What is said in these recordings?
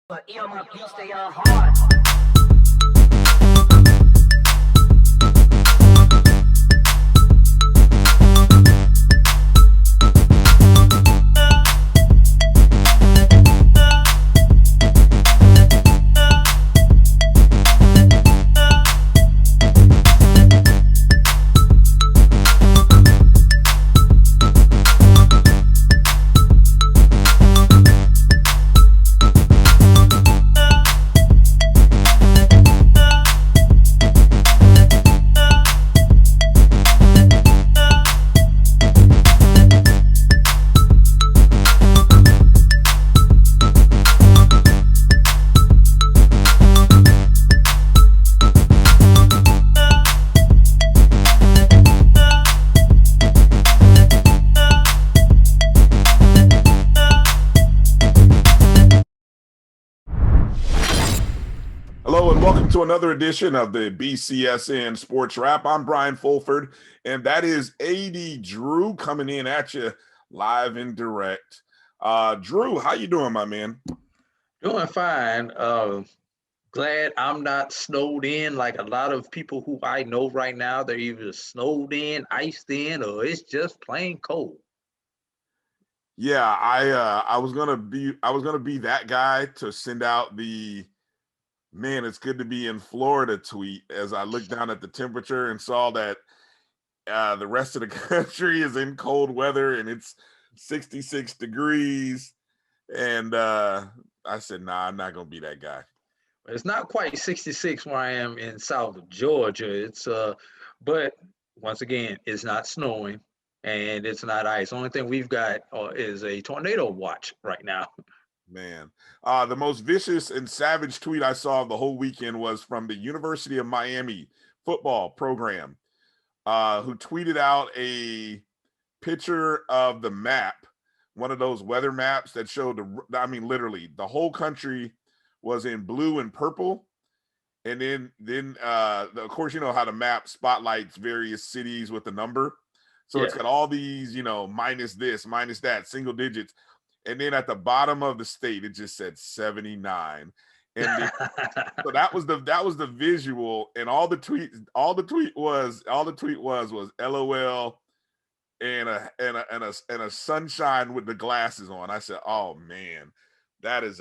But my beats, they are hard. Hello and welcome to another edition of the BCSN SportsWrap. I'm Brian Fulford, and that is A.D. Drew coming in at you live and direct. Drew, how you doing, my man? Doing fine. Glad I'm not snowed in like a lot of people who I know right now. They're either snowed in, iced in, or it's just plain cold. Yeah, I was gonna be that guy to send out the "man, it's good to be in Florida" tweet as I looked down at the temperature and saw that the rest of the country is in cold weather and it's 66 degrees. And I said, nah, I'm not going to be that guy. It's not quite 66 where I am in South Georgia. It's but once again, it's not snowing and it's not ice. Only thing we've got is a tornado watch right now. Man, the most vicious and savage tweet I saw the whole weekend was from the University of Miami football program, who tweeted out a picture of the map, one of those weather maps that showed literally the whole country was in blue and purple. And then of course, you know how the map spotlights various cities with the number. So It's got all these, minus this, minus that, single digits. And then at the bottom of the state, it just said 79. And so that was the visual. And all the tweet was LOL and a sunshine with the glasses on. I said, oh man, that's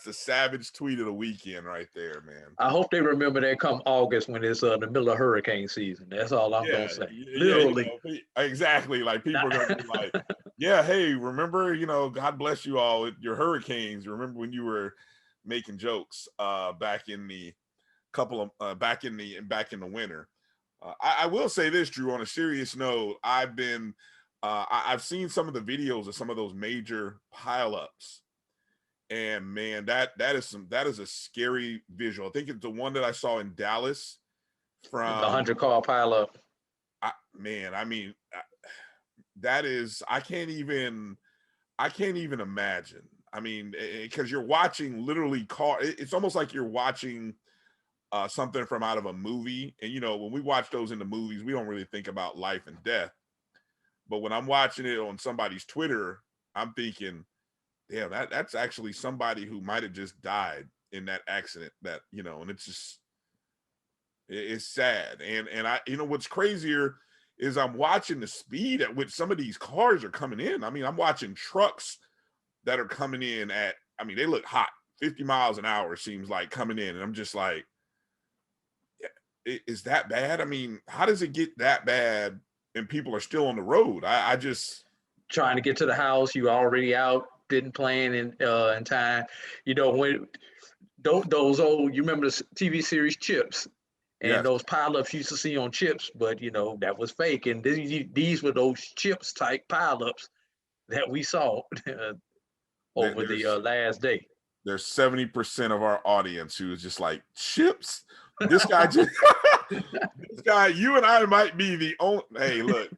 the savage tweet of the weekend right there, man. I hope they remember that come August when it's the middle of hurricane season. That's all I'm gonna say. Literally, exactly. Like people are gonna be like, yeah, hey, remember, God bless you all with your hurricanes. Remember when you were making jokes back in the winter. I will say this, Drew, on a serious note, I've seen some of the videos of some of those major pileups. And man, that is a scary visual. I think it's the one that I saw in Dallas from the 100-car pileup. That is, I can't even imagine. I mean, because you're watching literally it's almost like you're watching something from out of a movie. And when we watch those in the movies, we don't really think about life and death. But when I'm watching it on somebody's Twitter, I'm thinking, yeah, that's actually somebody who might have just died in that accident. And it's sad. And I, what's crazier is I'm watching the speed at which some of these cars are coming in. I mean, I'm watching trucks that are coming in they look hot, 50 miles an hour seems like coming in. And I'm just like, yeah, is that bad? I mean, how does it get that bad and people are still on the road? I just trying to get to the house. You already out. Didn't plan in time. When those old, you remember the TV series Chips, and those pileups you used to see on Chips, but that was fake. And these were those Chips type pileups that we saw over the last day. There's 70% of our audience who is just like, Chips. This guy you and I might be the only. Hey, look,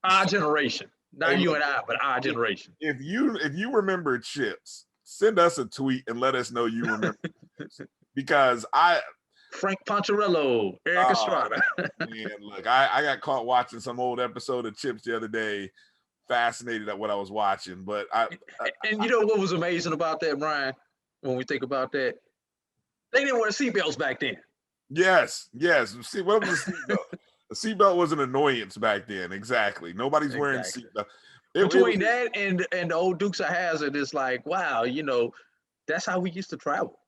our generation. Not you and I, but our generation. If you remember Chips, send us a tweet and let us know you remember Chips. Because Frank Poncherello, Eric Estrada. Man, look, I got caught watching some old episode of Chips the other day. Fascinated at what I was watching, but and you know what was amazing about that, Brian? when we think about that. They didn't wear seatbelts back then. Yes. See, what was the seatbelt? The seatbelt was an annoyance back then. Exactly. Nobody's wearing seatbelt. Between that and the old Dukes of Hazzard, it's like, wow, that's how we used to travel.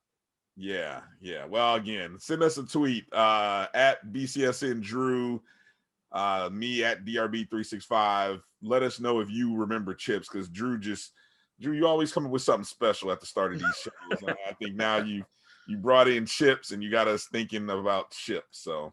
Yeah. Well, again, send us a tweet at BCSN Drew, me at DRB365. Let us know if you remember chips, because Drew, you always come up with something special at the start of these shows. And I think now you brought in chips and you got us thinking about chips. So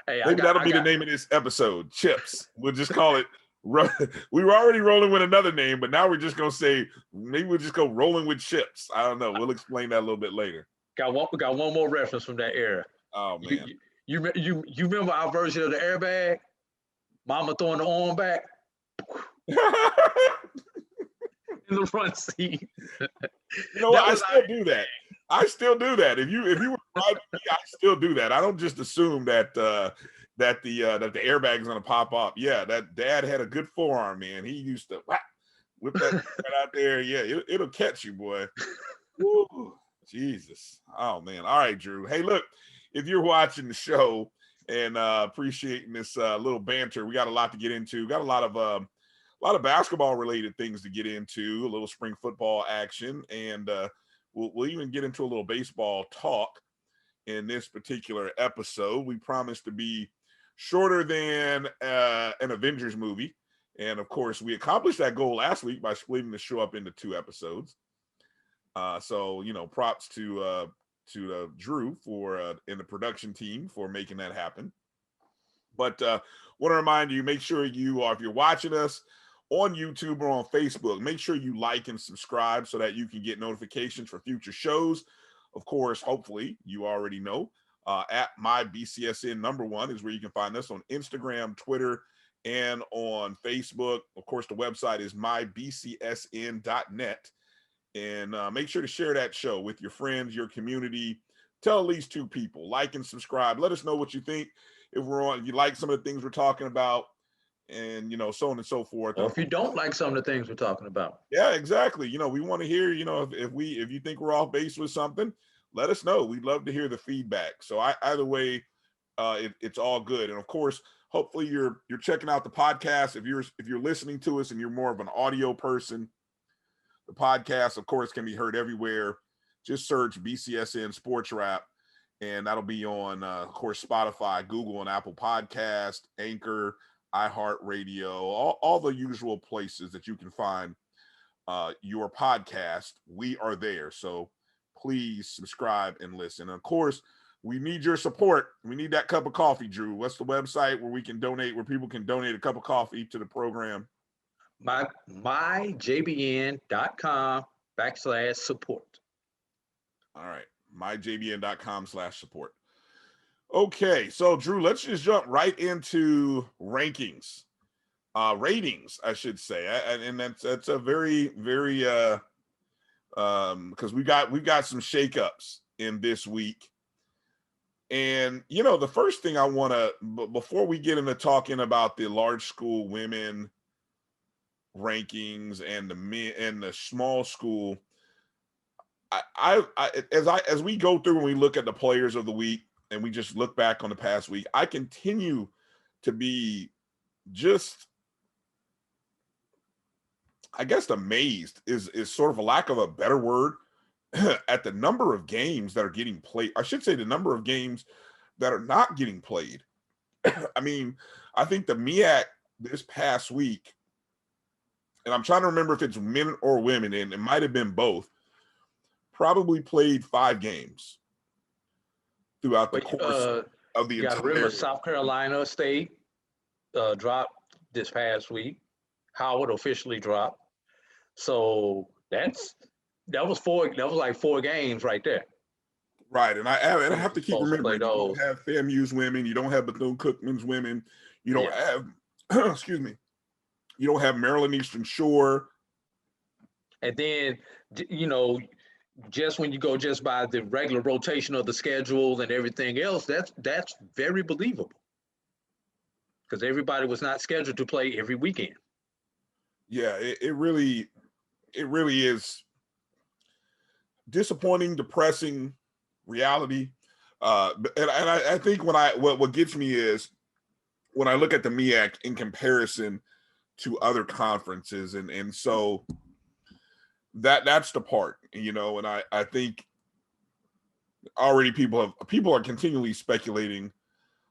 maybe that'll be the name of this episode, chips. We'll just call it. We were already rolling with another name, but now we're just gonna say maybe we'll just go rolling with chips. I don't know. We'll explain that a little bit later. Got one more reference from that era. Oh man, you remember our version of the airbag? Mama throwing the arm back in the front seat. You know what? I still do that. If you were driving me, I still do that. I don't just assume that the airbag is gonna pop up. Yeah, that dad had a good forearm, man. He used to whip that right out there. Yeah, it'll catch you, boy. Woo, Jesus. Oh man. All right, Drew. Hey, look, if you're watching the show and appreciating this little banter, we got a lot to get into. Got a lot of basketball related things to get into, a little spring football action, and we'll even get into a little baseball talk in this particular episode. We promise to be shorter than an Avengers movie. And of course, we accomplished that goal last week by splitting the show up into 2 episodes. So, props to Drew and the production team for making that happen. But want to remind you, make sure if you're watching us on YouTube or on Facebook, make sure you like and subscribe so that you can get notifications for future shows. Of course, hopefully you already know, at my BCSN #1 is where you can find us on Instagram, Twitter, and on Facebook. Of course, the website is mybcsn.net. And make sure to share that show with your friends, your community. Tell at least 2 people. Like and subscribe. Let us know what you think. If you like some of the things we're talking about, and so on and so forth. Or if you don't like some of the things we're talking about. Yeah, exactly. We want to hear, if you think we're off base with something, let us know. We'd love to hear the feedback. So either way, it's all good. And of course, hopefully you're checking out the podcast. If you're listening to us and you're more of an audio person, the podcast, of course, can be heard everywhere. Just search BCSN SportsWrap, and that'll be on, of course, Spotify, Google, and Apple Podcast, Anchor, iHeartRadio, all the usual places that you can find your podcast. We are there. So please subscribe and listen. And of course, we need your support. We need that cup of coffee, Drew. What's the website where we can donate, where people can donate a cup of coffee to the program? myjbn.com/support. All right. myjbn.com/support. Okay. So Drew, let's just jump right into ratings, I should say. And that's a very, very, because we've got some shakeups in this week. And, the first thing I want to, before we get into talking about the large school women rankings and the men and the small school, as we go through and we look at the players of the week and we just look back on the past week, I continue to be just, I guess, amazed is sort of a lack of a better word at the number of games that are getting played. I should say the number of games that are not getting played. I mean, I think the MEAC this past week, and I'm trying to remember if it's men or women, and it might have been both, probably played 5 games throughout the course of the entire. Remember, South Carolina State dropped this past week. Howard officially dropped. So that was like 4 games right there. Right, and I have to keep remembering, you don't have FAMU's women, you don't have Bethune-Cookman's women, you don't have, excuse me, you don't have Maryland Eastern Shore. And then, just when you go just by the regular rotation of the schedule and everything else, that's very believable. Because everybody was not scheduled to play every weekend. Yeah, it really is. disappointing, depressing reality. And I think what gets me is when I look at the MEAC in comparison to other conferences, and so that's the part, you know, and I think already people are continually speculating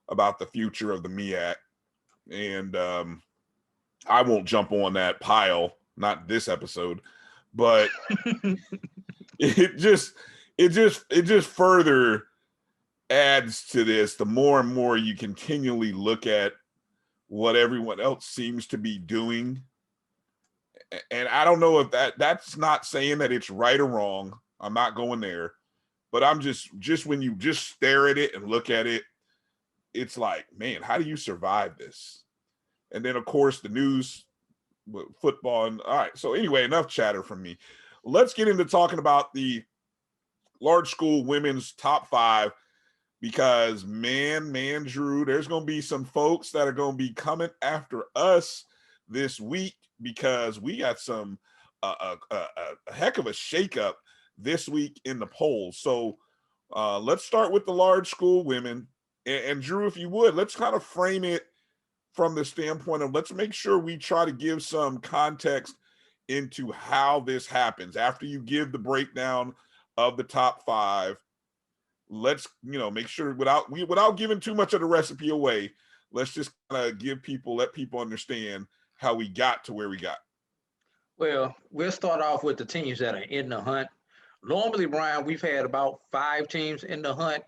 about the future of the MEAC, and I won't jump on that pile, not this episode, but it just further adds to this. The more and more you continually look at what everyone else seems to be doing, and I don't know if that's not saying that it's right or wrong. I'm not going there, but I'm just when you just stare at it and look at it, it's like, man, how do you survive this? And then of course the news, football, and all right. So anyway, enough chatter from me. Let's get into talking about the large school women's top 5, because man, Drew, there's going to be some folks that are going to be coming after us this week, because we got some a heck of a shakeup this week in the polls. So let's start with the large school women. And Drew, if you would, let's kind of frame it from the standpoint of, let's make sure we try to give some context into how this happens. After you give the breakdown of the top 5, let's, you know, make sure without giving too much of the recipe away, let's just kind of let people understand how we got to where we got. Well, we'll start off with the teams that are in the hunt. Normally, Brian, we've had about 5 teams in the hunt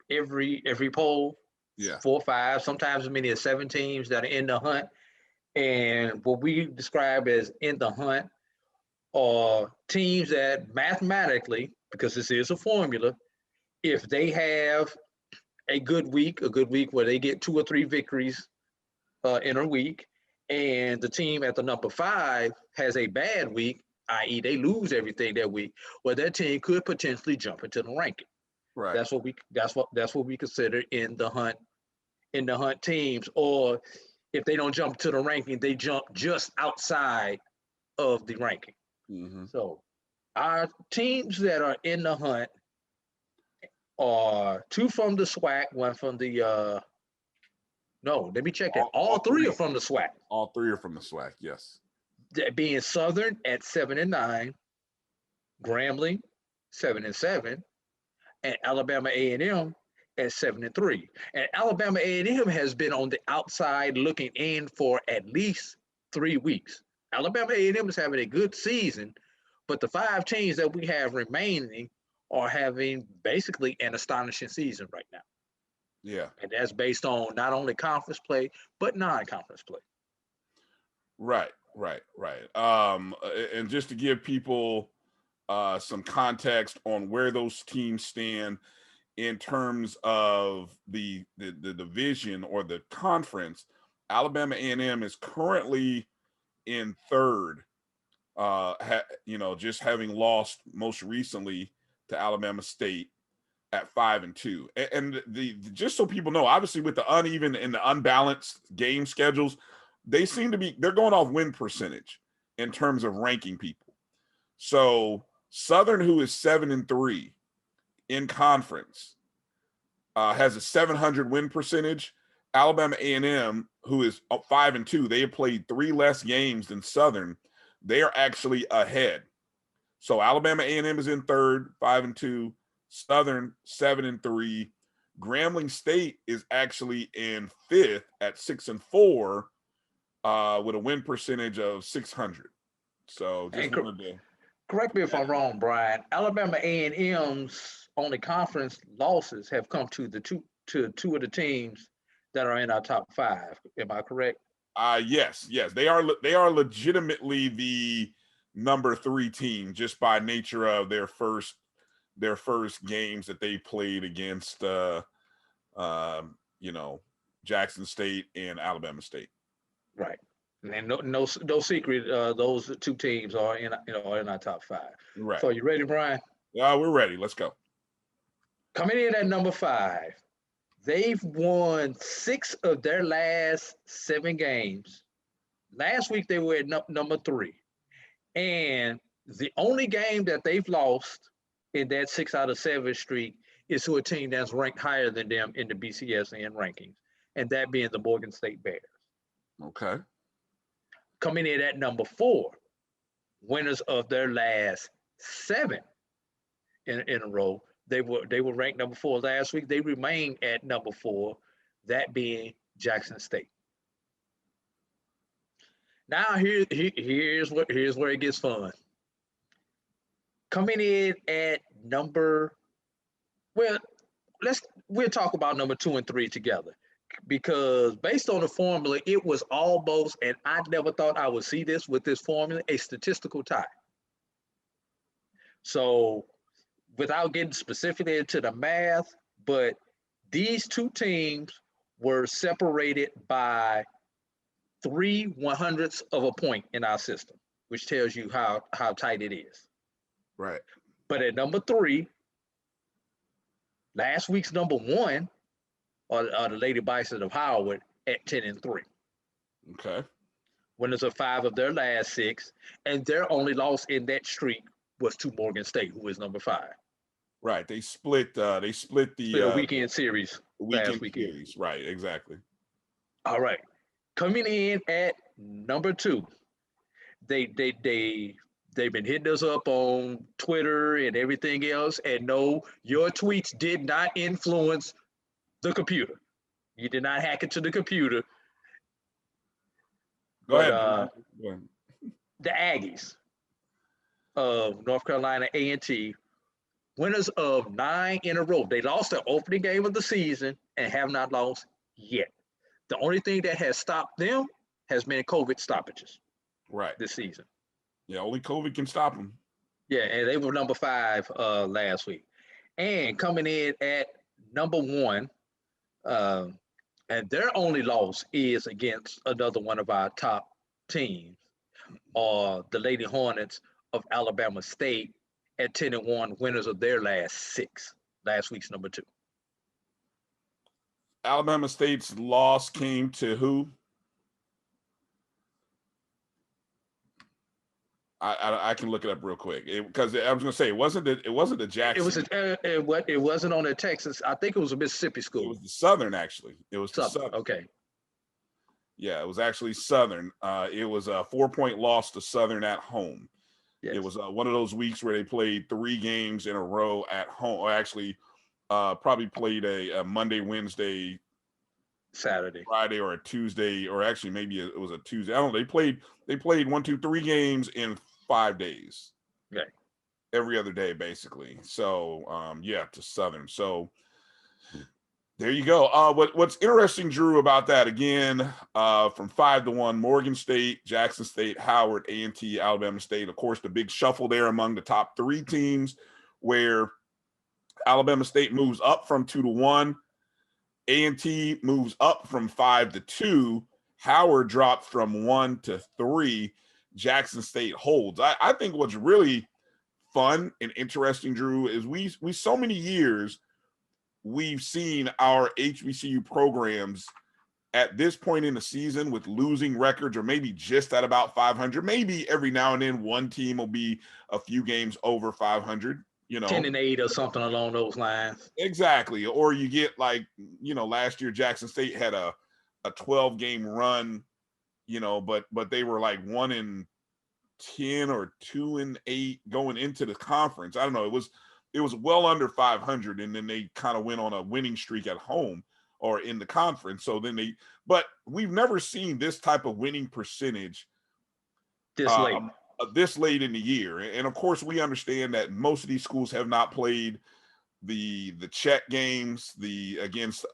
every poll. Yeah. 4 or 5, sometimes as many as 7 teams that are in the hunt. And what we describe as in the hunt are teams that mathematically, because this is a formula, if they have a good week where they get 2 or 3 victories in a week, and the team at the number 5 has a bad week, i.e. they lose everything that week, well, that team could potentially jump into the ranking. Right. That's what we consider in the hunt teams. Or if they don't jump to the ranking, they jump just outside of the ranking. Mm-hmm. So our teams that are in the hunt are 2 from the SWAC, 1 from the no, let me check that. All 3 are from the SWAC. All 3 are from the SWAC, yes. That being Southern at 7-9, Grambling 7-7, and Alabama A&M at 7-3. And Alabama A&M has been on the outside looking in for at least 3 weeks. Alabama A&M is having a good season, but the 5 teams that we have remaining are having basically an astonishing season right now. Yeah. And that's based on not only conference play, but non-conference play. Right. And just to give people some context on where those teams stand in terms of the division or the conference, Alabama A&M is currently in 3rd, just having lost most recently to Alabama State at 5-2. And just so people know, obviously with the uneven and the unbalanced game schedules, they're going off win percentage in terms of ranking people. So Southern, who is 7-3 in conference, has a 700 win percentage. Alabama A&M, who is 5-2, they have played 3 less games than Southern. They are actually ahead. So Alabama A&M is in 3rd, 5-2. Southern 7-3. Grambling State is actually in 5th at 6-4, with a win percentage of 600. So just wanted to correct me if I'm wrong, Brian. Alabama A&M's only conference losses have come to two of the teams that are in our top 5. Am I correct? Yes. They are legitimately the number 3 team just by nature of their first games that they played against Jackson State and Alabama State. Right. And no secret, those 2 teams are in our top 5. Right. So you ready, Brian? Yeah, we're ready. Let's go. Coming in at number 5, they've won 6 of their last 7 games. Last week they were at number 3, and the only game that they've lost in that 6 out of 7 streak is to a team that's ranked higher than them in the BCSN rankings, and that being the Morgan State Bears. Okay. Coming in at number 4, winners of their last 7 in a row. They were ranked number 4 last week. They remain at number 4, that being Jackson State. Now here's where it gets fun. Coming in at we'll talk about number 2 and 3 together, because based on the formula, it was almost, and I never thought I would see this with this formula, a statistical tie. So without getting specifically into the math, but these 2 teams were separated by 3/100ths of a point in our system, which tells you how tight it is. Right. But at number 3, last week's number 1 are the Lady Bison of Howard at 10 and 3. Okay. Winners of 5 of their last 6, and their only loss in that streak was to Morgan State, who is number 5. Right. They split the weekend series last weekend. Series. Right. Exactly. All right. Coming in at number 2, they've been hitting us up on Twitter and everything else, and no, your tweets did not influence the computer. You did not hack into the computer. Go ahead. Go ahead. The Aggies of North Carolina A&T, winners of 9 in a row. They lost their opening game of the season and have not lost yet. The only thing that has stopped them has been COVID stoppages. Right. This season. Yeah, only COVID can stop them. Yeah, and they were number 5 last week. And coming in at number 1, and their only loss is against another one of our top teams, the Lady Hornets of Alabama State at 10 and 1, winners of their last 6. Last week's number 2. Alabama State's loss came to who? I can look it up real quick, because I was going to say it wasn't the Jackson. It wasn't on the Texas. I think it was a Mississippi school. It was the Southern, actually. It was the Southern. Okay. Yeah, it was actually Southern. It was a 4-point loss to Southern at home. Yes. It was one of those weeks where they played 3 games in a row at home, or actually probably played a Monday, Wednesday, Saturday, Friday, or a Tuesday, or actually maybe it was a Tuesday. I don't know. They played 1, 2, 3 games in 5 days. Okay. Every other day, basically. So to Southern. So there you go. What's interesting, Drew, about that, again, from 5 to 1, Morgan State, Jackson State, Howard, A&T, Alabama State. Of course, the big shuffle there among the top 3 teams, where Alabama State moves up from 2 to 1. A&T moves up from 5 to 2. Howard drops from 1 to 3. Jackson State holds. I think what's really fun and interesting, Drew, is we so many years we've seen our HBCU programs at this point in the season with losing records, or maybe just at about 500. Maybe every now and then one team will be a few games over 500. 10 and 8 or something along those lines. Exactly. Or you get last year Jackson State had a 12-game run, but they were like 1 and 10 or 2 and 8 going into the conference. I don't know. It was well under 500, and then they kind of went on a winning streak at home or in the conference. So then but we've never seen this type of winning percentage this late in the year. And of course, we understand that most of these schools have not played the check games, against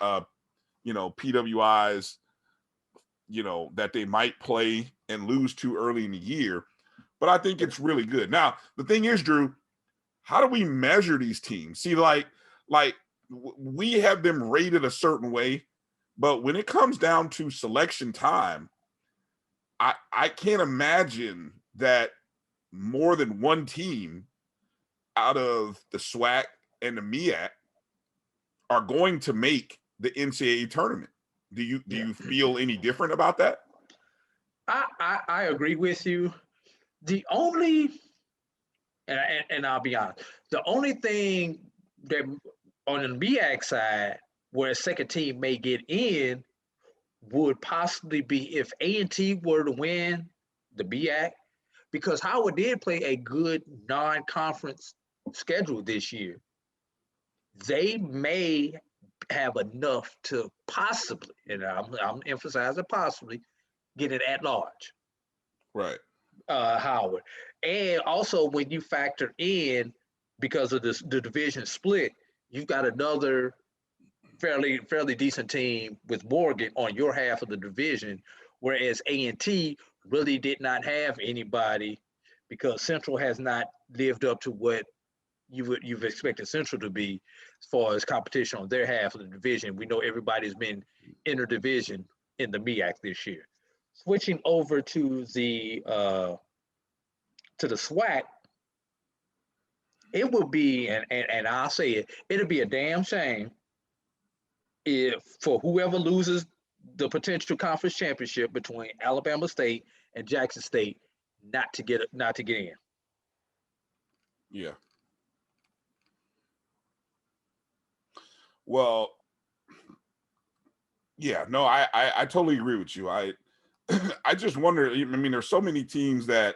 PWIs, that they might play and lose too early in the year. But I think it's really good. Now, the thing is, Drew, how do we measure these teams? See, like we have them rated a certain way, but when it comes down to selection time, I can't imagine that more than one team out of the SWAC and the MEAC are going to make the NCAA tournament. Do you feel any different about that? I agree with you. The only And I'll be honest, the only thing that on the MEAC side where a second team may get in would possibly be if A&T were to win the MEAC, because Howard did play a good non-conference schedule this year. They may have enough to possibly, and I'm emphasizing possibly, get it at large. Right. Howard. And also when you factor in, because of the division split, you've got another fairly decent team with Morgan on your half of the division, whereas A&T really did not have anybody because Central has not lived up to what you've expected Central to be as far as competition on their half of the division. We know everybody's been interdivision in the MEAC this year. Switching over to the SWAC, it would be, and I'll say it, it'll be a damn shame if for whoever loses the potential conference championship between Alabama State and Jackson State not to get in. Yeah. Well, yeah, no, I totally agree with you. I just wonder, I mean, there's so many teams that.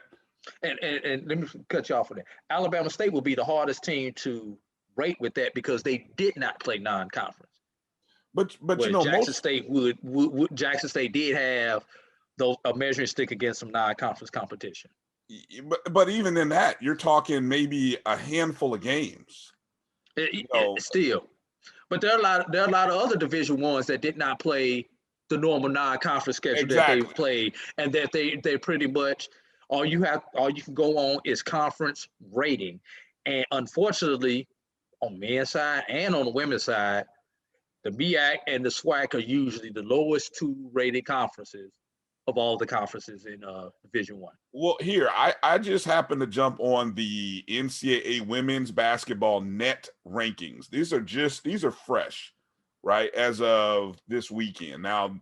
And let me cut you off for that. Alabama State will be the hardest team to rate with that because they did not play non-conference. But you know, Jackson State would Jackson State did have a measuring stick against some non-conference competition. But even in that, you're talking maybe a handful of games. Still, but there are a lot of other Division Ones that did not play the normal non-conference schedule that they played, and that they pretty much all you can go on is conference rating. And unfortunately, on men's side and on the women's side, the MEAC and the SWAC are usually the lowest two rated conferences of all the conferences in Division One. Well, here I just happened to jump on the NCAA women's basketball net rankings. These are fresh, right, as of this weekend. Now,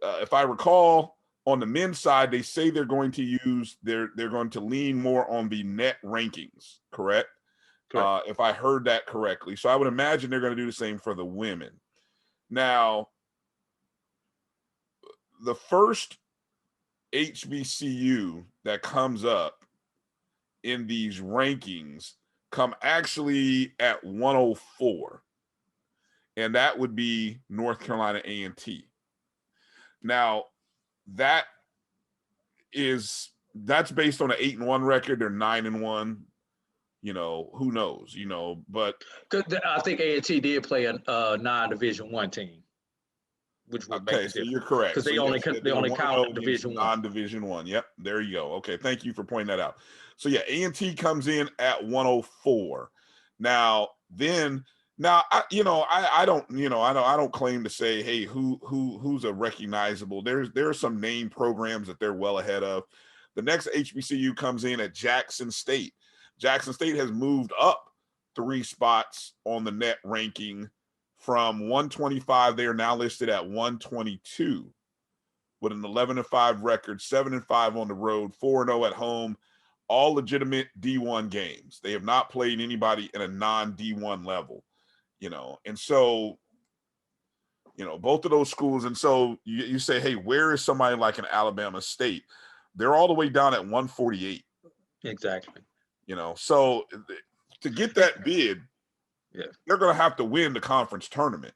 if I recall, on the men's side, they say they're going to lean more on the net rankings, correct? If I heard that correctly. So I would imagine they're going to do the same for the women. Now, the first HBCU that comes up in these rankings come actually at 104, and that would be North Carolina A&T. Now, that's based on an 8-1 record. They're 9-1. You know, who knows? You know, but I think A&T did play a non-Division One team, which would make so you're correct because they only count Division One. Non-Division One. Yep, there you go. Okay, thank you for pointing that out. So yeah, A&T comes in at 104. Now I don't claim to say, hey, who's a recognizable. There are some name programs that they're well ahead of. The next HBCU comes in at Jackson State. Jackson State has moved up 3 spots on the net ranking from 125. They are now listed at 122 with an 11-5 record, 7-5 on the road, 4-0 at home, all legitimate D1 games. They have not played anybody in a non-D1 level, and so, both of those schools. And so you say, hey, where is somebody like an Alabama State? They're all the way down at 148. Exactly. So to get that bid, yeah, they're going to have to win the conference tournament.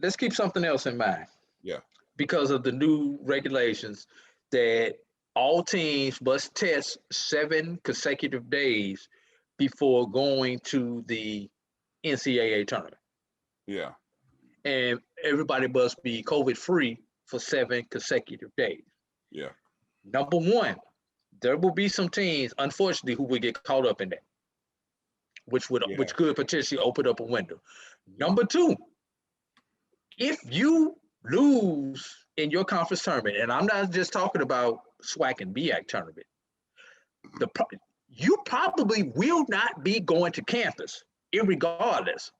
Let's keep something else in mind. Yeah. Because of the new regulations that all teams must test 7 consecutive days before going to the NCAA tournament. Yeah. And everybody must be COVID-free for 7 consecutive days. Yeah. Number one, there will be some teams, unfortunately, who will get caught up in that, which could potentially open up a window. Number two, if you lose in your conference tournament, and I'm not just talking about SWAC and MEAC tournament, you probably will not be going to campus, irregardless.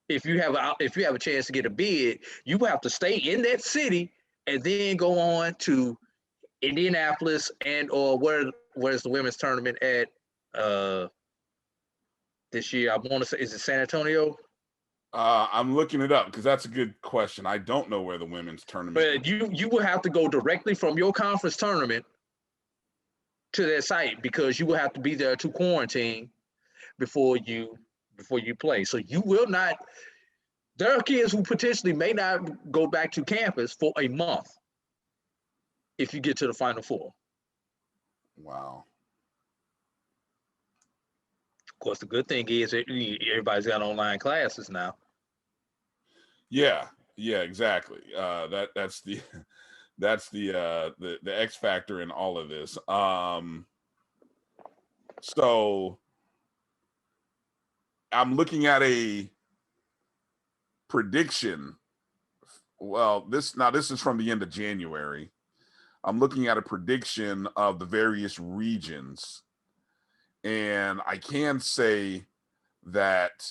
If you have a chance to get a bid, you have to stay in that city and then go on to Indianapolis or where's the women's tournament at this year. I want to say, is it San Antonio? I'm looking it up because that's a good question. I don't know where the women's tournament is. But you will have to go directly from your conference tournament to that site because you will have to be there to quarantine before you play. So you will not. There are kids who potentially may not go back to campus for a month if you get to the Final Four. Wow. Of course, the good thing is everybody's got online classes now. Yeah, exactly. That's the the X factor in all of this. So I'm looking at a prediction. Well, this is from the end of January. I'm looking at a prediction of the various regions, and I can say that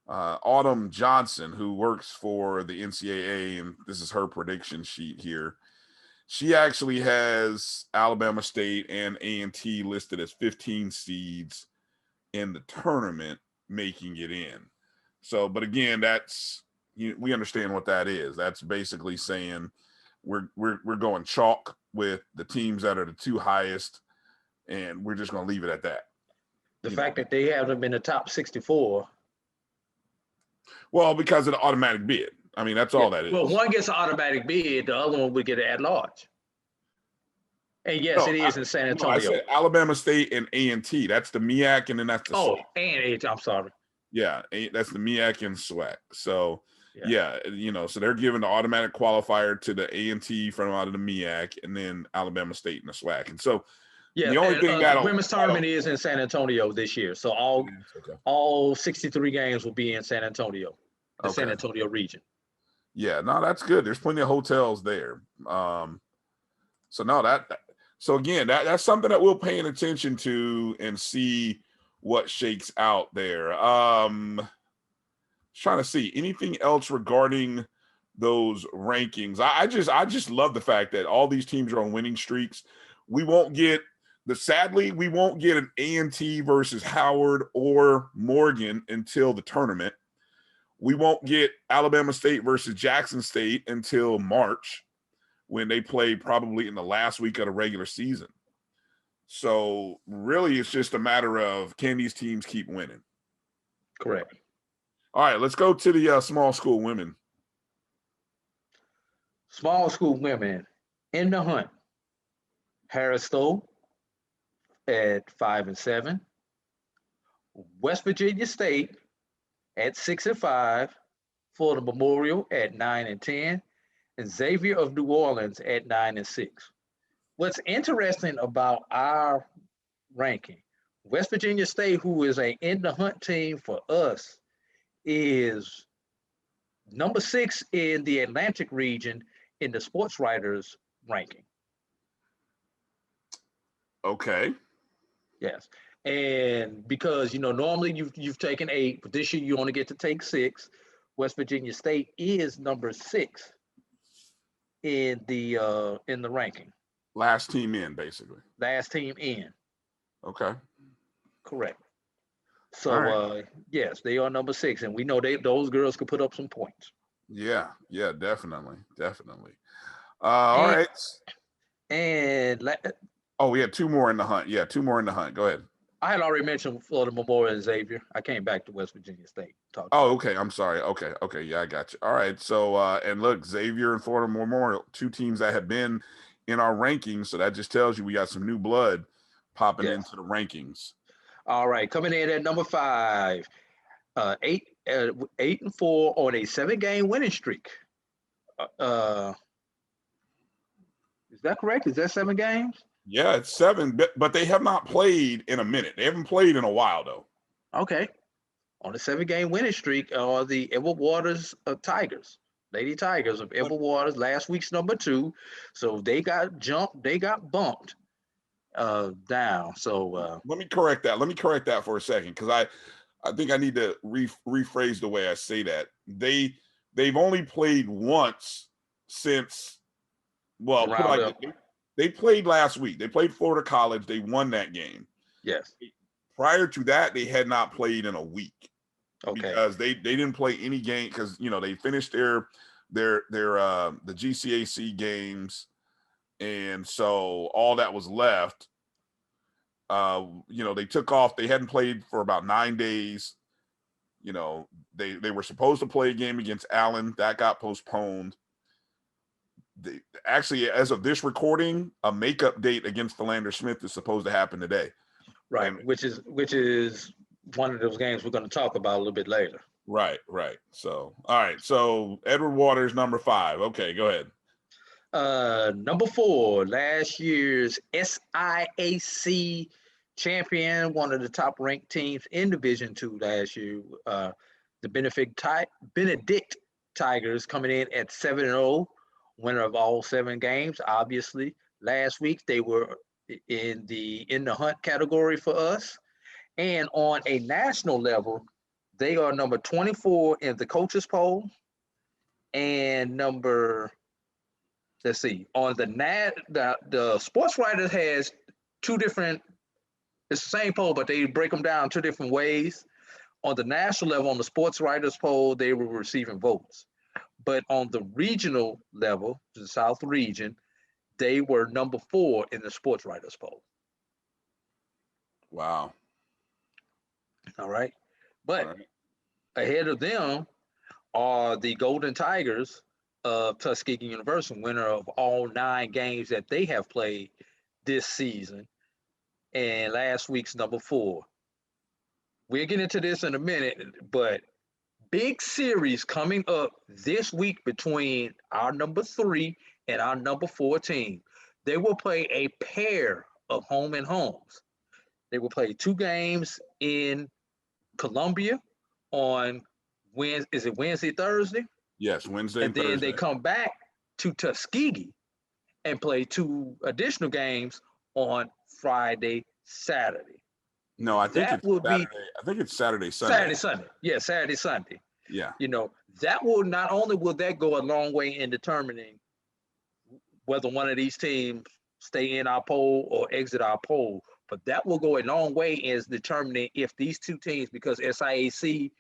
Autumn Johnson, who works for the NCAA, and this is her prediction sheet here, she actually has Alabama State and A&T listed as 15 seeds in the tournament, making it in. So, but again, we understand what that is. That's basically saying we're going chalk with the teams that are the two highest, and we're just going to leave it at that. The fact that they have them in the top 64. Well, because of the automatic bid. I mean, that's all that is. Well, one gets an automatic bid, the other one would get an at-large. And yes, it is in San Antonio. I said Alabama State and A&T. That's the MEAC, and then that's the SWAC. And A&T. I'm sorry. Yeah, that's the MEAC and SWAC. So, yeah, so they're giving the automatic qualifier to the A&T from out of the MEAC, and then Alabama State and the SWAC. And so, the only thing that the women's tournament is in San Antonio this year. So all 63 games will be in San Antonio, the San Antonio region. Yeah, no, that's good. There's plenty of hotels there. So again, that's something that we're paying attention to and see what shakes out there. Trying to see anything else regarding those rankings. I just love the fact that all these teams are on winning streaks. Sadly, we won't get an A&T versus Howard or Morgan until the tournament. We won't get Alabama State versus Jackson State until March, when they play probably in the last week of the regular season. So really, it's just a matter of, can these teams keep winning? Correct. All right, let's go to the small school women. Small school women in the hunt. Harris Stowe at 5-7. West Virginia State at 6-5. Florida Memorial at 9-10. And Xavier of New Orleans at 9-6. What's interesting about our ranking, West Virginia State, who is an in the hunt team for us, is number 6 in the Atlantic region in the sports writers ranking. Okay. Yes. And because, normally you've taken 8, but this year you only get to take 6. West Virginia State is number 6 in the ranking. Last team in, basically. Last team in. Okay. Correct. So, yes, they are number 6, and we know those girls could put up some points. Yeah, definitely. All right. And we had 2 more in the hunt. Yeah, 2 more in the hunt. Go ahead. I had already mentioned Florida Memorial and Xavier. I came back to West Virginia State. Okay. I'm sorry. Okay. Yeah, I got you. All right. So, and look, Xavier and Florida Memorial, 2 teams that have been in our rankings. So that just tells you we got some new blood popping into the rankings. All right. Coming in at number 5, 8-4 on a 7-game winning streak. Is that correct? Is that 7 games? Yeah, it's 7, but they have not played in a minute. They haven't played in a while, though. Okay. On a 7-game winning streak are the Edward Waters Tigers. Lady Tigers of Edward Waters, last week's number 2. So they got bumped down. So let me correct that for a second, because I think I need to rephrase the way I say that. They've only played once since, they played last week. They played Florida College. They won that game. Yes. Prior to that, they had not played in a week. Okay. Because they didn't play any game because they finished their the GCAC games, and so all that was left. They took off. They hadn't played for about 9 days. They were supposed to play a game against Allen that got postponed. They actually, as of this recording, a makeup date against Philander Smith is supposed to happen today. Right, which is one of those games we're going to talk about a little bit later. Right. So, all right. So Edward Waters, number 5. Okay, go ahead. Number 4, last year's SIAC champion, one of the top ranked teams in Division II last year. The Benedict Tigers coming in at 7-0, winner of all 7 games. Obviously, last week they were in the hunt category for us, and on a national level, they are number 24 in the coaches poll, and on the sports writers has 2 different. It's the same poll, but they break them down 2 different ways. On the national level, on the sports writers poll, they were receiving votes, but on the regional level, the South region, they were number 4 in the sports writers poll. Wow. All right. But ahead of them are the Golden Tigers of Tuskegee University, winner of all 9 games that they have played this season, and last week's number 4. We'll get into this in a minute, but big series coming up this week between our number 3 and our number 4 team. They will play a pair of home and homes. They will play 2 games in Columbia on Wednesday, Thursday? Yes, Wednesday and Thursday. Then they come back to Tuskegee and play 2 additional games on Friday, Saturday. No, I think it's Saturday. I think it's Saturday, Sunday. Sunday. Yeah, Saturday, Sunday. Yeah. That will not only will that go a long way in determining whether one of these teams stay in our poll or exit our poll, but that will go a long way in determining if these 2 teams, because SIAC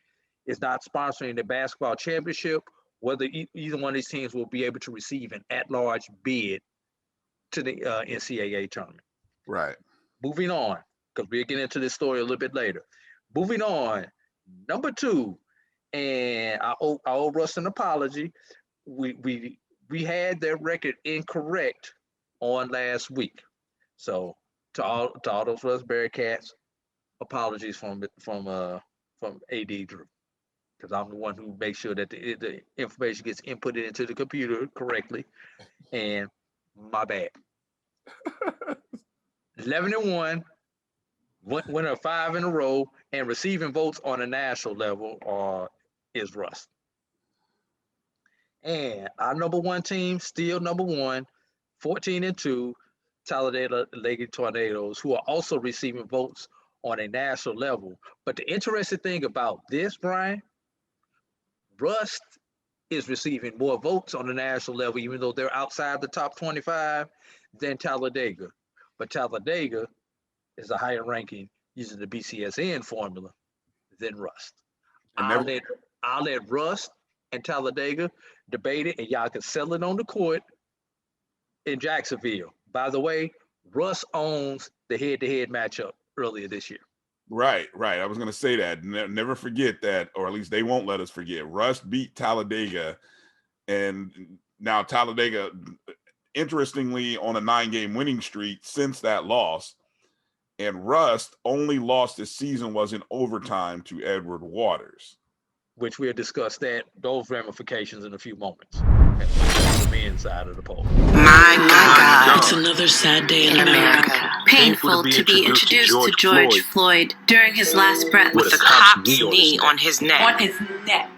is not sponsoring the basketball championship, whether either one of these teams will be able to receive an at-large bid to the NCAA tournament. Right. Moving on, because we'll get into this story a little bit later. Moving on, number 2, and I owe Russ an apology. We had their record incorrect on last week, so to all those Russ Bearcats, apologies from A.D. Drew, because I'm the one who makes sure that the information gets inputted into the computer correctly, and my bad. 11-1, winner of 5 in a row, and receiving votes on a national level is Russ. And our number 1 team, still number 1, 14-2, Talladega Lady Tornadoes, who are also receiving votes on a national level. But the interesting thing about this, Brian, Rust is receiving more votes on the national level, even though they're outside the top 25, than Talladega. But Talladega is a higher ranking using the BCSN formula than Rust. I'll let Rust and Talladega debate it, and y'all can settle it on the court in Jacksonville. By the way, Rust owns the head-to-head matchup earlier this year. Right. I was going to say that. Never forget that, or at least they won't let us forget. Rust beat Talladega, and now Talladega, interestingly, on a 9-game winning streak since that loss, and Rust only lost this season was in overtime to Edward Waters, which we'll discuss those ramifications in a few moments. On the men's side of the poll. My God. It's another sad day in America. Painful to be introduced to George Floyd during his last breath with the cop's knee on his neck.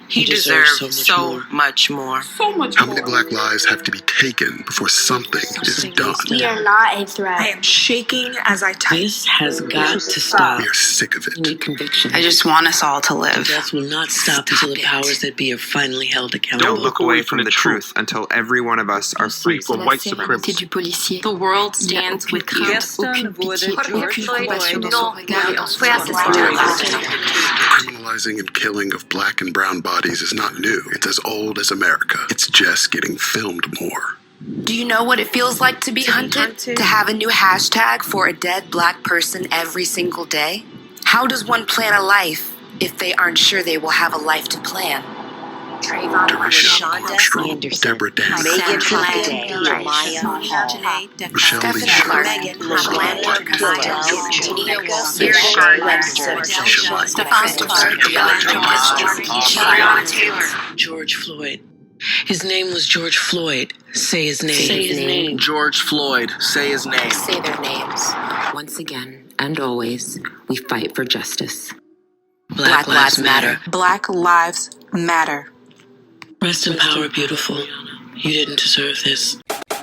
He deserves so much more. How many black lives have to be taken before something is done? We are not a threat. I am shaking as I type. This has got to stop. We are sick of it. Need conviction. I just want us all to live. Death will not stop until the powers that be are finally held accountable. Don't look away from the truth until every one of us are free from white supremacy. The world stands with you. Criminalizing and killing of black and brown bodies is not new. It's as old as America. It's just getting filmed more. Do you know what it feels like to be hunted? To have a new hashtag for a dead black person every single day? How does one plan a life if they aren't sure they will have a life to plan? Trayvon Armstrong, Deborah Dance, Megan Michelle Lee George Floyd. His name was George Floyd. Say his name. Say his name. George Floyd. Say his name. Say their names. Once again, and always, we fight for justice. Black Lives Matter. Black Lives Matter. Rest in power, beautiful. You didn't deserve this.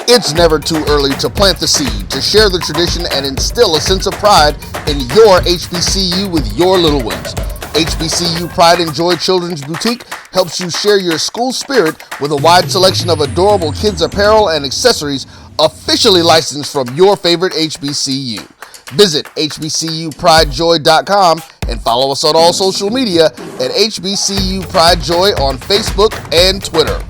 It's never too early to plant the seed, to share the tradition, and instill a sense of pride in your HBCU with your little ones. HBCU Pride and Joy Children's Boutique helps you share your school spirit with a wide selection of adorable kids' apparel and accessories officially licensed from your favorite HBCU. Visit hbcupridejoy.com and follow us on all social media at HBCU Pride Joy on Facebook and Twitter.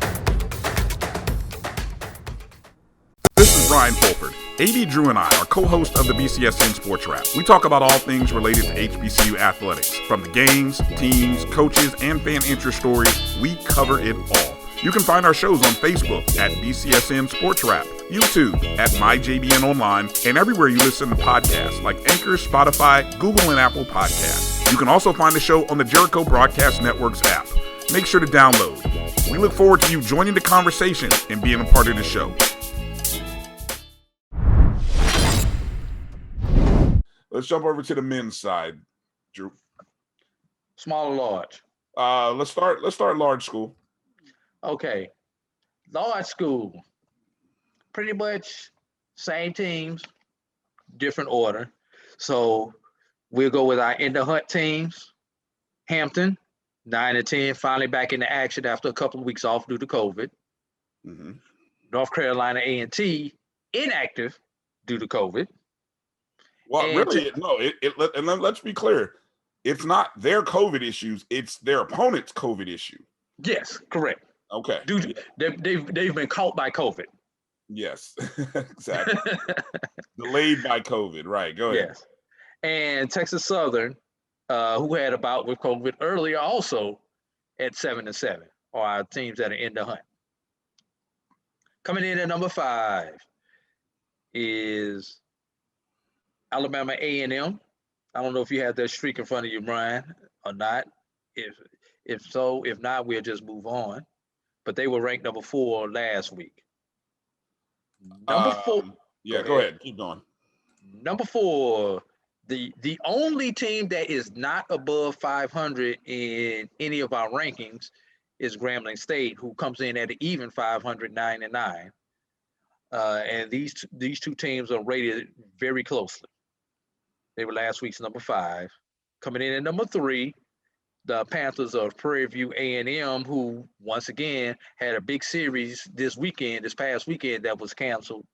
This is Brian Fulford. A.D. Drew and I are co-hosts of the BCSN SportsWrap. We talk about all things related to HBCU athletics. From the games, teams, coaches, and fan interest stories, we cover it all. You can find our shows on Facebook at BCSN SportsWrap, YouTube at MyJBN Online, and everywhere you listen to podcasts like Anchor, Spotify, Google, and Apple Podcasts. You can also find the show on the Jericho Broadcast Network's app. Make sure to download. We look forward to you joining the conversation and being a part of the show. Let's jump over to the men's side, Drew. Small or large? Let's start large school. Okay. Large school. Pretty much same teams, different order. So we'll go with our in the hunt teams. Hampton, 9-10, finally back into action after a couple of weeks off due to COVID. Mm-hmm. North Carolina A&T, inactive due to COVID. Well, and really, no. And let's be clear. It's not their COVID issues. It's their opponent's COVID issue. Yes, correct. Okay. Dude, they've been caught by COVID. Yes, exactly. Delayed by COVID. Right. Go ahead. Yes. And Texas Southern, who had a bout with COVID earlier, also at 7-7, are our teams that are in the hunt. Coming in at number 5 is Alabama A&M. I don't know if you have that streak in front of you, Brian, or not. If so, if not, we'll just move on. But they were ranked number 4 last week. Number 4. Yeah, go ahead. Keep going. Number 4, the only team that is not above 500 in any of our rankings is Grambling State, who comes in at an even 500, 9-9. And these two teams are rated very closely. They were last week's number 5. Coming in at number 3, the Panthers of Prairie View A&M, who once again had a big series this past weekend that was canceled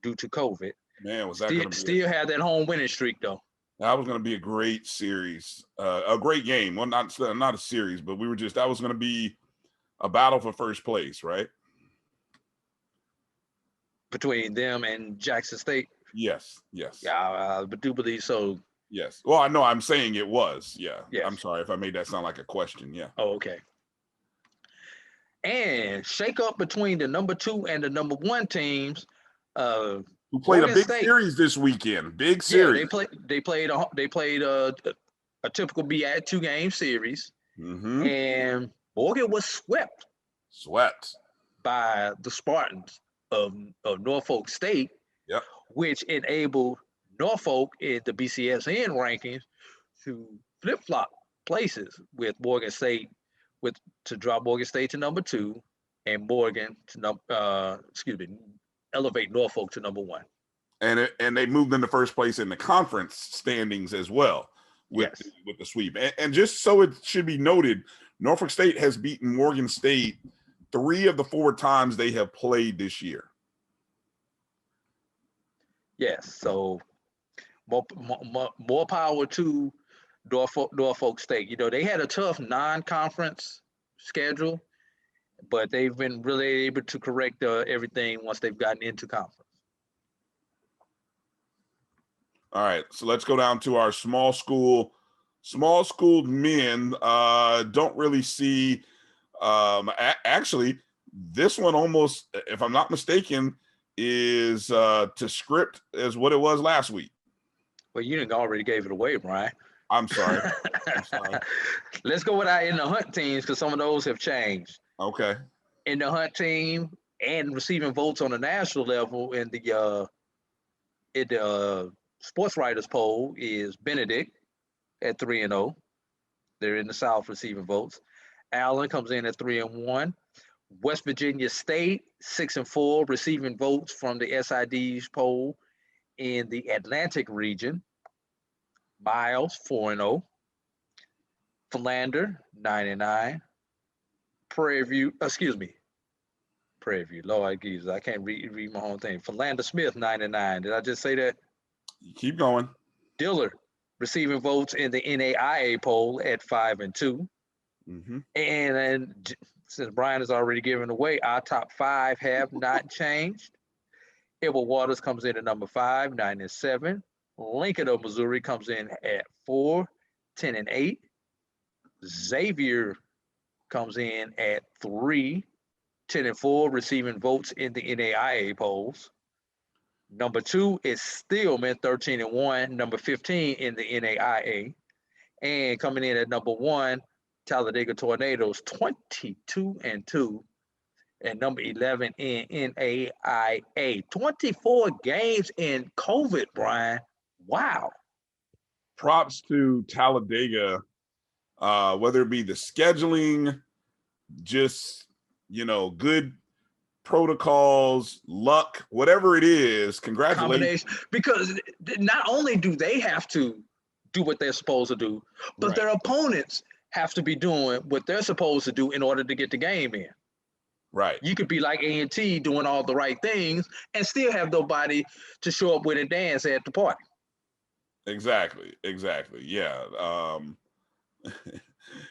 due to COVID. Man, was that still had that home winning streak though. That was going to be a great series, a great game. Well, not a series, but that was going to be a battle for first place, right? Between them and Jackson State. Yes. Yeah, I do believe so. Yes. Well, I know I'm saying it was. Yeah. Yes. I'm sorry if I made that sound like a question. Yeah. Oh, okay. And shake up between the number 2 and the number 1 teams. Who played Oregon a big State series this weekend? Big series. Yeah, they played a typical 2-game series. Mm-hmm. And Oregon was swept by the Spartans of Norfolk State. Yep. Which enabled Norfolk in the BCSN rankings to flip-flop places with Morgan State, to drop Morgan State to number 2, and Morgan to elevate Norfolk to number 1. And they moved into first place in the conference standings as well with the sweep. And just so it should be noted, Norfolk State has beaten Morgan State 3 of the 4 times they have played this year. Yes, so more power to Norfolk State. You know, they had a tough non-conference schedule, but they've been really able to correct everything once they've gotten into conference. All right, so let's go down to our small school men. Don't really see. Actually, this one almost, if I'm not mistaken, is to script as what it was last week. Well, you already gave it away, Brian. I'm sorry. Let's go with our in the hunt teams because some of those have changed. Okay. In the hunt team and receiving votes on the national level in the sports writers poll is Benedict at 3-0. They're in the South receiving votes. Allen comes in at 3-1. West Virginia State 6-4 receiving votes from the SID's poll in the Atlantic region. Miles 4-0. Philander 9-9. Prairie View. Lord Jesus, I can't read my own thing. Philander Smith 9-9. Did I just say that? Keep going. Dillard receiving votes in the NAIA poll at 5-2. Mm-hmm. And since Brian has already given away, our top 5 have not changed. Edward Waters comes in at number 5, 9-7. Lincoln of Missouri comes in at 4, 10-8. Xavier comes in at 3, 10-4, receiving votes in the NAIA polls. Number 2 is Stillman, 13-1, number 15 in the NAIA. And coming in at number 1, Talladega Tornadoes, 22-2, and number 11 in NAIA. 24 games in COVID, Brian. Wow. Props to Talladega, whether it be the scheduling, just, good protocols, luck, whatever it is. Congratulations. Because not only do they have to do what they're supposed to do, but Right. their opponents have to be doing what they're supposed to do in order to get the game in. Right. You could be like A&T doing all the right things and still have nobody to show up with and dance at the party. Exactly. Yeah.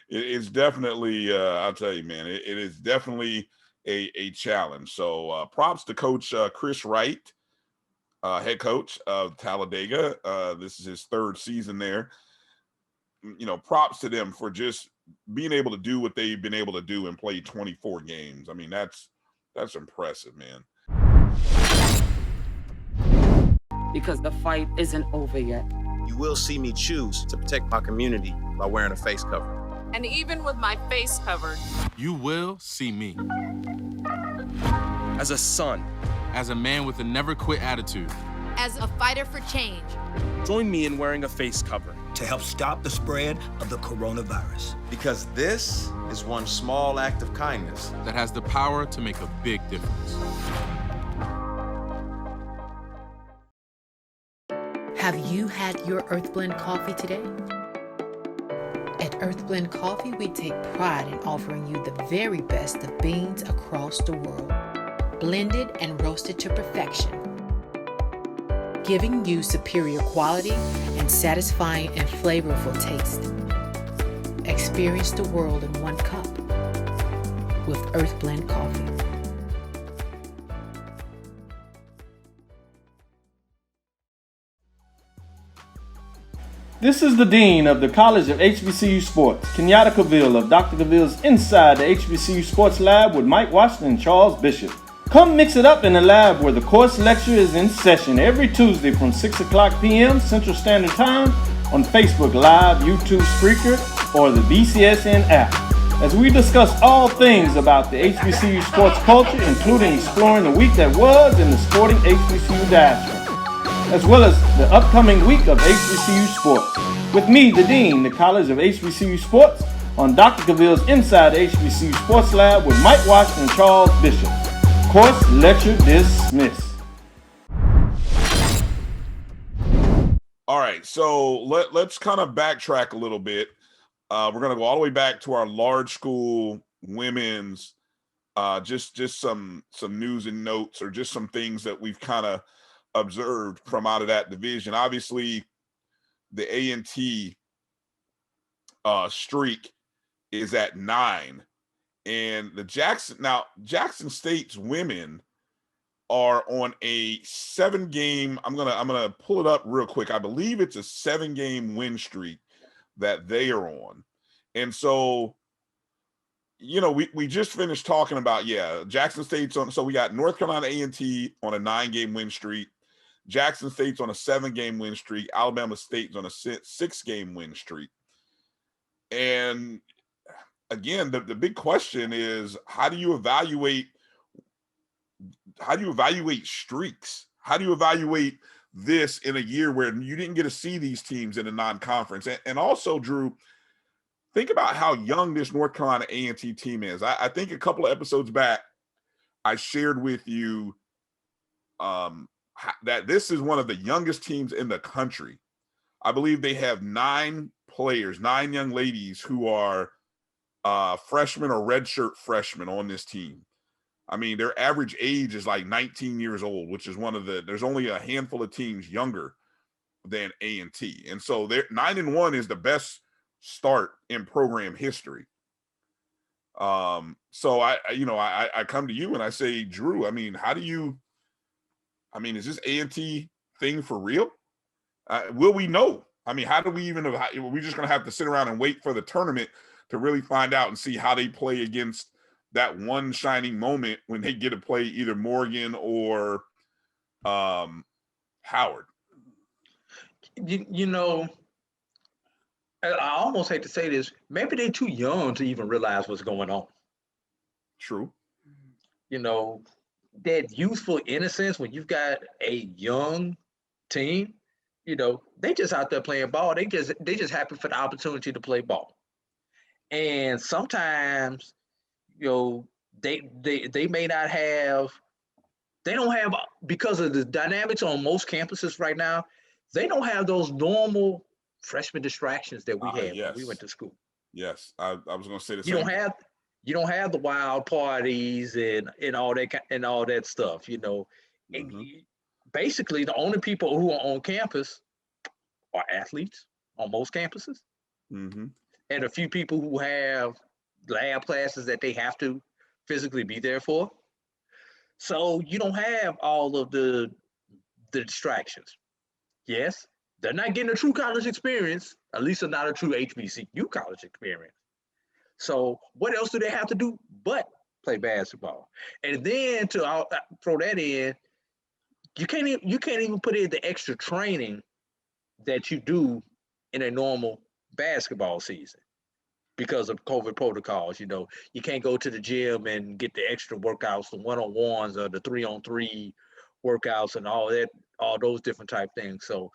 It's definitely, I'll tell you, man, it is definitely a challenge. So props to Coach Chris Wright, head coach of Talladega. This is his 3rd season there. Props to them for just being able to do what they've been able to do and play 24 games. I mean, that's impressive, man. Because the fight isn't over yet. You will see me choose to protect my community by wearing a face cover. And even with my face covered, you will see me. As a son. As a man with a never quit attitude. As a fighter for change. Join me in wearing a face cover. To help stop the spread of the coronavirus. Because this is one small act of kindness that has the power to make a big difference. Have you had your Earthblend coffee today? At Earthblend Coffee, we take pride in offering you the very best of beans across the world, blended and roasted to perfection, giving you superior quality and satisfying and flavorful taste. Experience the world in one cup with Earthblend Coffee. This is the Dean of the College of HBCU Sports, Kenyatta Cavill of Dr. Cavill's Inside the HBCU Sports Lab with Mike Washington and Charles Bishop. Come mix it up in the lab where the course lecture is in session every Tuesday from 6 o'clock p.m. Central Standard Time on Facebook Live, YouTube Spreaker, or the BCSN app, as we discuss all things about the HBCU sports culture, including exploring the week that was in the sporting HBCU diaspora, as well as the upcoming week of HBCU sports. With me, the Dean, the College of HBCU Sports, on Dr. Cavill's Inside the HBCU Sports Lab with Mike Washington and Charles Bishop. Course lecture dismissed. All right, so let's kind of backtrack a little bit. We're going to go all the way back to our large school women's, just some news and notes, or just some things that we've kind of observed from out of that division. Obviously, the A&T streak is at 9, and the Jackson State's women are on a 7-game. I'm gonna pull it up real quick. I believe it's a 7-game win streak that they are on. And so, we just finished talking about, Jackson State's on. So we got North Carolina A&T on a 9-game win streak. Jackson State's on a 7-game win streak. Alabama State's on a 6-game win streak. And again, the big question is, how do you evaluate streaks? How do you evaluate this in a year where you didn't get to see these teams in a non-conference? And also, Drew, think about how young this North Carolina A&T team is. I think a couple of episodes back, I shared with you that this is one of the youngest teams in the country. I believe they have 9 players, 9 young ladies who are freshmen or redshirt freshmen on this team. I mean, their average age is like 19 years old, which is there's only a handful of teams younger than A&T. And so they're 9-1 is the best start in program history. So I come to you and I say, Drew, I mean, is this A&T thing for real? Will we know? I mean, how do we even, we're just going to have to sit around and wait for the tournament to really find out and see how they play against that one shining moment when they get to play either Morgan or Howard. I almost hate to say this. Maybe they're too young to even realize what's going on. True. That youthful innocence when you've got a young team, they just out there playing ball. They just happy for the opportunity to play ball. And sometimes, they may not have, they don't have, because of the dynamics on most campuses right now, they don't have those normal freshman distractions that we had when we went to school. Yes, I was going to say the same. You don't have the wild parties and all that stuff. Basically, the only people who are on campus are athletes on most campuses, and a few people who have lab classes that they have to physically be there for. So you don't have all of the distractions. Yes, they're not getting a true college experience, at least not a true HBCU college experience. So what else do they have to do but play basketball? And then to throw that in, you can't even put in the extra training that you do in a normal basketball season because of COVID protocols. You can't go to the gym and get the extra workouts, the one-on-ones or the 3-on-3 workouts and all that, all those different type things. So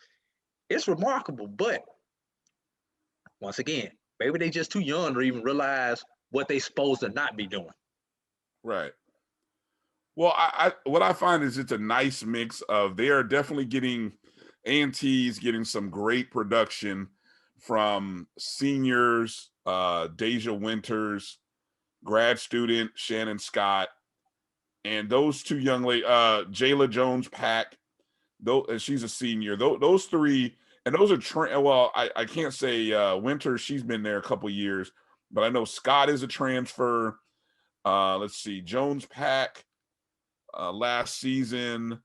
it's remarkable, but once again, maybe they just too young to even realize what they supposed to not be doing. Right. Well, what I find is it's a nice mix of, they are definitely getting, A&T's getting some great production from seniors, Deja Winters, grad student Shannon Scott, and those two young ladies, Jayla Jones-Pack, she's a senior. Those three, and those are I can't say Winters, she's been there a couple years, but I know Scott is a transfer. Let's see, Jones-Pack last season.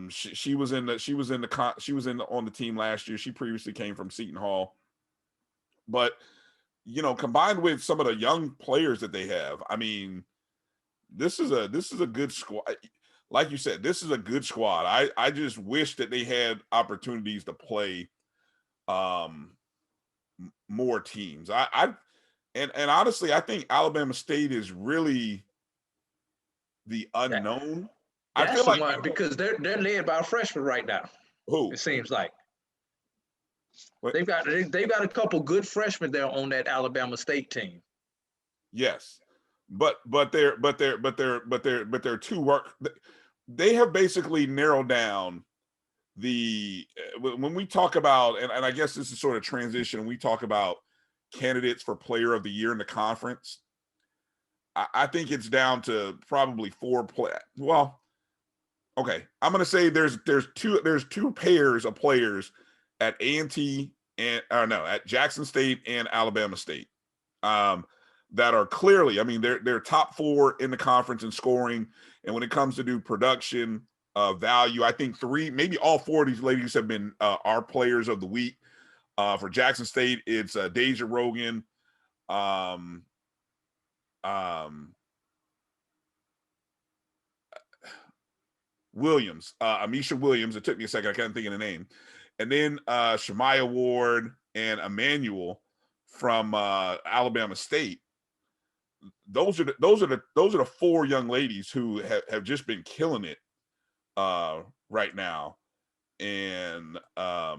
She was on the team last year. She previously came from Seton Hall. But combined with some of the young players that they have, I mean, this is a good squad. Like you said, this is a good squad. I just wish that they had opportunities to play more teams. And honestly, I think Alabama State is really the unknown. That's I feel like because they're led by a freshman right now. Who? It seems like They've got a couple good freshmen there on that Alabama State team. Yes, but they're two work. They have basically narrowed down when we talk about, and I guess this is sort of transition. We talk about candidates for Player of the Year in the conference. I think it's down to probably four Well, okay, I'm going to say there's two pairs of players at A&T at Jackson State and Alabama State that are clearly, I mean, they're top four in the conference in scoring, and when it comes to do production value, I think maybe all four of these ladies have been our players of the week. For Jackson State, it's Deja Rogan, Williams, Amisha Williams. It took me a second. I can't think of the name. And then Shemaya Ward and Emmanuel from Alabama State. Those are the four young ladies who have just been killing it right now. And I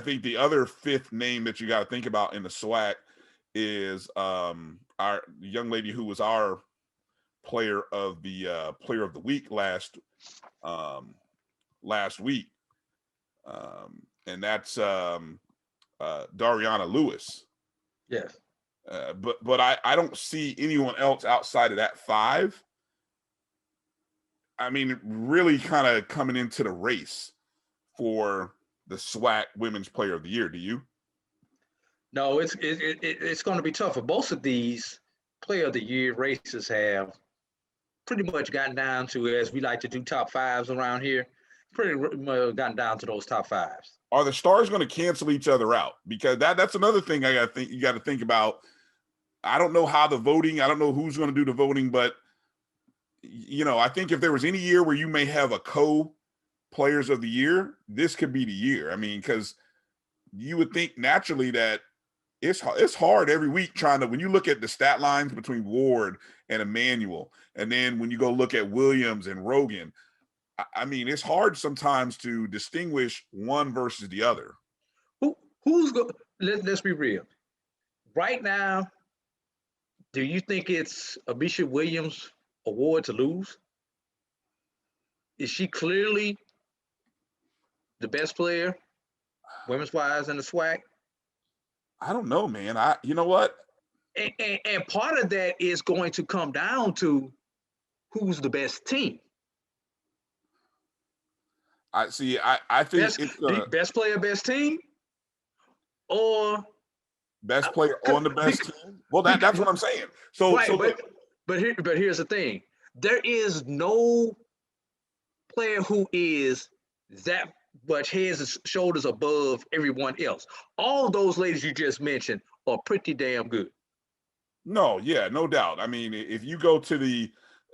think the other fifth name that you got to think about in the SWAC is our young lady who was our player of the week last week, and that's Dariana Lewis. Yes. But I don't see anyone else outside of that five. I mean, really kind of coming into the race for the SWAC Women's Player of the Year. Do you? No, it's going to be tougher. Both of these Player of the Year races have pretty much gotten down to, as we like to do, top fives around here. Pretty much gotten down to those top fives. Are the stars going to cancel each other out? Because that's another thing you got to think about. I don't know how I don't know who's going to do the voting, but I think if there was any year where you may have a co-players of the year, this could be the year. I mean, because you would think naturally that it's hard every week when you look at the stat lines between Ward and Emmanuel, and then when you go look at Williams and Rogan, I mean, it's hard sometimes to distinguish one versus the other. Let's be real. Right now, do you think it's Amisha Williams' award to lose? Is she clearly the best player, women's wise, in the SWAC? I don't know, man. You know what? And part of that is going to come down to who's the best team. I think it's best player, best team, or best player on the best team. Well, that's what I'm saying. But here's the thing: there is no player who is that much heads and shoulders above everyone else. All those ladies you just mentioned are pretty damn good. No, yeah, no doubt. I mean, if you go to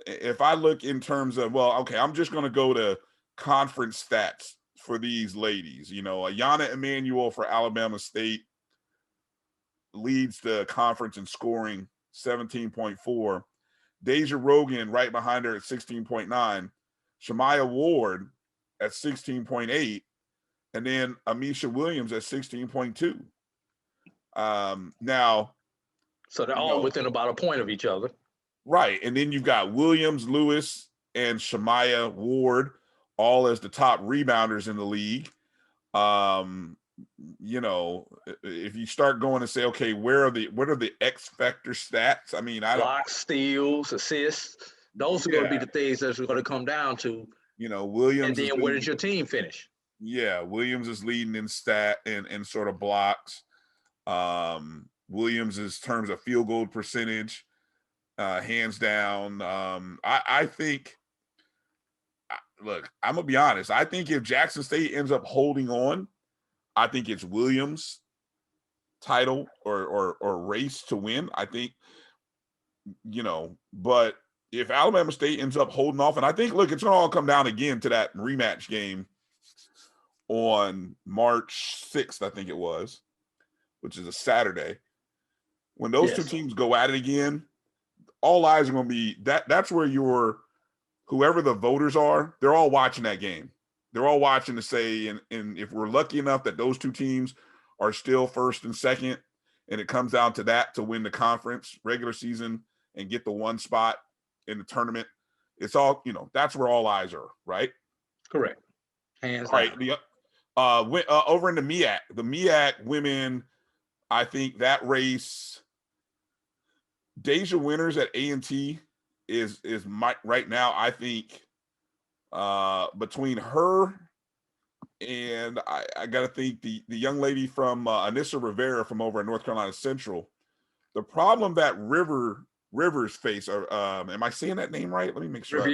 if I look in terms of, I'm just going to go to conference stats for these ladies. Ayana Emmanuel for Alabama State leads the conference in scoring, 17.4. Deja Rogan right behind her at 16.9. Shemaya Ward at 16.8, and then Amisha Williams at 16.2. Now, so they're all within about a point of each other, right? And then you've got Williams, Lewis, and Shemaya Ward all as the top rebounders in the league. If you start going and say, okay, what are the X factor stats? I mean, blocks, steals, assists. Those are going to be the things that's going to come down to. Williams. And then where did your team finish? Yeah, Williams is leading in stat and sort of blocks. Williams is terms of field goal percentage, hands down. I think. Look, I'm gonna be honest. I think if Jackson State ends up holding on, I think it's Williams' title or race to win. I think, but if Alabama State ends up holding off, and I think, look, it's going to all come down again to that rematch game on March 6th, I think it was, which is a Saturday. When those two teams go at it again, all eyes are going to be that's where whoever the voters are, they're all watching that game. they're all watching to say, and if we're lucky enough that those two teams are still first and second, and it comes down to that to win the conference regular season and get the one spot in the tournament, it's all, that's where all eyes are, right? Correct. Hands all down. Right. Over in the MEAC women, I think that race, Deja Winters at A&T is right now, I think, between her and I got to think the young lady from Anissa Rivera from over in North Carolina Central, the problem that Rivers face, or am I saying that name right? Let me make sure.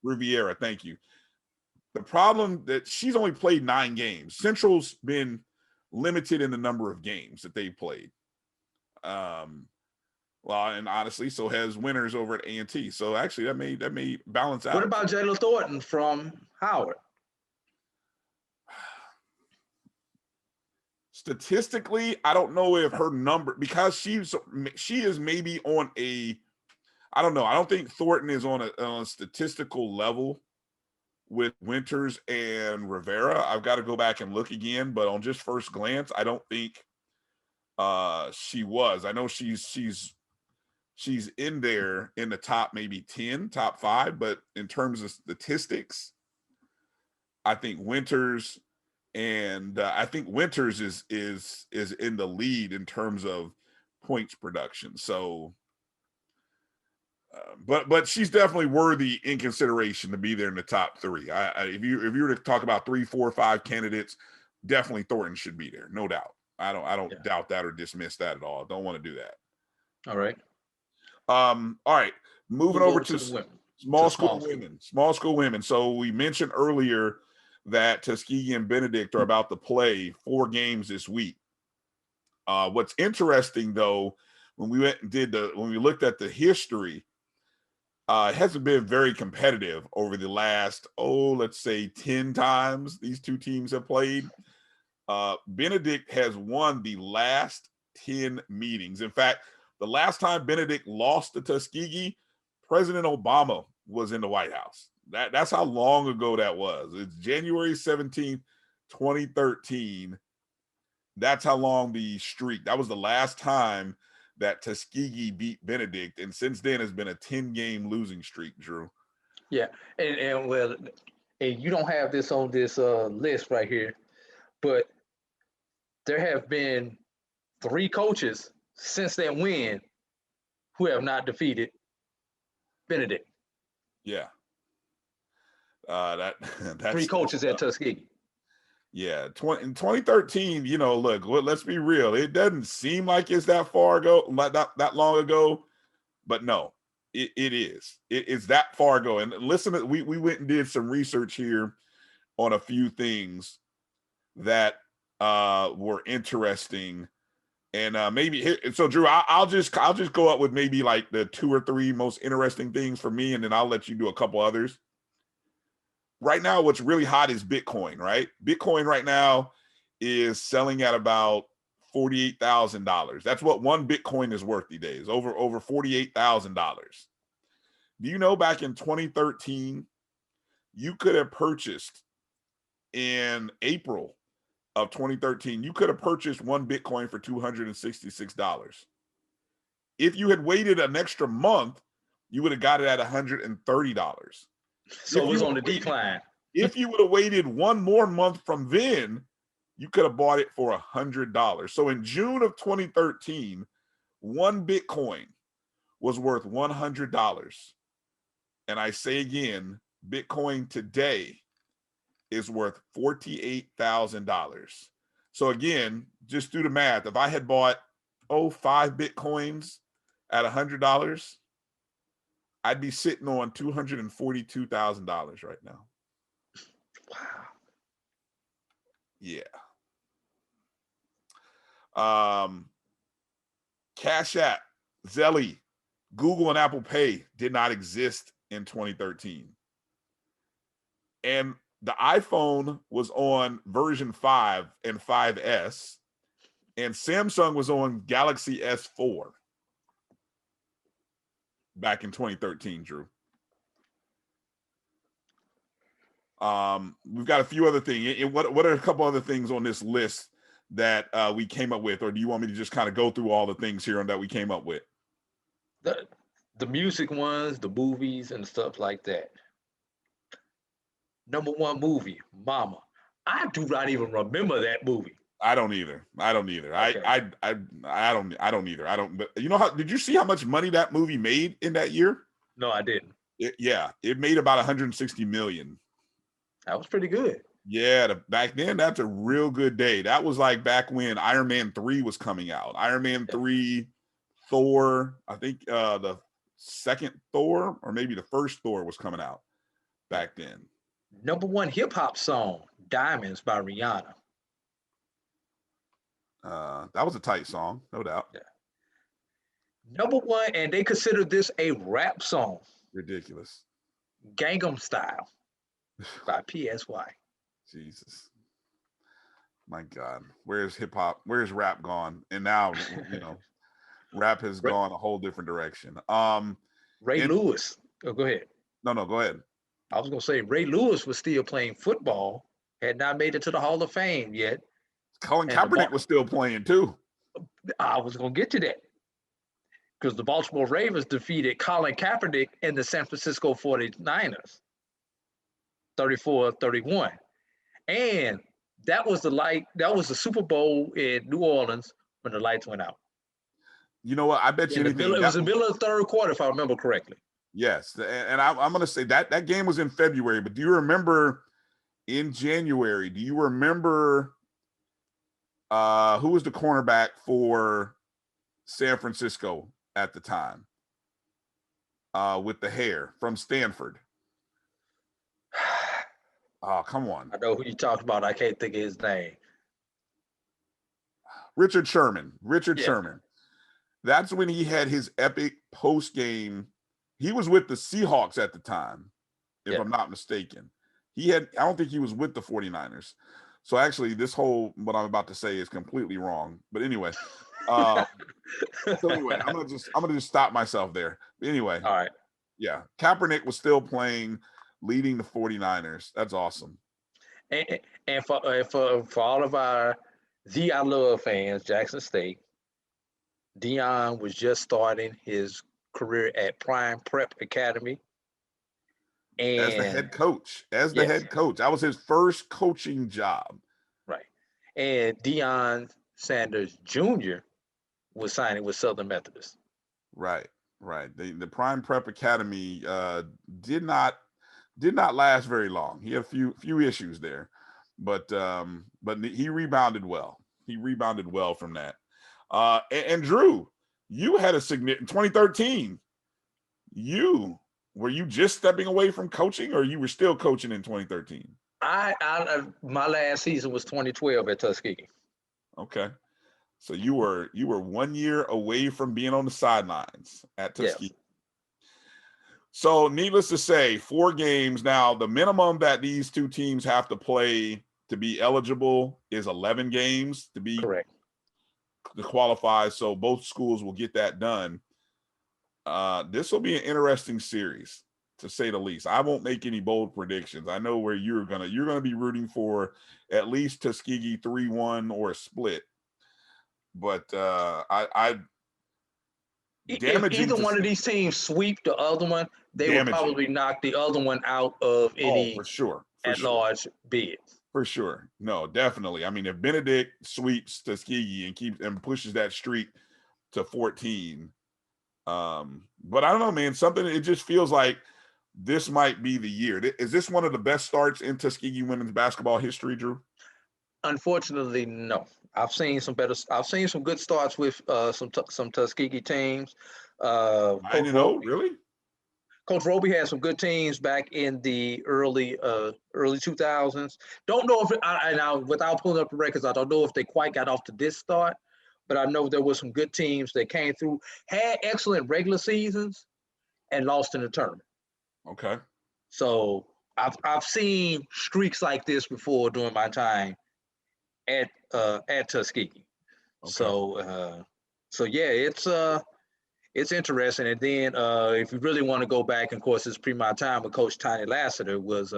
Riviera, thank you. The problem that she's only played 9 games. Central's been limited in the number of games that they've played. Well, and honestly, so has Winters over at A&T. So actually, that may balance out. What about Jayla Thornton from Howard? Statistically, I don't know if her number, because she is maybe on a, I don't know. I don't think Thornton is on a statistical level with Winters and Rivera. I've got to go back and look again, but on just first glance, I don't think she was. I know she's in there in the top maybe 10, top 5, but in terms of statistics, I think Winters is in the lead in terms of points production. So, but she's definitely worthy in consideration to be there in the top 3. If you were to talk about 3, 4, 5 candidates, definitely Thornton should be there, no doubt. I don't doubt that or dismiss that at all. Don't want to do that. All right. All right. Moving over to small school women. So we mentioned earlier that Tuskegee and Benedict are about to play 4 games this week. What's interesting though, when we looked at the history, it hasn't been very competitive over the last, let's say 10 times these two teams have played. Benedict has won the last 10 meetings. In fact, the last time Benedict lost to Tuskegee, President Obama was in the White House. That's how long ago that was. It's January 17th, 2013. That's how long the streak. That was the last time that Tuskegee beat Benedict, and since then it's been a 10-game losing streak, Drew. Yeah, and you don't have this on this list right here, but there have been 3 coaches since that win who have not defeated Benedict. Yeah. That's 3 coaches at Tuskegee. Yeah, in 2013, look, let's be real. It doesn't seem like it's that far ago, that long ago, but no, it is. It's that far ago. And listen, we went and did some research here on a few things that were interesting. And so Drew, I'll just go up with maybe like the 2 or 3 most interesting things for me, and then I'll let you do a couple others. Right now, what's really hot is Bitcoin, right? Bitcoin right now is selling at about $48,000. That's what one Bitcoin is worth these days, over $48,000. Do you know back in 2013, you could have purchased in April of 2013, you could have purchased one Bitcoin for $266. If you had waited an extra month, you would have got it at $130. So it was on the decline. If you would have waited one more month from then, you could have bought it for $100. So in June of 2013, one Bitcoin was worth $100. And I say again, Bitcoin today is worth $48,000. So again, just do the math. If I had bought 5 Bitcoins at $100, I'd be sitting on $242,000 right now. Wow. Yeah. Cash App, Zelle, Google, and Apple Pay did not exist in 2013. And the iPhone was on version 5 and 5S, and Samsung was on Galaxy S4 back in 2013, Drew. We've got a few other things. What are a couple other things on this list that we came up with, or do you want me to just kind of go through all the things here that we came up with? The music ones, the movies, and stuff like that. Number one movie, Mama. I do not even remember that movie. I don't either. Okay. I don't either. But you know did you see how much money that movie made in that year? No, I didn't. It made about 160 million. That was pretty good. Yeah, back then, that's a real good day. That was like back when Iron Man 3 was coming out. Iron Man 3, Thor, I think the second Thor or maybe the first Thor was coming out back then. Number one hip hop song, Diamonds by Rihanna. That was a tight song, no doubt. Yeah. Number one, and they consider this a rap song. Ridiculous. Gangham Style by PSY. Jesus. My God. Where's hip hop? Where's rap gone? And now, rap has gone a whole different direction. Ray Lewis. Oh, go ahead. No, go ahead. I was going to say Ray Lewis was still playing football, had not made it to the Hall of Fame yet. Colin Kaepernick was still playing too. I was going to get to that. Because the Baltimore Ravens defeated Colin Kaepernick and the San Francisco 49ers, 34-31. And that was the Super Bowl in New Orleans when the lights went out. You know what? I bet you anything. It was in the middle of the third quarter, if I remember correctly. Yes. And I'm going to say that game was in February, but do you remember in January, do you remember who was the cornerback for San Francisco at the time with the hair from Stanford? Oh, come on. I know who you talked about. I can't think of his name. Richard Sherman. Sherman. That's when he had his epic post-game. He was with the Seahawks at the time, if I'm not mistaken. I don't think he was with the 49ers. So actually, what I'm about to say is completely wrong. But anyway, I'm gonna just stop myself there. Anyway, all right. Yeah, Kaepernick was still playing, leading the 49ers. That's awesome. And for all of our I Love fans, Jackson State, Daveon was just starting his career at Prime Prep Academy. And as the head coach. That was his first coaching job. Right. And Deion Sanders Jr. was signing with Southern Methodist. Right. The Prime Prep Academy did not last very long. He had a few issues there, but he rebounded well. He rebounded well from that. And Drew, you had a significant 2013. Were you just stepping away from coaching, or you were still coaching in 2013? My last season was 2012 at Tuskegee. Okay, so you were 1 year away from being on the sidelines at Tuskegee. Yes. So, needless to say, 4 games. Now, the minimum that these two teams have to play to be eligible is 11 games to be correct to qualify. So both schools will get that done. This will be an interesting series, to say the least. I won't make any bold predictions. I know where you're gonna be rooting for at least Tuskegee 3-1 or a split. But if either one of these teams sweep the other one, they will probably knock the other one out of any for sure. Large bids. For sure. No, definitely. I mean, if Benedict sweeps Tuskegee and pushes that streak to 14, but I don't know, man, it just feels like this might be the year. Is this one of the best starts in Tuskegee women's basketball history, Drew? Unfortunately, no. I've seen some good starts with some Tuskegee teams. I didn't know, really? Coach Roby had some good teams back in the early 2000s. Don't know if without pulling up the records, I don't know if they quite got off to this start, but I know there were some good teams that came through, had excellent regular seasons, and lost in the tournament. Okay. So I've seen streaks like this before during my time at Tuskegee. Okay. So yeah, it's interesting. And then if you really want to go back, and of course, it's pre my time with Coach Tiny Lassiter was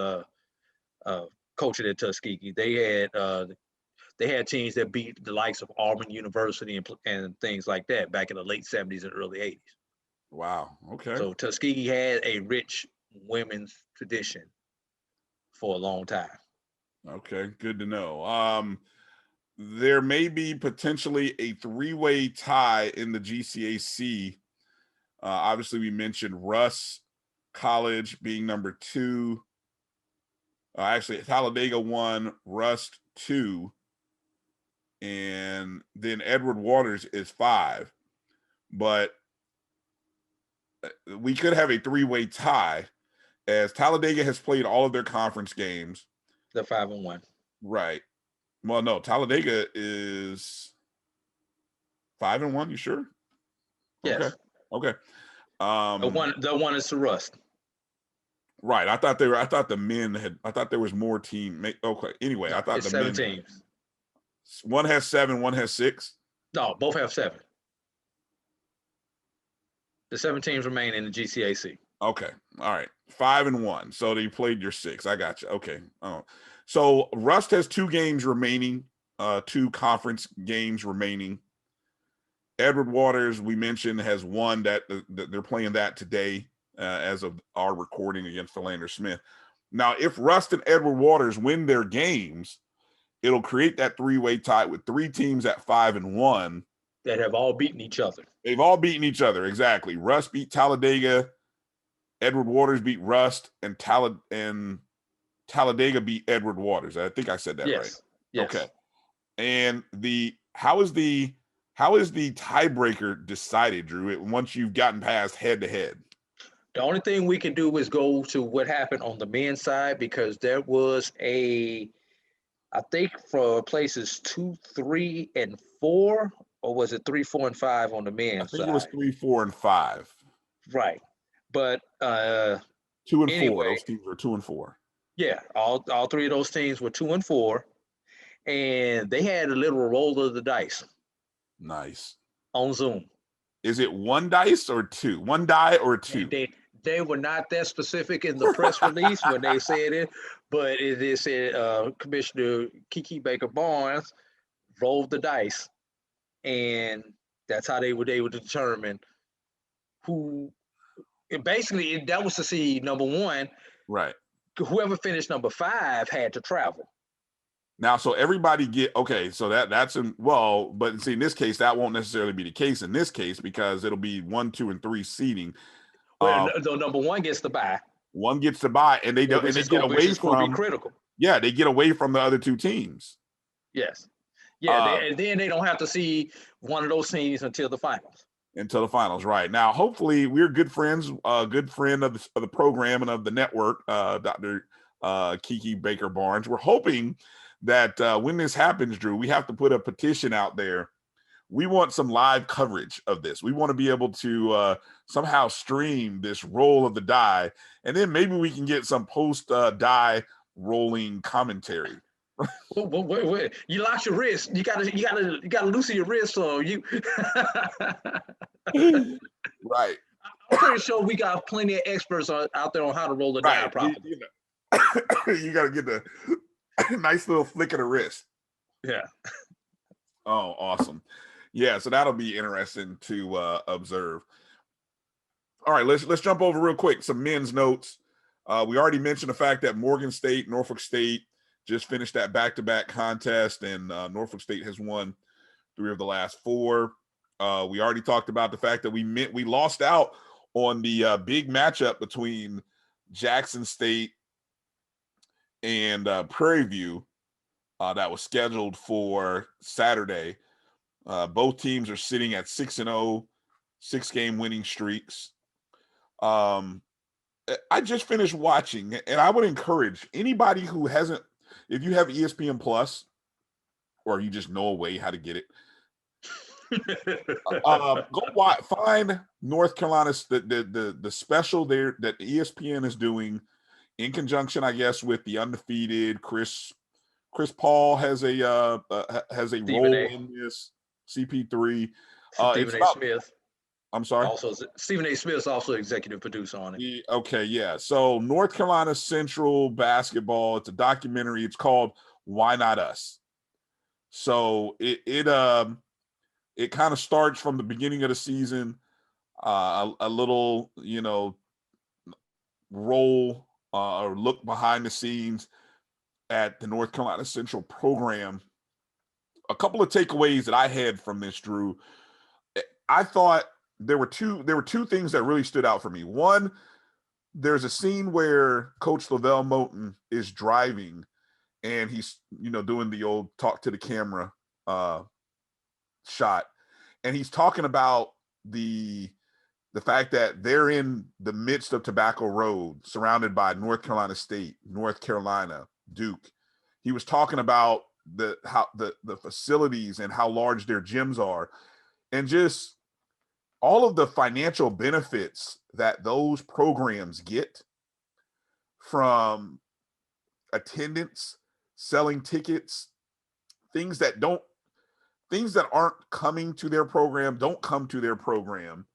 coaching at Tuskegee. They had teams that beat the likes of Auburn University and things like that back in the late 70s and early 80s. Wow. Okay. So Tuskegee had a rich women's tradition for a long time. Okay, good to know. There may be potentially a three-way tie in the GCAC. Obviously, we mentioned Russ College being number 2. Actually, Talladega 1, Rust 2, and then Edward Waters is 5. But we could have a three-way tie, as Talladega has played all of their conference games. They're 5-1. Right. Well, no, Talladega is 5-1. You sure? Yes. Okay. The one is to Rust. Right. I thought the men I thought there was more team. Okay. Anyway, I thought it's the 7 men. teams. One has 7, one has 6. No, both have 7. The 7 teams remain in the GCAC. Okay. All right. 5-1. So they played your 6. I got you. Okay. Oh, so Rust has 2 games remaining, 2 conference games remaining. Edward Waters, we mentioned, has 1 that they're playing that today as of our recording against Philander Smith. Now, if Rust and Edward Waters win their games, it'll create that three-way tie with 3 teams at 5-1 that have all beaten each other. They've all beaten each other. Exactly. Rust beat Talladega. Edward Waters beat Rust, and Talladega beat Edward Waters. I think I said that right. Yes. Okay. And how is the tiebreaker decided, Drew, once you've gotten past head to head? The only thing we can do is go to what happened on the men's side, because there was I think for places 2, 3, and 4, or was it 3, 4, and 5 on the men's side? I think it was 3, 4, and 5. Right. But 2 and anyway, 4. Those teams were 2 and 4. Yeah, all 3 of those teams were 2 and 4, and they had a little roll of the dice. Nice. On Zoom. Is it 1 dice or 2? 1 die or 2? They were not that specific in the press release when they said it, but it said Commissioner Kiki Baker-Barnes rolled the dice, and that's how they would determine who. Basically, that was to see number 1. Right. Whoever finished number 5 had to travel. Now, so everybody so but see, in this case, that won't necessarily be the case in this case, because it'll be 1, 2, and 3 seeding. Well, the number 1 gets to bye. 1 gets to bye, and they get away from critical. Yeah, they get away from the other 2 teams. Yes. Yeah, and then they don't have to see one of those teams until the finals. Right. Now, hopefully, we're good friends. Good friend of the program and of the network, Dr. Kiki Baker-Barnes. We're hoping that when this happens, Drew, we have to put a petition out there. We want some live coverage of this. We want to be able to somehow stream this roll of the die, and then maybe we can get some post die rolling commentary. Wait. You locked your wrist. You gotta loosen your wrist, so you. Right. I'm pretty sure we got plenty of experts out there on how to roll the die properly. You gotta get the nice little flick of the wrist. Yeah. Oh, awesome. Yeah, so that'll be interesting to observe. All right, let's jump over real quick some men's notes. We already mentioned the fact that Morgan State, Norfolk State just finished that back-to-back contest, and Norfolk State has won 3 of the last 4. We already talked about the fact that we lost out on the big matchup between Jackson State and Prairie View that was scheduled for Saturday. Both teams are sitting at 6-0, 6-game winning streaks. I just finished watching, and I would encourage anybody who hasn't, if you have ESPN Plus, or you just know a way how to get it, go watch, find North Carolina's the special there that ESPN is doing in conjunction, I guess, with the undefeated Chris Paul has a role in this. CP3. Stephen A. Smith. I'm sorry. Also, Stephen A. Smith is also executive producer on it. Okay, yeah. So North Carolina Central basketball. It's a documentary. It's called "Why Not Us." So it kind of starts from the beginning of the season, a little roll or look behind the scenes at the North Carolina Central program. A couple of takeaways that I had from this, Drew. I thought there were two things that really stood out for me. One, there's a scene where Coach Lavelle Moton is driving and he's doing the old talk to the camera shot, and he's talking about the fact that they're in the midst of Tobacco Road, surrounded by North Carolina State, North Carolina, Duke. He was talking about the facilities and how large their gyms are, and just all of the financial benefits that those programs get from attendance, selling tickets, things that aren't coming to their program, don't come to their program.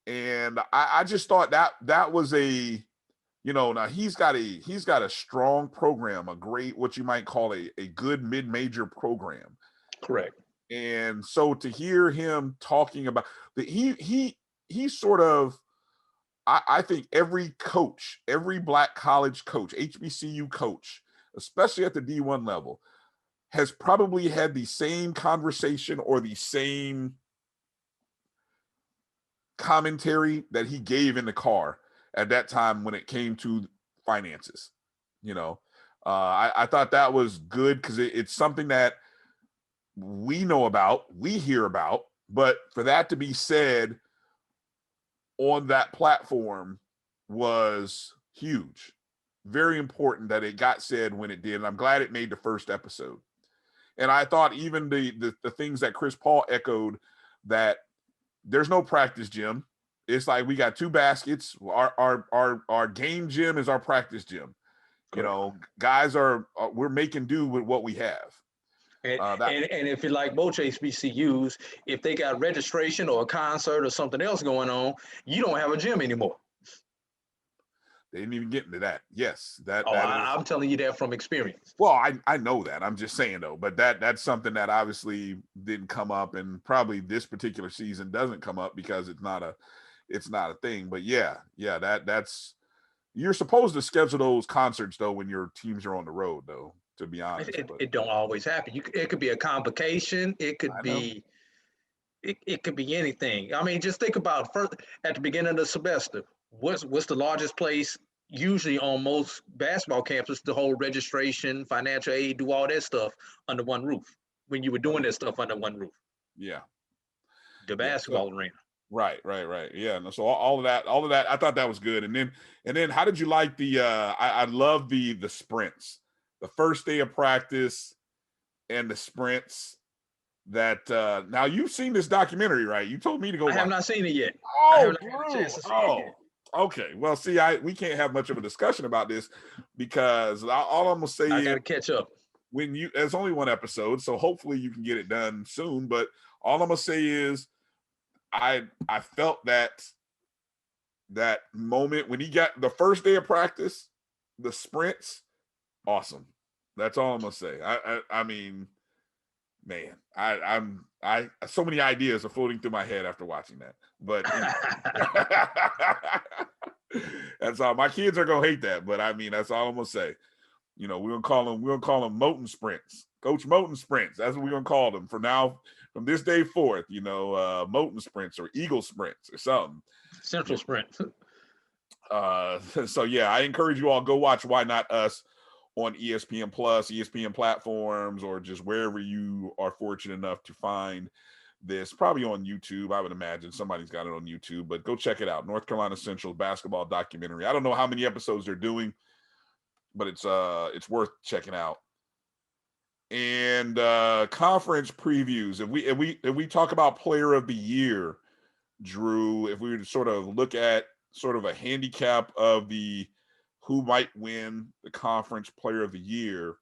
And I just thought that was now he's got a strong program, a great, what you might call a good mid-major program. Correct. And so to hear him talking about he sort of, I think every coach, every black college coach, HBCU coach, especially at the D1 level, has probably had the same conversation or the same commentary that he gave in the car at that time when it came to finances. I thought that was good because it's something that we know about, we hear about, but for that to be said on that platform was huge. Very important that it got said when it did. And I'm glad it made the first episode. And I thought even the things that Chris Paul echoed, that there's no practice gym. It's like we got two baskets. Our game gym is our practice gym. Guys we're making do with what we have. And if you like most HBCUs, if they got registration or a concert or something else going on, you don't have a gym anymore. They didn't even get into that. Yes, I'm telling you that from experience. Well, I know that. I'm just saying though, but that's something that obviously didn't come up, and probably this particular season doesn't come up because it's not a thing. But yeah, that's you're supposed to schedule those concerts though when your teams are on the road though. To be honest, it don't always happen. It could be a convocation. It could be anything. I mean, just think about first at the beginning of the semester. What's the largest place usually on most basketball campuses to hold registration, financial aid, do all that stuff under one roof? When you were doing that stuff under one roof. Yeah. The basketball arena. Right. Yeah. So all of that, I thought that was good. And then how did you like I love the sprints. The first day of practice and the sprints that now you've seen this documentary, right? You told me to go watch. I have not seen it yet. Okay. Well, see, we can't have much of a discussion about this because all I'm gonna say is I gotta catch up. There's only one episode, so hopefully you can get it done soon. But all I'm gonna say is I felt that moment when he got the first day of practice, the sprints, awesome. That's all I'm gonna say. I mean, man, I'm so many ideas are floating through my head after watching that. But that's all. My kids are gonna hate that, but I mean, that's all I'm gonna say. We're gonna call them Moton sprints, Coach Moton sprints. That's what we're gonna call them from this day forth. Moton sprints or Eagle sprints or something. Central sprints. So yeah, I encourage you all, go watch Why Not Us on ESPN Plus, ESPN platforms, or just wherever you are fortunate enough to find this. Probably on YouTube, I would imagine somebody's got it on YouTube, but go check it out. North Carolina Central basketball documentary. I don't know how many episodes they're doing, but it's worth checking out. And conference previews. If we talk about player of the year, Drew, if we were to sort of look at sort of a handicap of who might win the conference player of the year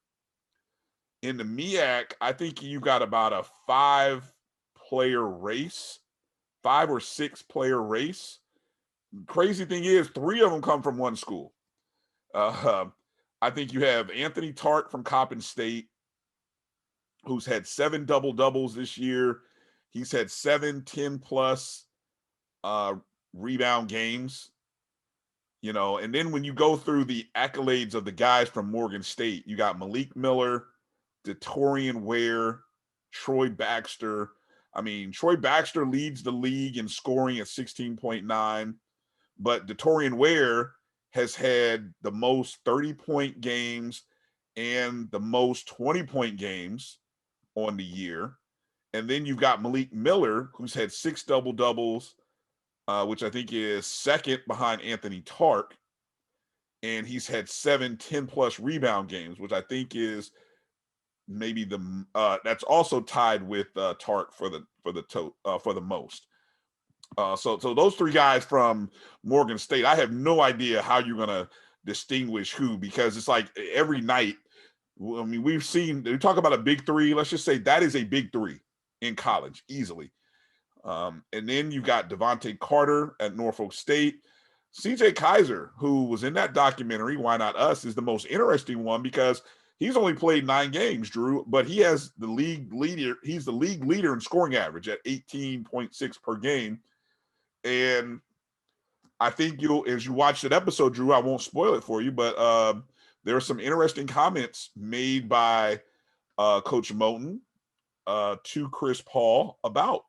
in the MEAC, I think you got about a 5-player race 5 or 6 player race. Crazy thing is 3 of them come from one school. I think you have Anthony Tart from Coppin State, who's had 7 double-doubles this year. He's had 7 10-plus rebound games. You know, and then when you go through the accolades of the guys from Morgan State, you got Malik Miller, Datorian Ware, Troy Baxter. I mean, Troy Baxter leads the league in scoring at 16.9, but Datorian Ware has had the most 30-point games and the most 20-point games on the year. And then you've got Malik Miller, who's had 6 double-doubles, which I think is second behind Anthony Tart. And he's had 7 10-plus rebound games, which I think is maybe that's also tied with Tart for the most. So those 3 guys from Morgan State, I have no idea how you're gonna distinguish who, because it's like every night. I mean, we talk about a big 3. Let's just say that is a big 3 in college easily. And then you've got Devontae Carter at Norfolk State. CJ Kaiser, who was in that documentary, Why Not Us, is the most interesting one because he's only played 9 games, Drew, but he has the league leader. He's the league leader in scoring average at 18.6 per game. And I think as you watch that episode, Drew, I won't spoil it for you, but there are some interesting comments made by Coach Moten to Chris Paul about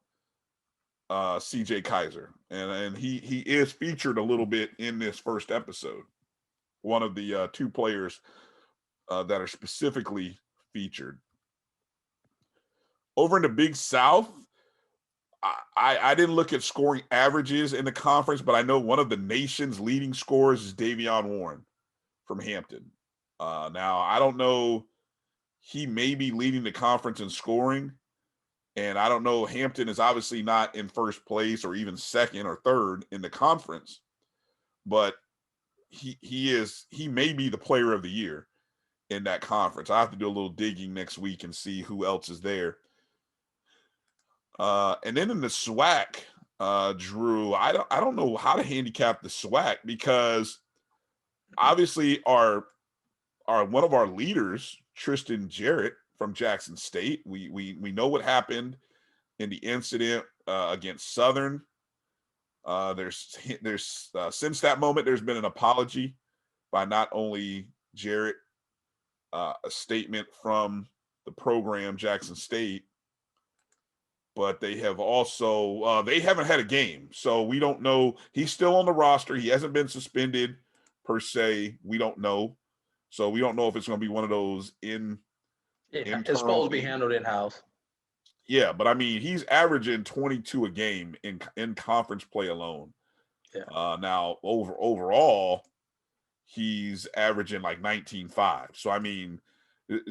CJ Kaiser, and he is featured a little bit in this first episode. One of the 2 players that are specifically featured. Over in the Big South, I didn't look at scoring averages in the conference, but I know one of the nation's leading scorers is Daveon Warren from Hampton. Now, I don't know. He may be leading the conference in scoring. And I don't know, Hampton is obviously not in first place or even second or third in the conference, but he may be the player of the year in that conference. I have to do a little digging next week and see who else is there. And then in the SWAC, Drew, I don't know how to handicap the SWAC because obviously our one of our leaders, Tristan Jarrett from Jackson State, we know what happened in the incident against Southern. There's since that moment, there's been an apology by not only Jarrett, a statement from the program, Jackson State, but they have also they haven't had a game, so we don't know. He's still on the roster. He hasn't been suspended per se. We don't know, so we don't know if it's going to be one of those it's supposed to be handled in-house. Yeah, but I mean, he's averaging 22 a game in conference play alone. Yeah. Now overall, he's averaging like 19.5. So I mean,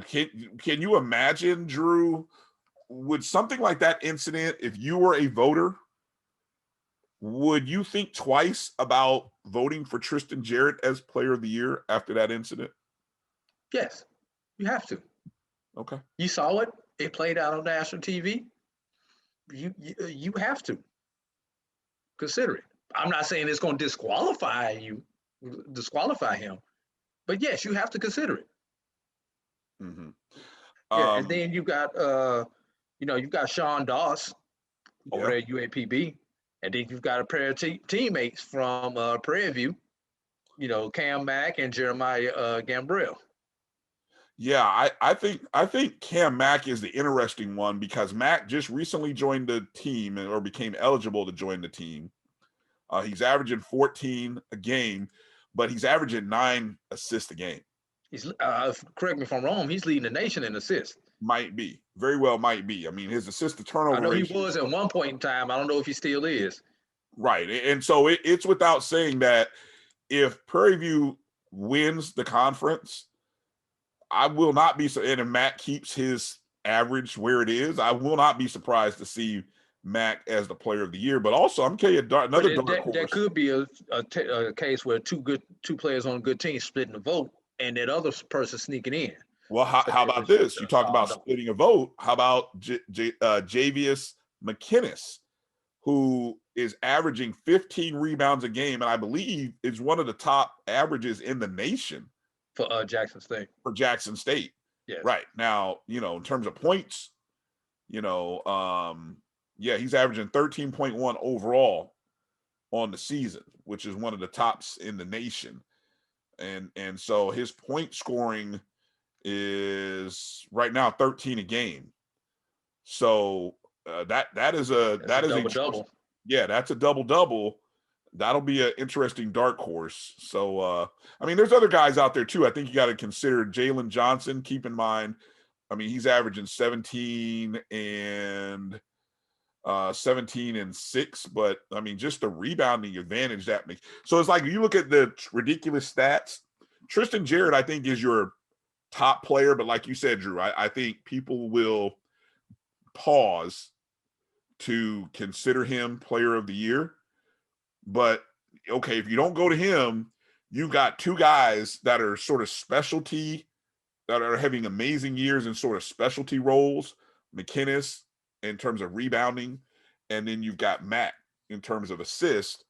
can you imagine, Drew, would something like that incident, if you were a voter, would you think twice about voting for Tristan Jarrett as player of the year after that incident? Yes, you have to. Okay. You saw it. It played out on national TV. You have to consider it. I'm not saying it's going to disqualify him, but yes, you have to consider it. Mm-hmm. Yeah, and then you got you've got Sean Doss over there at UAPB, and then you've got a pair of teammates from Prairie View, Cam Mack and Jeremiah Gambrell. Yeah, I think Cam Mack is the interesting one because Mack just recently joined the team or became eligible to join the team. He's averaging 14 a game, but he's averaging 9 assists a game. He's correct me if I'm wrong. He's leading the nation in assists. Might be, very well might be. I mean, his assist to turnover. I know he was at one point in time. I don't know if he still is. Right, and so it's without saying that if Prairie View wins the conference, I will not be so. And if Matt keeps his average where it is, I will not be surprised to see Mac as the player of the year. But also, I'm telling you another dark horse. There could be a case where two players on a good team splitting the vote, and that other person sneaking in. Well, how about this? You talk about splitting a vote. How about Jacobius Mckinney who is averaging 15 rebounds a game, and I believe is one of the top averages in the nation for Jackson State. For Jackson State, yes. Right now, in terms of points, he's averaging 13.1 overall on the season, which is one of the tops in the nation, and so his point scoring is right now 13 a game. So that is a double. Yeah, that's a double. That'll be an interesting dark horse. So there's other guys out there too. I think you got to consider Jalen Johnson. Keep in mind, he's averaging 17 and 6, but just the rebounding advantage that makes. So it's like you look at the ridiculous stats. Tristan Jarrett, I think, is your top player, but like you said, Drew, I think people will pause to consider him player of the year. But okay, if you don't go to him, you've got two guys that are sort of specialty, that are having amazing years in sort of specialty roles. McKinnis in terms of rebounding, and then you've got Matt in terms of assists.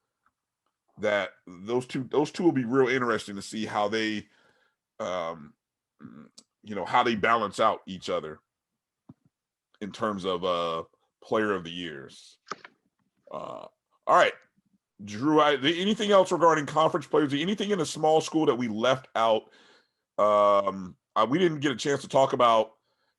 That those two will be real interesting to see how they how they balance out each other in terms of player of the years. All right, Drew, anything else regarding conference players? Anything in a small school that we left out? We didn't get a chance to talk about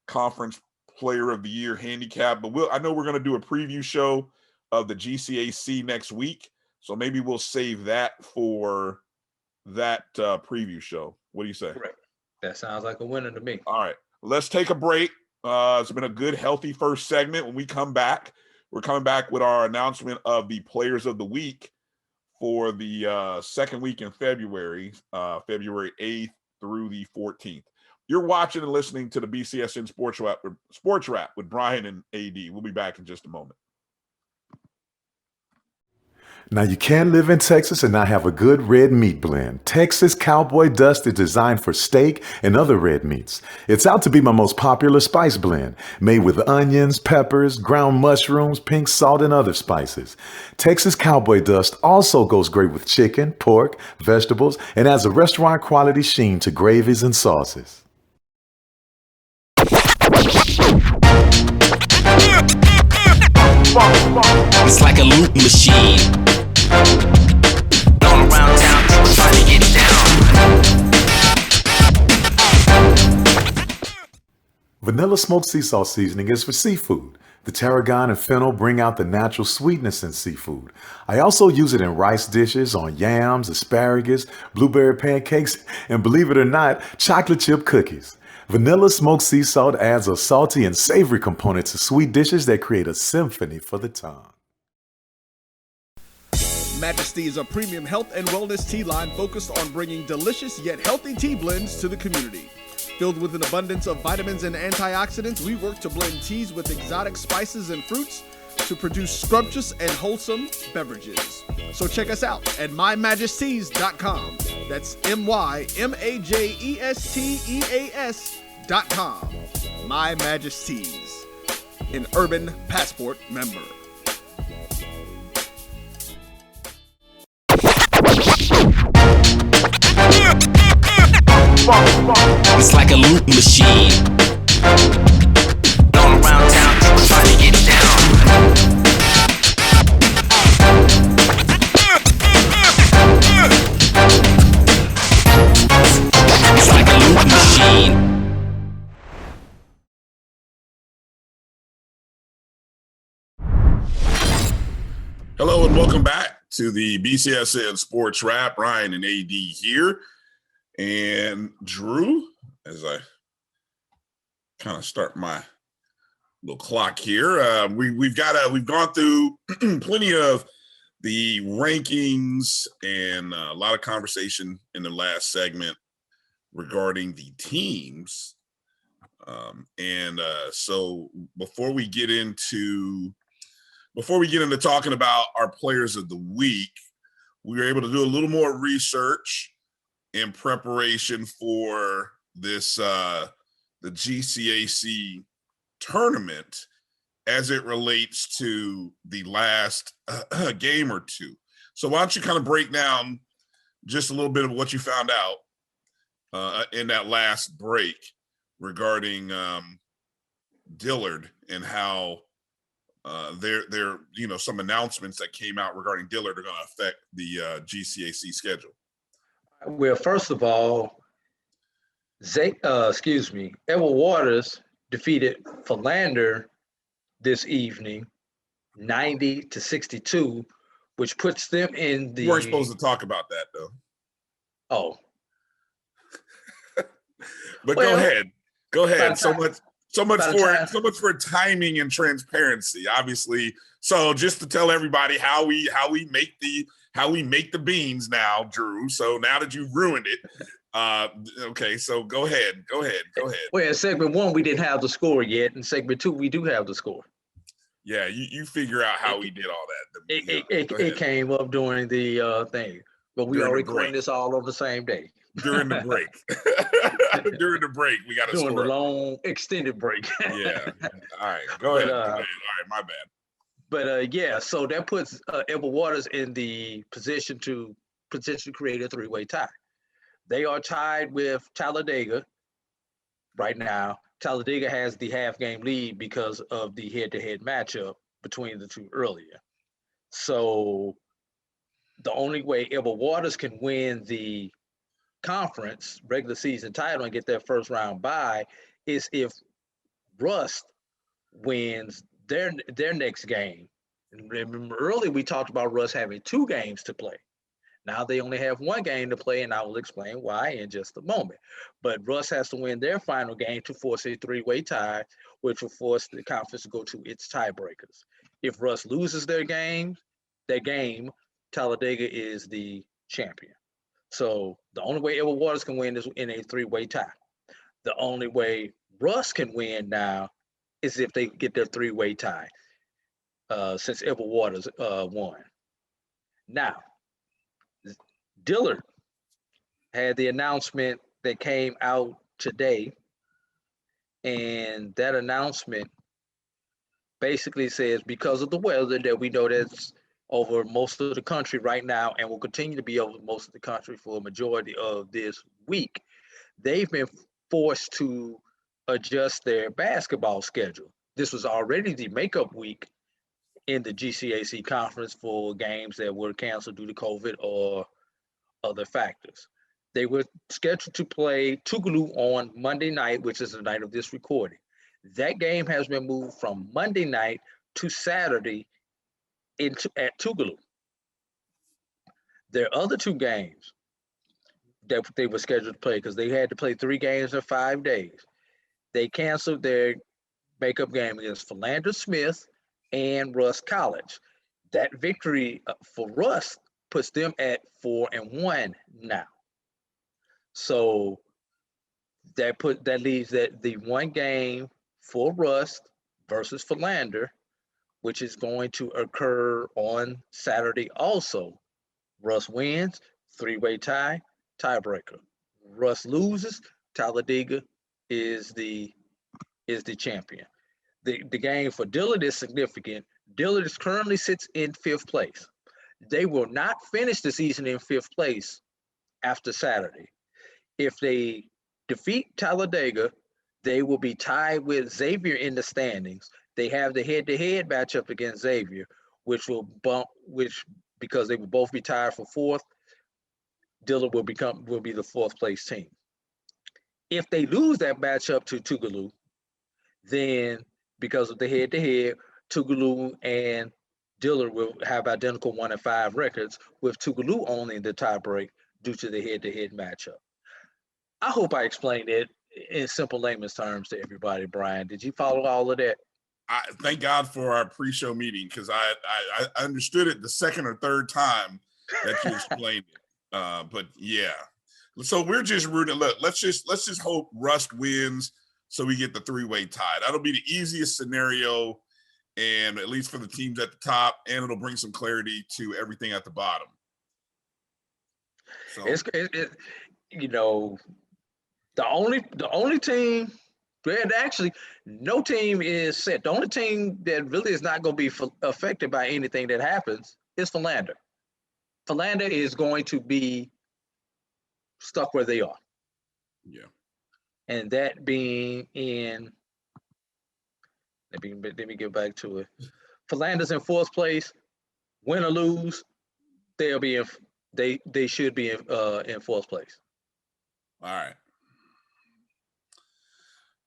conference player of the year handicap, but I know we're going to do a preview show of the GCAC next week, so maybe we'll save that for that preview show. What do you say? Correct. That sounds like a winner to me. All right, let's take a break. It's been a good, healthy first segment. When we come back, we're coming back with our announcement of the players of the week for the second week in February, February 8th through the 14th. You're watching and listening to the BCSN SportsWrap with Bryan and A.D. We'll be back in just a moment. Now, you can't live in Texas and not have a good red meat blend. Texas Cowboy Dust is designed for steak and other red meats. It's out to be my most popular spice blend, made with onions, peppers, ground mushrooms, pink salt, and other spices. Texas Cowboy Dust also goes great with chicken, pork, vegetables, and adds a restaurant-quality sheen to gravies and sauces. It's like a loop machine. Going around town, people trying to get down. Vanilla smoked sea salt seasoning is for seafood. The tarragon and fennel bring out the natural sweetness in seafood. I also use it in rice dishes, on yams, asparagus, blueberry pancakes, and believe it or not, chocolate chip cookies. Vanilla smoked sea salt adds a salty and savory component to sweet dishes that create a symphony for the tongue. Majesty is a premium health and wellness tea line focused on bringing delicious yet healthy tea blends to the community. Filled with an abundance of vitamins and antioxidants, we work to blend teas with exotic spices and fruits to produce scrumptious and wholesome beverages. So check us out at mymajesties.com. That's MyMajesties.com. My Majesties, an Urban Passport member. It's like a loop machine. Going around town, people trying to get down. It's like a loop machine. Hello and welcome back to the BCSN SportsWrap. Bryan and A.D. here. And Drew, as I kind of start my little clock here, we've gone through plenty of the rankings and a lot of conversation in the last segment regarding the teams. So before we get into talking about our players of the week, we were able to do a little more research in preparation for this the GCAC tournament, as it relates to the last game or two. So why don't you kind of break down just a little bit of what you found out in that last break regarding Dillard and how there some announcements that came out regarding Dillard are going to affect the GCAC schedule. Well, first of all, Edward Waters defeated Philander this evening, 90-62, which puts them in the. You weren't supposed to talk about that, though. Oh. But well, go ahead. So much for timing and transparency, obviously. So just to tell everybody how we make the beans now, Drew. So now that you've ruined it, okay. So go ahead. Well, in segment 1 we didn't have the score yet. In segment 2 we do have the score. Yeah, you figure out how we did all that. It came up during the thing, but we are recording this all on the same day. During the break. During the break, we got to during the long extended break. Yeah. All right. Go ahead. All right, my bad. But yeah, so that puts Edward Waters in the position to potentially create a 3-way tie. They are tied with Talladega right now. Talladega has the half-game lead because of the head-to-head matchup between the two earlier. So the only way Edward Waters can win the conference regular season title and get their first round bye is if Rust wins their next game. And remember earlier we talked about Rust having 2 games to play. Now they only have 1 game to play, and I will explain why in just a moment. But Rust has to win their final game to force a 3-way tie, which will force the conference to go to its tiebreakers. If Rust loses their game, Talladega is the champion. So the only way Edward Waters can win is in a 3-way tie. The only way Rust can win now is if they get their 3-way tie, since Edward Waters won. Now, Dillard had the announcement that came out today, and that announcement basically says because of the weather that we know that's over most of the country right now and will continue to be over most of the country for a majority of this week, they've been forced to adjust their basketball schedule. This was already the makeup week in the GCAC conference for games that were canceled due to COVID or other factors. They were scheduled to play Tougaloo on Monday night, which is the night of this recording. That game has been moved from Monday night to Saturday at Tougaloo. Their other 2 games that they were scheduled to play, because they had to play 3 games in 5 days, they canceled their makeup game against Philander Smith and Rust College. That victory for Rust puts them at 4-1 now. So that leaves that the 1 game for Rust versus Philander, which is going to occur on Saturday also. Rust wins, 3-way tie, tiebreaker. Rust loses, Talladega is the champion. The game for Dillard is significant. Dillard currently sits in 5th place. They will not finish the season in 5th place after Saturday. If they defeat Talladega, they will be tied with Xavier in the standings. They have the head-to-head matchup against Xavier, which because they will both be tied for 4th, Dillard will be the 4th place team. If they lose that matchup to Tougaloo, then because of the head-to-head, Tougaloo and Dillard will have identical 1-5 records, with Tougaloo only in the tiebreak due to the head-to-head matchup. I hope I explained it in simple layman's terms to everybody, Brian. Did you follow all of that? I thank God for our pre-show meeting, because I understood it the 2nd or 3rd time that you explained it. But yeah, so we're just rooting. Look, let's just hope Rust wins so we get the 3-way tie. That'll be the easiest scenario, and at least for the teams at the top, and it'll bring some clarity to everything at the bottom. So the only team And actually, no team is set. The only team that really is not going to be affected by anything that happens is Philander. Philander is going to be stuck where they are. Yeah. And that being in, let me get back to it. Philander's in fourth place. Win or lose, they'll be in. They should be in fourth place. All right.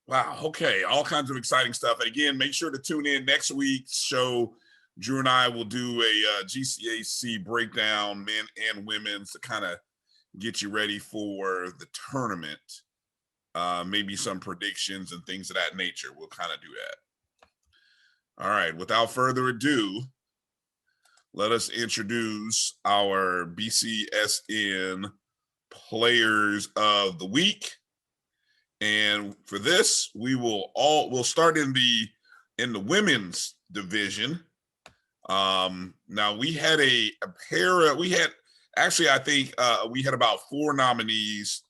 Wow. Okay. All kinds of exciting stuff. And again, make sure to tune in next week's show. Drew and I will do a GCAC breakdown, men and women's, to kind of get you ready for the tournament. Maybe some predictions and things of that nature. We'll kind of do that. All right. Without further ado, let us introduce our BCSN Players of the Week. And for this, we'll start in the women's division. Now we had a pair of, I think we had about 4 nominees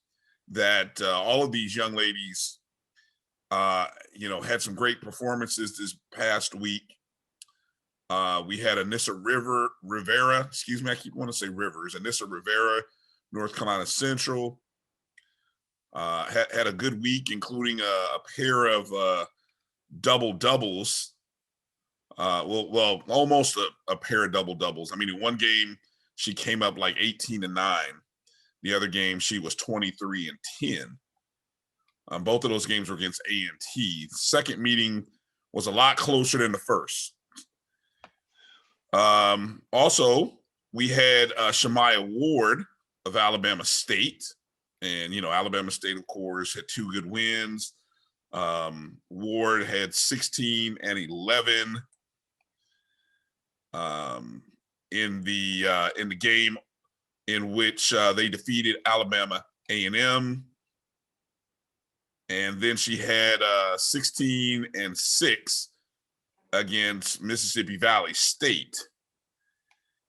that all of these young ladies, had some great performances this past week. We had Ncaa Rivera, excuse me, I keep wanting to say Rivers, Ncaa Rivera, North Carolina Central. Had a good week, including a pair of double-doubles. Almost a pair of double-doubles. I mean, in one game, she came up like 18-9. The other game, she was 23-10. Both of those games were against A&T. The second meeting was a lot closer than the first. Also, we had Shemaya Ward of Alabama State. And, Alabama State, of course, had 2 good wins. Ward had 16 and 11 in the game in which they defeated Alabama A&M. And then she had 16 and 6 against Mississippi Valley State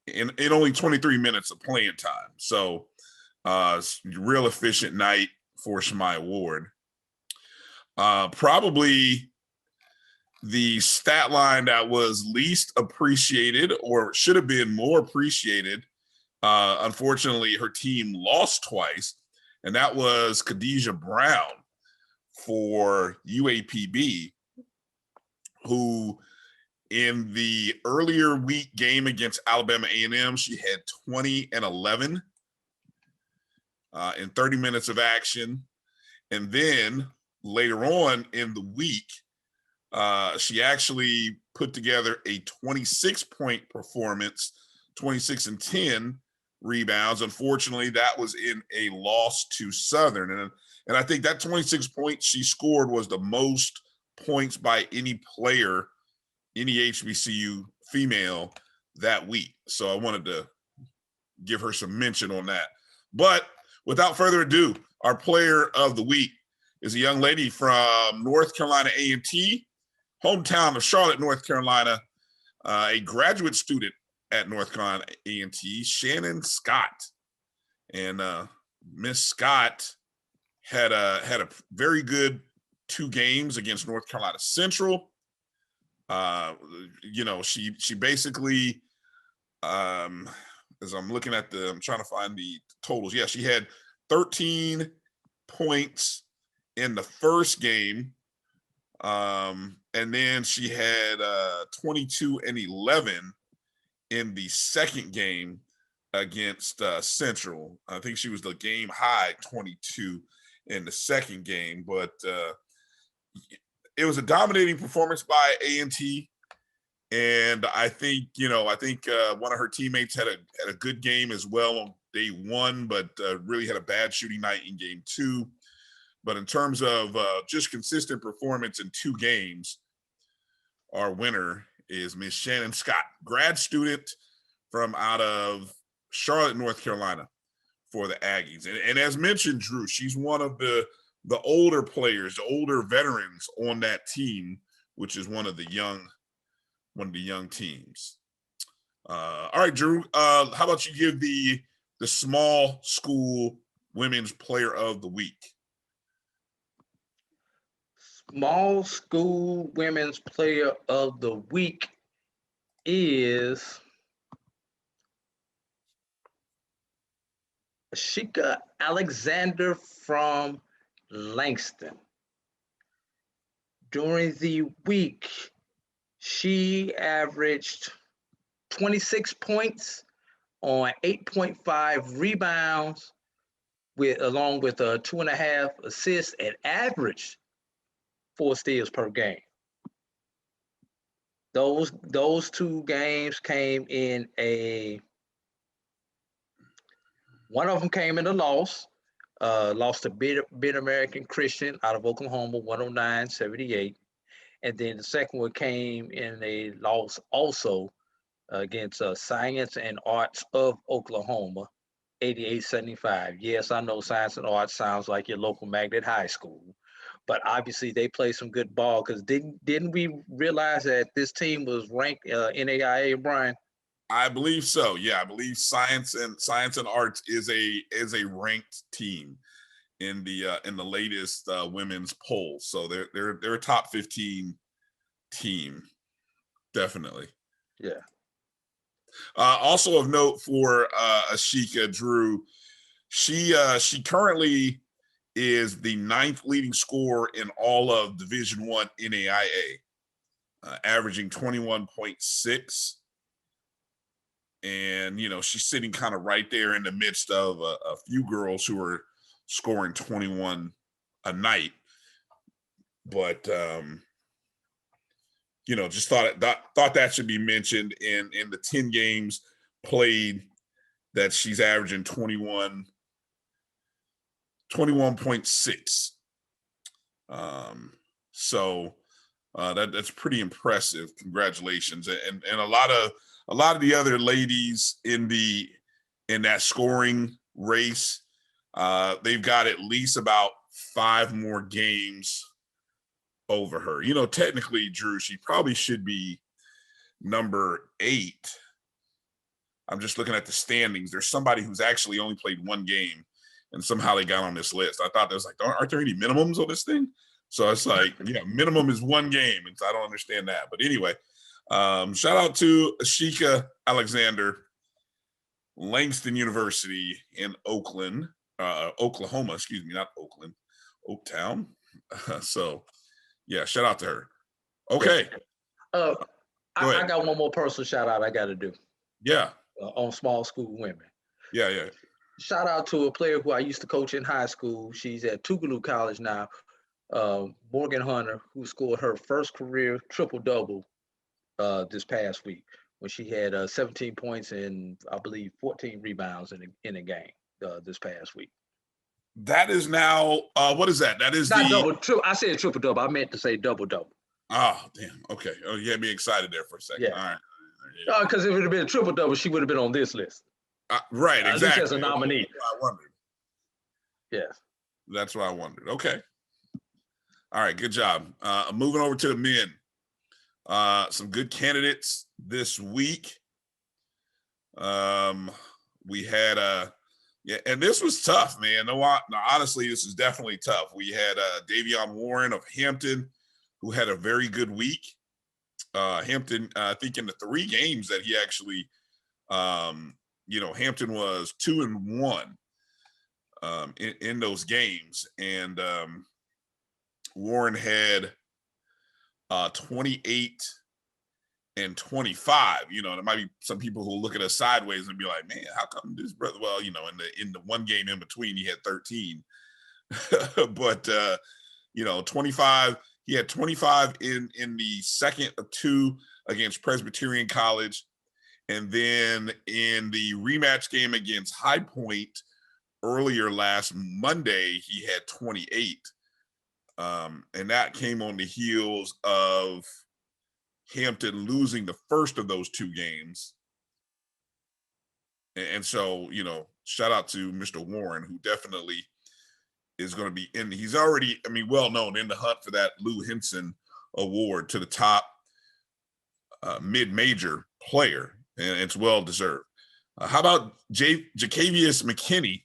in only 23 minutes of playing time. So real efficient night for Shemaya Ward. Probably the stat line that was least appreciated, or should have been more appreciated. Unfortunately, her team lost twice, and that was Khadijah Brown for UAPB, who in the earlier week game against Alabama A&M, she had 20 and 11 in 30 minutes of action. And then later on in the week, she actually put together a 26-point performance, 26 and 10 rebounds. Unfortunately, that was in a loss to Southern. And I think that 26 points she scored was the most points by any player, any HBCU female that week. So I wanted to give her some mention on that. But without further ado, our player of the week is a young lady from North Carolina A&T, hometown of Charlotte, North Carolina, a graduate student at North Carolina A&T, Shannon Scott. And Miss Scott had a very good 2 games against North Carolina Central. She basically, as I'm looking at I'm trying to find the totals. Yeah, she had 13 points in the first game. And then she had 22 and 11 in the second game against Central. I think she was the game high 22 in the second game, but it was a dominating performance by A&T. And I think one of her teammates had a good game as well on day 1, but really had a bad shooting night in game 2. But in terms of just consistent performance in 2 games, our winner is Miss Shannon Scott, grad student from out of Charlotte, North Carolina, for the Aggies. And as mentioned, Drew, she's one of the older players, the older veterans on that team, which is one of the young teams. All right, Drew, how about you give the small school women's player of the week? Small School Women's Player of the Week is Ashika Alexander from Langston. During the week, she averaged 26 points on 8.5 rebounds, along with 2.5 assists, and averaged 4 steals per game. Those 2 games came in one of them came in a loss. Lost to Mid American Christian out of Oklahoma, 109-78. And then the second one came in a loss also against Science and Arts of Oklahoma, 88-75. Yes, I know Science and Arts sounds like your local magnet high school, but obviously they play some good ball, because didn't we realize that this team was ranked NAIA, Brian? I believe so. Yeah, I believe Science and Arts is a ranked team in the latest women's poll. So they're a top 15 team, definitely. Yeah. Also of note for Ashika Drew, she currently is the 9th leading scorer in all of Division I NAIA, averaging 21.6. And, she's sitting kind of right there in the midst of a few girls who are scoring 21 a night. But, just thought that should be mentioned in the 10 games played that she's averaging 21.6. So that's pretty impressive. Congratulations. And a lot of the other ladies in that scoring race, they've got at least about 5 more games over her. Technically, Drew, she probably should be number 8. I'm just looking at the standings. There's somebody who's actually only played 1 game, and somehow they got on this list. I thought there was aren't there any minimums on this thing? So it's minimum is 1 game, and so I don't understand that. But anyway, shout out to Ashika Alexander, Langston University in Oklahoma, not Oakland, Oaktown. So yeah, shout out to her. Okay. I got one more personal shout out I got to do. Yeah. On small school women. Yeah. Shout out to a player who I used to coach in high school. She's at Tougaloo College now. Morgan Hunter, who scored her first career triple-double this past week, when she had 17 points and I believe 14 rebounds in a game this past week. That is now what is that? That is not double. I said triple-double. I meant to say double-double. Oh, damn. Okay. Oh, you had me excited there for a second. Yeah. All right. Because if it would have been a triple-double, she would have been on this list. Right. Exactly. At least as a nominee. That's what I wondered. Yes. That's what I wondered. Okay. All right. Good job. Moving over to the men. Some good candidates this week. We had and this was tough, man. No, honestly, this is definitely tough. We had Daveon Warren of Hampton, who had a very good week. Hampton, I think in the 3 games that he actually, Hampton was 2-1 in those games, and Warren had 28 and 25. There might be some people who look at us sideways and be like, man, how come this brother? Well, in the 1 game in between, he had 13. But 25. He had 25 in the second of 2 against Presbyterian College. And then in the rematch game against High Point earlier last Monday, he had 28. And that came on the heels of Hampton losing the first of those 2 games. And so, shout out to Mr. Warren, who definitely is going to be in. He's already, well known in the hunt for that Lou Henson Award to the top mid-major player, and it's well deserved. How about Jacobius Mckinney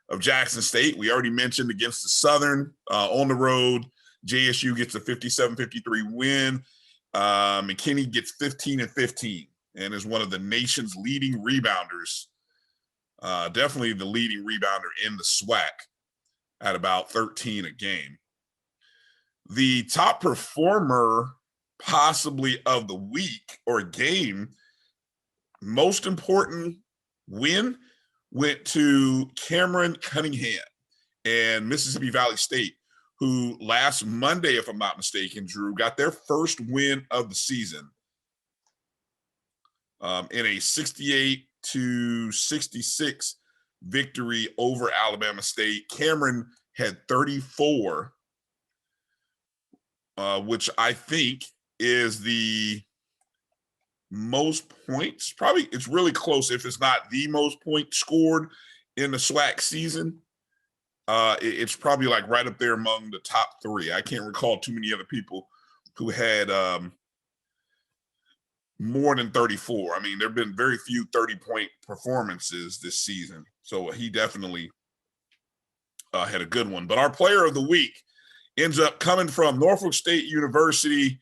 of Jackson State? We already mentioned against the Southern on the road. JSU gets a 57-53 win. McKinney gets 15 and 15 and is one of the nation's leading rebounders. Definitely the leading rebounder in the SWAC at about 13 a game. The top performer possibly of the week or game, most important win, went to Cameron Cunningham and Mississippi Valley State, who last Monday, if I'm not mistaken, Drew, got their first win of the season in a 68-66 victory over Alabama State. Cameron had 34, which I think is the most points. Probably it's really close if it's not the most points scored in the SWAC season. It's probably like right up there among the top three. I can't recall too many other people who had more than 34. I mean, there have been very few 30-point performances this season. So he definitely had a good one. But our player of the week ends up coming from Norfolk State University,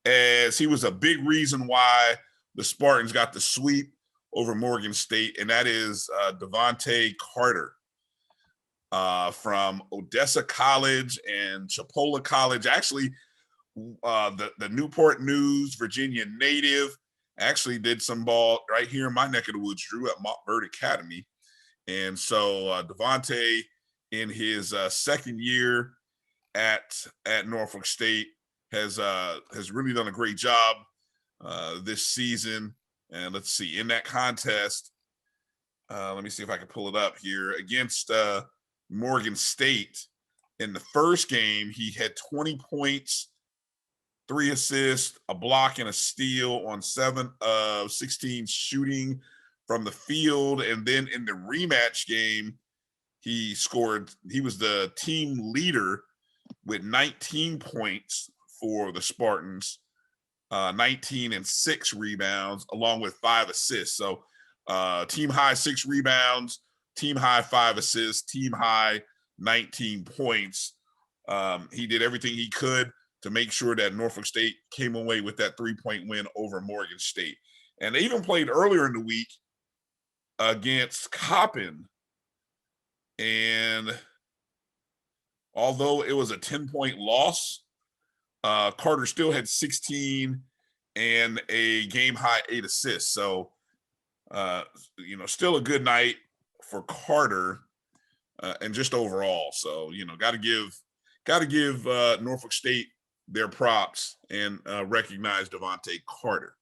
as he was a big reason why the Spartans got the sweep over Morgan State, and that is Devontae Carter from Odessa College and Chipola College. Actually, the Newport News, Virginia native, actually did some ball right here in my neck of the woods, Drew, at Montverde Academy. And so Devontae, in his second year at Norfolk State, has really done a great job this season. And let's see, in that contest, let me see if I can pull it up here, against Morgan State. In the first game, he had 20 points, 3 assists, a block, and a steal on 7 of 16 shooting from the field. And then in the rematch game, he was the team leader with 19 points for the Spartans, 19 and 6 rebounds, along with 5 assists. So team high 6 rebounds, team high 5 assists, team high 19 points. He did everything he could to make sure that Norfolk State came away with that 3-point win over Morgan State. And they even played earlier in the week against Coppin. And although it was a 10-point loss, Carter still had 16 and a game-high 8 assists. So, still a good night for Carter and just overall. So, got to give Norfolk State their props and recognize Devontae Carter.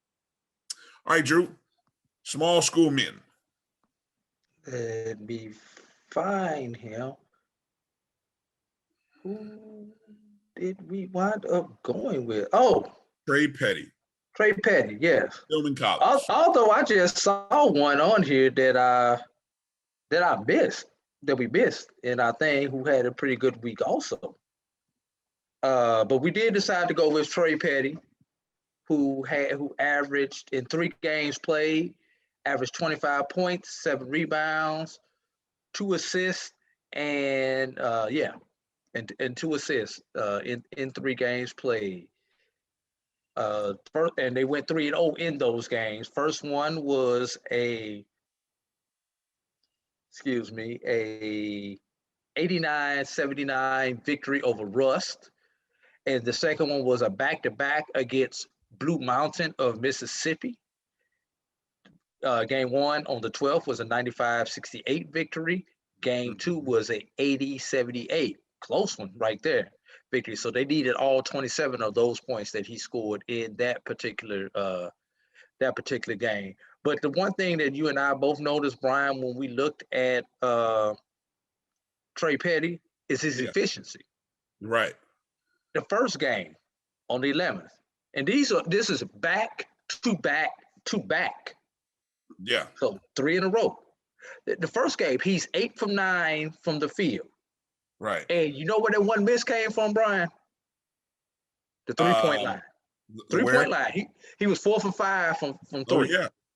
All right, Drew, small school men. Let me find him. Who did we wind up going with? Oh, Trey Petty. Trey Petty, yes. Stillman College. Although I just saw one on here that we missed, and I think who had a pretty good week also. But we did decide to go with Trey Petty, who averaged in 3 games played, averaged 25 points, 7 rebounds, 2 assists, and 2 assists in 3 games played. And they went 3-0 in those games. First one was a 89-79 victory over Rust. And the second one was a back-to-back against Blue Mountain of Mississippi. Game 1 on the 12th was a 95-68 victory. Game 2 was a 80-78, close one right there, victory. So they needed all 27 of those points that he scored in that particular game. But the one thing that you and I both noticed, Brian, when we looked at Trey Petty, is his efficiency. Right. The first game on the 11th, and this is back to back to back. Yeah. So 3 in a row. The first game, he's 8 from 9 from the field. Right. And you know where that one miss came from, Brian? The 3-point line. 3-point line. He was 4 from 5 from 3. Oh,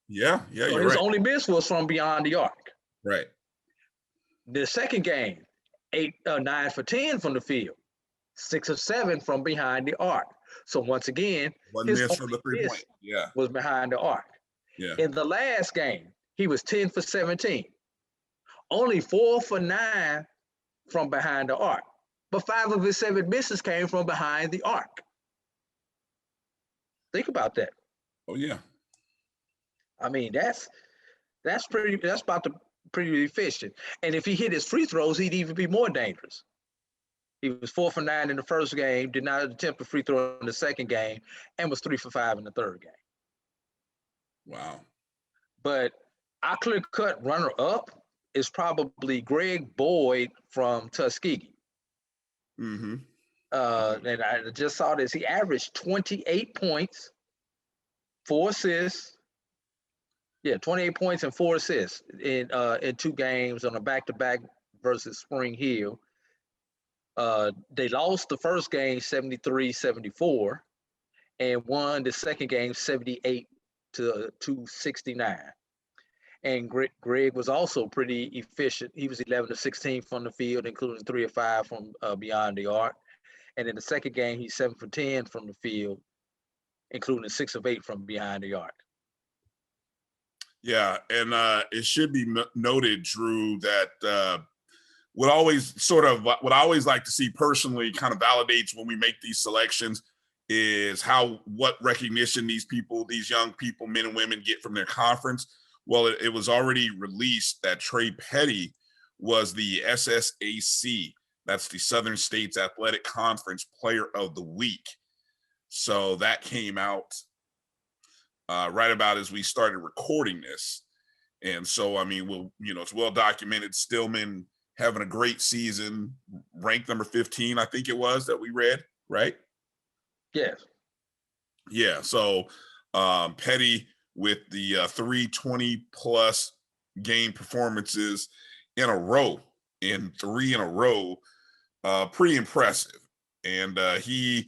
yeah. So his only miss was from beyond the arc. Right. The second game, 9 for 10 from the field. 6 of 7 from behind the arc. So once again, one his miss from the only 3-point. Yeah. was behind the arc. Yeah. In the last game, he was 10 for 17. Only 4 for 9 from behind the arc. But 5 of his 7 misses came from behind the arc. Think about that. Oh yeah. I mean, that's about the pretty efficient. And if he hit his free throws, he'd even be more dangerous. He was 4 for 9 in the first game, did not attempt a free throw in the second game, and was 3 for 5 in the third game. Wow. But our clear-cut runner-up is probably Greg Boyd from Tuskegee. Mm-hmm. And I just saw this. He averaged 28 points, 4 assists. Yeah, 28 points and 4 assists in 2 games on a back-to-back versus Spring Hill. They lost the first game 73-74 and won the second game 78-69. And Greg was also pretty efficient. He was 11 of 16 from the field, including 3 of 5 from beyond the arc. And in the second game, he's 7 for 10 from the field, including 6 of 8 from behind the arc. Yeah, and it should be noted, Drew, that what I always like to see personally kind of validates when we make these selections is what recognition these young people, men and women, get from their conference. Well, it was already released that Trey Petty was the SSAC, that's the Southern States Athletic Conference Player of the Week. So that came out right about as we started recording this. And so, I mean, it's well documented. Stillman having a great season, ranked number 15, I think it was, that we read, right? Yes. Yeah. So Petty with the 320+ game performances in 3 in a row, pretty impressive. And Petty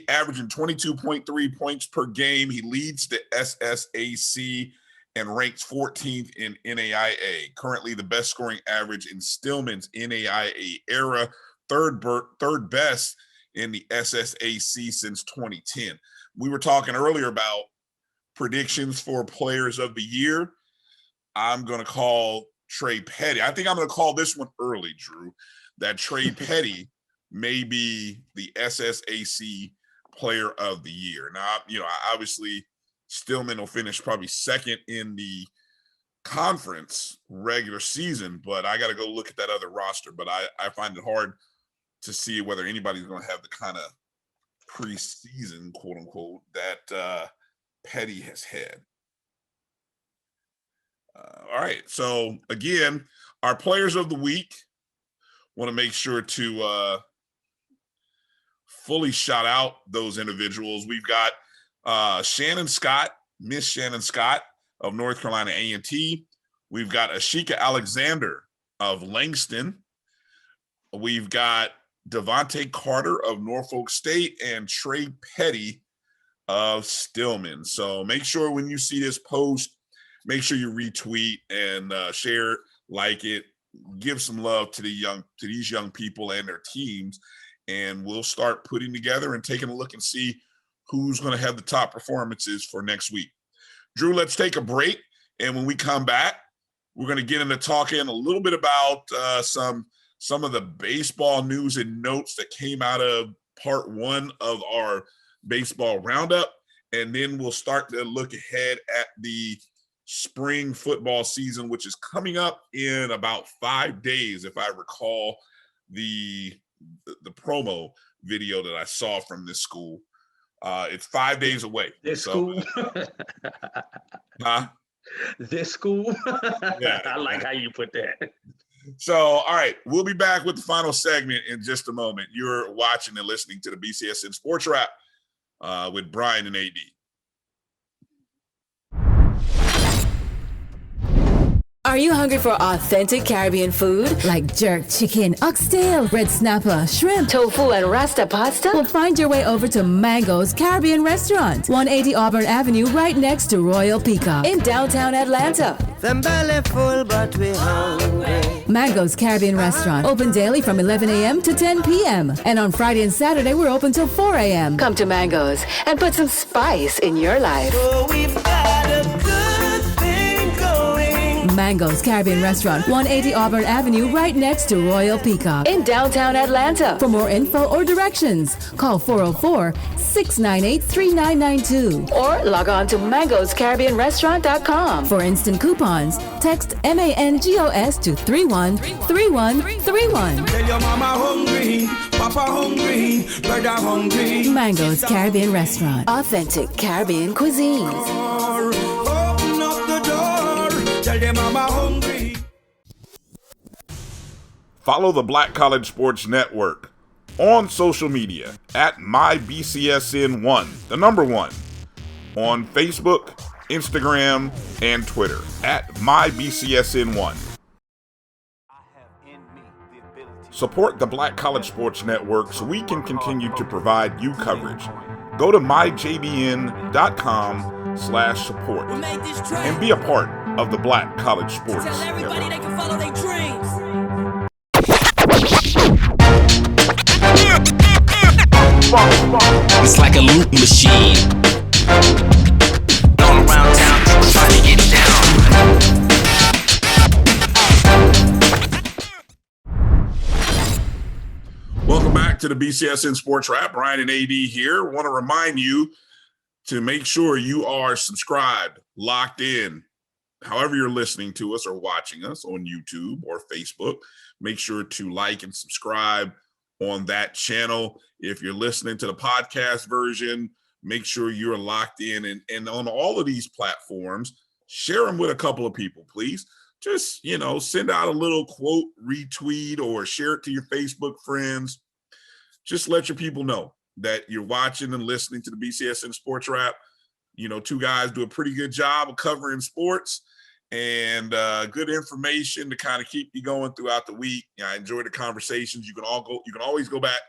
averaging 22.3 points per game. He leads the SSAC and ranks 14th in NAIA. Currently the best scoring average in Stillman's NAIA era, third best in the SSAC since 2010. We were talking earlier about predictions for players of the year. I'm going to call Trey Petty. I think I'm going to call this one early, Drew, that Trey Petty may be the SSAC player of the year. Now, obviously Stillman will finish probably second in the conference regular season, but I got to go look at that other roster. But I find it hard to see whether anybody's going to have the kind of preseason, quote unquote, that Petty has had. All right. So again, our players of the week, want to make sure to fully shout out those individuals. We've got Shannon Scott, Miss Shannon Scott of North Carolina A&T. We've got Ashika Alexander of Langston. We've got Devontae Carter of Norfolk State and Trey Petty of Stillman. So make sure when you see this post, make sure you retweet and share, like it, give some love to these young people and their teams, and we'll start putting together and taking a look and see who's going to have the top performances for next week. Drew, let's take a break, and when we come back, we're going to get into talking a little bit about some of the baseball news and notes that came out of part 1 of our baseball roundup, and then we'll start to look ahead at the spring football season, which is coming up in about 5 days, if I recall the promo video that I saw from this school. It's 5 days away. This school? Huh? This school? Yeah. I like how you put that. So, all right, we'll be back with the final segment in just a moment. You're watching and listening to the BCSN SportsWrap with Bryan and A.D. Are you hungry for authentic Caribbean food? Like jerk chicken, oxtail, red snapper, shrimp, tofu, and rasta pasta? Well, find your way over to Mango's Caribbean Restaurant, 180 Auburn Avenue, right next to Royal Peacock in downtown Atlanta. Them belly full, but we hungry. Mango's Caribbean Restaurant, open daily from 11 a.m. to 10 p.m. And on Friday and Saturday, we're open till 4 a.m. Come to Mango's and put some spice in your life. So we've got a good thing going. Mango's Caribbean Restaurant, 180 Auburn Avenue, right next to Royal Peacock in downtown Atlanta. For more info or directions, call 404-698-3992 or log on to mangoscaribbeanrestaurant.com. For instant coupons, text MANGOS to 313131. Tell your mama hungry, papa hungry, brother hungry. Mango's Caribbean Restaurant, authentic Caribbean cuisines. Open up the door, tell your mama hungry. Follow the Black College Sports Network on social media at MyBCSN1, the number 1, on Facebook, Instagram, and Twitter at MyBCSN1. Support the Black College Sports Network so we can continue to provide you coverage. Go to myjbn.com/support and be a part of the Black College Sports Tell everybody Network. they can follow their dreams. It's like a loop machine. All around town, trying to get down. Welcome back to the BCSN SportsWrap. Bryan and A.D. here. Want to remind you to make sure you are subscribed, locked in, however you're listening to us or watching us on YouTube or Facebook. Make sure to like and subscribe on that channel. If you're listening to the podcast version, make sure you're locked in. And on all of these platforms, share them with a couple of people, please. Just, send out a little quote, retweet, or share it to your Facebook friends. Just let your people know that you're watching and listening to the BCSN SportsWrap. Two guys do a pretty good job of covering sports and good information to kind of keep you going throughout the week. I enjoy the conversations. You can always go back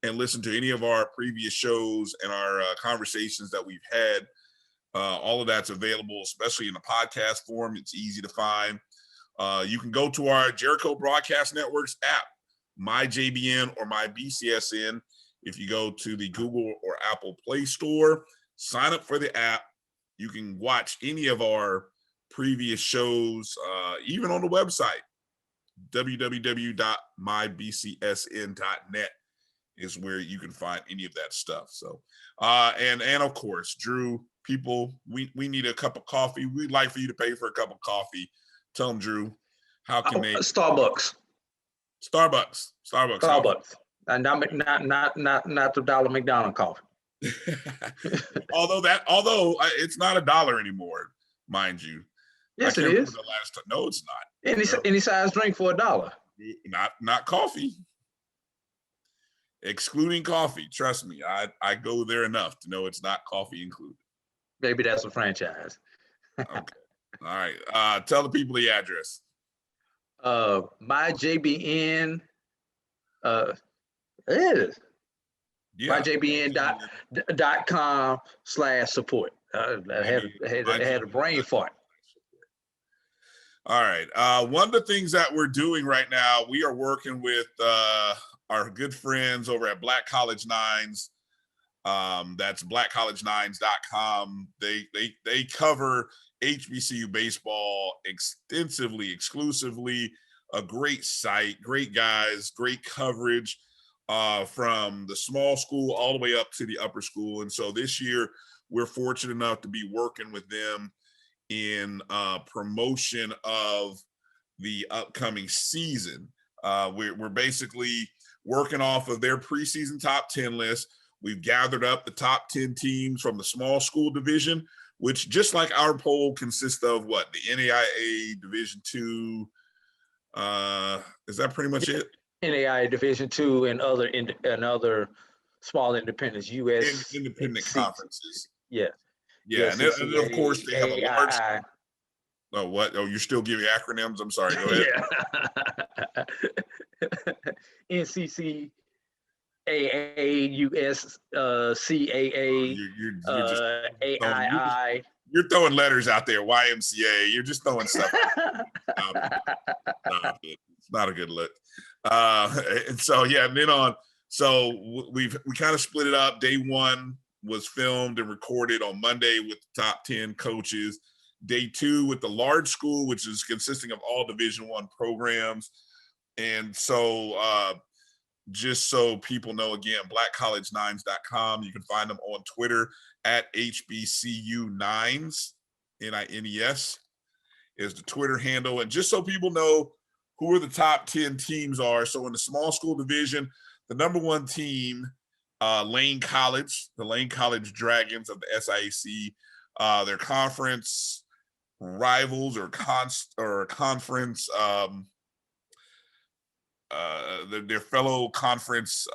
and listen to any of our previous shows and our conversations that we've had. All of that's available, especially in the podcast form. It's easy to find. You can go to our Jericho Broadcast Networks app, MyJBN or MyBCSN. If you go to the Google or Apple Play Store, sign up for the app. You can watch any of our previous shows, even on the website. www.mybcsn.net is where you can find any of that stuff. So, and of course, Drew, people, we need a cup of coffee. We'd like for you to pay for a cup of coffee. Tell them, Drew, how can they? Starbucks. And not the dollar McDonald's coffee. although it's not $1 anymore, mind you. Yes, it is. The last time. No, it's not. Any size drink for $1. Not coffee. Excluding coffee. Trust me, I go there enough to know it's not coffee included. Maybe that's a franchise. Okay. All right. Tell the people the address. MyJBN. It is. Yeah. MyJBN.com/support. I had a brain fart. All right. One of the things that we're doing right now, we are working with our good friends over at Black College Nines. That's blackcollegenines.com. They cover HBCU baseball extensively, exclusively. A great site, great guys, great coverage from the small school all the way up to the upper school. And so this year, we're fortunate enough to be working with them in promotion of the upcoming season. We're basically working off of their preseason top 10 list. We've gathered up the top 10 teams from the small school division, which, just like our poll, consists of what? The NAIA Division II. Is that pretty much it? NAIA Division II and other small independents, U.S. independent conferences. Yeah. Yeah, and of course they have a large. Oh, what? Oh, you're still giving acronyms? I'm sorry. Go ahead. Yeah. NCC. CAA, You're just AII. You're throwing letters out there. YMCA. You're just throwing stuff out there. Stop it. It's not a good look. And so and then we kind of split it up. Day one was filmed and recorded on Monday with the top 10 coaches. Day two with the large school, which is consisting of all Division I programs. And so just so people know, again, blackcollegenines.com. You can find them on Twitter at HBCU Nines, NINES is the Twitter handle. And just so people know who are the top 10 teams are. So in the small school division, the number one team, Lane College, the Lane College Dragons of the SIAC, their conference rivals or conference their fellow conference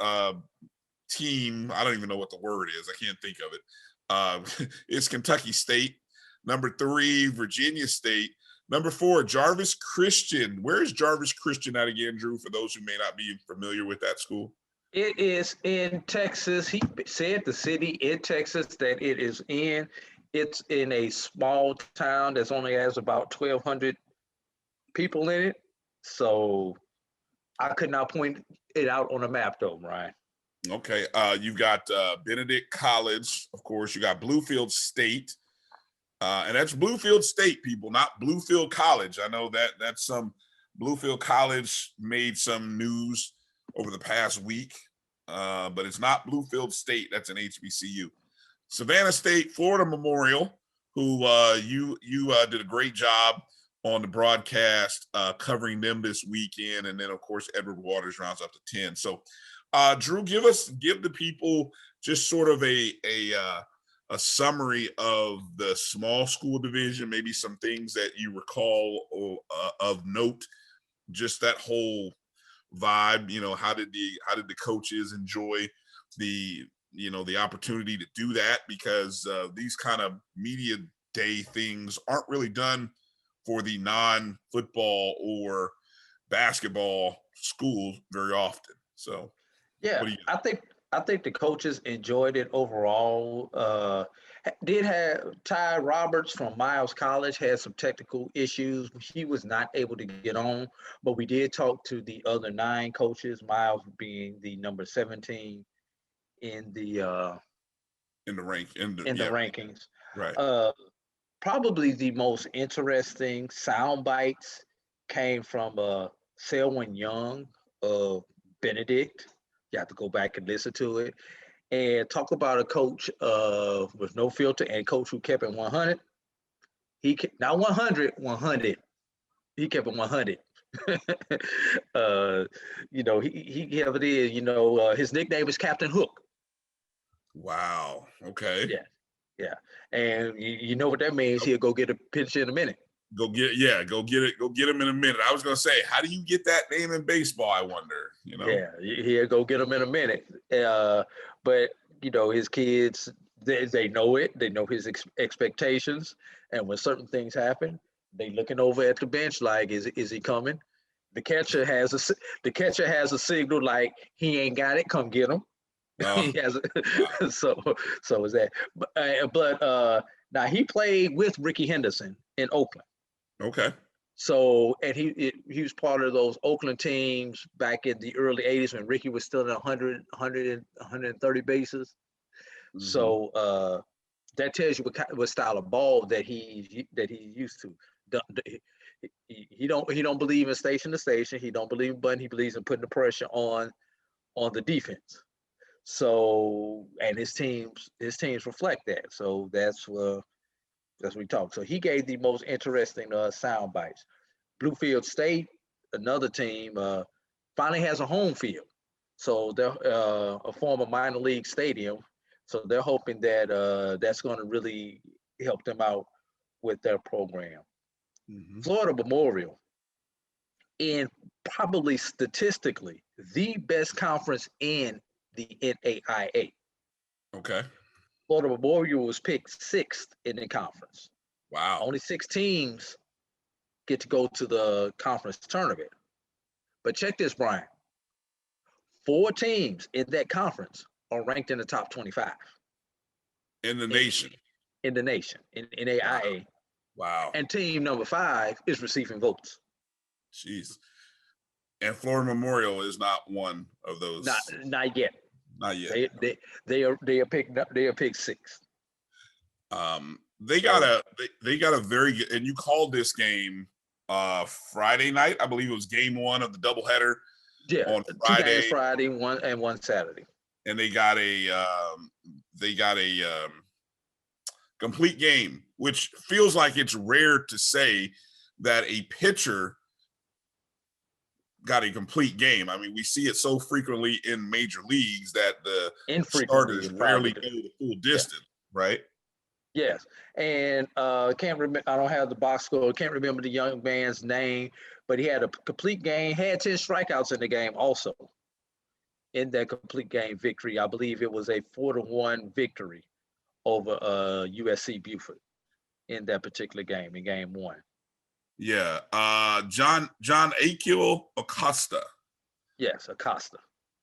team. I don't even know what the word is. I can't think of it. It's Kentucky State. Number 3, Virginia State. Number 4, Jarvis Christian. Where is Jarvis Christian at again, Drew, for those who may not be familiar with that school? It is in Texas. He said the city in Texas that it is in. It's in a small town that only has about 1,200 people in it. So I could not point it out on a map, though, Ryan. Okay. You've got Benedict College, of course. You got Bluefield State. And that's Bluefield State, people, not Bluefield College. I know that's some Bluefield College made some news over the past week, but it's not Bluefield State. That's an HBCU. Savannah State, Florida Memorial, who you did a great job on the broadcast covering them this weekend. And then, of course, Edward Waters rounds up to 10. So, Drew, give the people just sort of a summary of the small school division, maybe some things that you recall of note, just that whole vibe. How did the coaches enjoy the opportunity to do that? Because these kind of media day things aren't really done for the non-football or basketball schools very often. So yeah, I think the coaches enjoyed it overall. Did have Ty Roberts from Miles College had some technical issues. He was not able to get on, but we did talk to the other 9 coaches, Miles being the number 17 in the rankings. Right. Probably the most interesting sound bites came from Selwyn Young of Benedict. You have to go back and listen to it. And talk about a coach with no filter and a coach who kept it 100. Not 100, 100. He kept it 100. He kept it in. His nickname is Captain Hook. Wow. Okay. Yeah. And you know what that means? He'll go get a pitch in a minute. Go get him in a minute. I was gonna say, how do you get that name in baseball? I wonder. Yeah, he'll go get him in a minute. But his kids, they know it. They know his expectations, and when certain things happen, they looking over at the bench like, is he coming? The catcher has a signal like, he ain't got it. Come get him. He has so is that. But now he played with Ricky Henderson in Oakland. Okay. So, and he was part of those Oakland teams back in the early 80s when Ricky was still at 130 bases. Mm-hmm. So that tells you what style of ball that he's used to. He don't believe in station to station. He don't believe in button. He believes in putting the pressure on the defense. So, and his teams reflect that. So that's what we talk. So he gave the most interesting sound bites. Bluefield State, another team, finally has a home field. So they're a former minor league stadium. So they're hoping that that's going to really help them out with their program. Mm-hmm. Florida Memorial, in probably statistically the best conference in the NAIA. Okay. Florida Memorial was picked 6th in the conference. Wow. Only 6 teams get to go to the conference tournament. But check this, Bryan. 4 teams in that conference are ranked in the top 25. In the nation. In the nation, in AIA. Wow. And team number 5 is receiving votes. Jeez. And Florida Memorial is not one of those. Not yet. Not yet. They are picked 6. They got a very good, and you called this game Friday night. I believe it was game 1 of the doubleheader. Yeah, on Friday. 2 games Friday, one Saturday. And they got a complete game, which feels like it's rare to say that a pitcher got a complete game. I mean, we see it so frequently in major leagues that the starters rarely go the full distance, right? Yes, and can't remember. I don't have the box score. Can't remember the young man's name, but he had a complete game. Had 10 strikeouts in the game also. In that complete game victory, I believe it was a 4-1 victory over USC Buford in that particular game, in game 1. Yeah, John Akil Acosta. Yes, Acosta.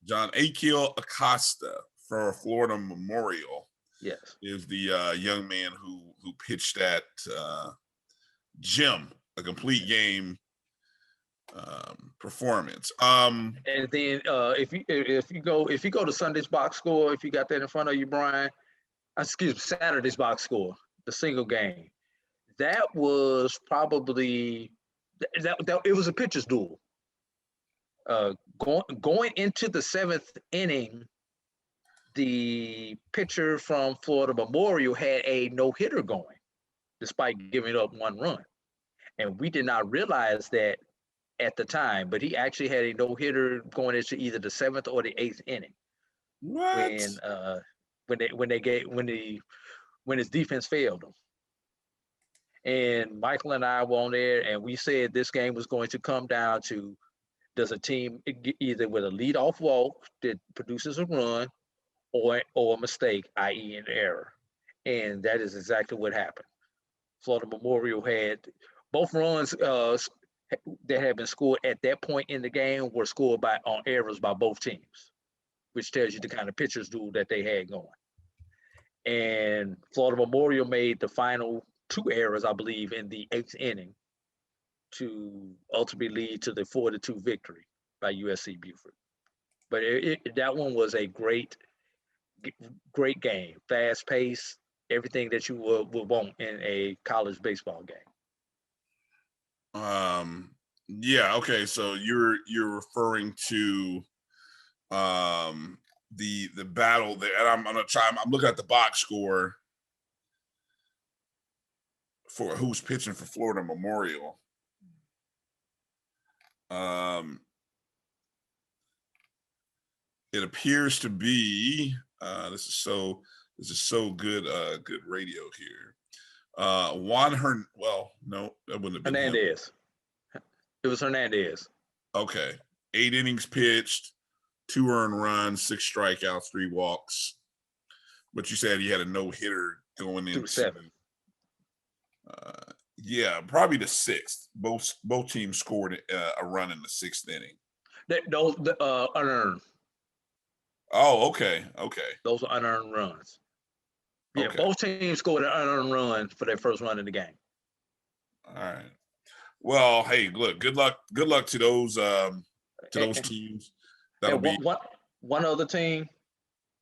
John Akil Acosta for Florida Memorial. Yes, is the young man who pitched at Jim, a complete game performance. And then if you go to Sunday's box score, if you got that in front of you, Bryan, Saturday's box score, the single game, that was probably that it was a pitcher's duel. Going into the 7th inning, the pitcher from Florida Memorial had a no-hitter going, despite giving up 1 run. And we did not realize that at the time, but he actually had a no-hitter going into either the 7th or the 8th inning. What? When his defense failed him. And Michael and I were on there, and we said this game was going to come down to, does a team either with a leadoff walk that produces a run, or a mistake, i.e. an error. And that is exactly what happened. Florida Memorial had both runs that had been scored at that point in the game were scored on errors by both teams, which tells you the kind of pitcher's duel that they had going. And Florida Memorial made the final 2 errors, I believe, in the 8th inning to ultimately lead to the 4-2 victory by USC Buford. But that one was a great game, fast pace, everything that you would want in a college baseball game. Yeah, okay, so you're referring to the battle there, and I'm looking at the box score for who's pitching for Florida Memorial. It appears to be this is so good good radio here. No, that wouldn't have been Hernandez. It was Hernandez. Okay. 8 innings pitched, 2 earned runs, 6 strikeouts, 3 walks. But you said he had a no-hitter going into 7. Yeah, probably the 6th. Both teams scored a run in the 6th inning. Those unearned. Oh, okay. Those are unearned runs. Yeah, okay. Both teams scored an unearned run for their first run in the game. All right. Well, hey, look, good luck to those teams. That'll be one other team,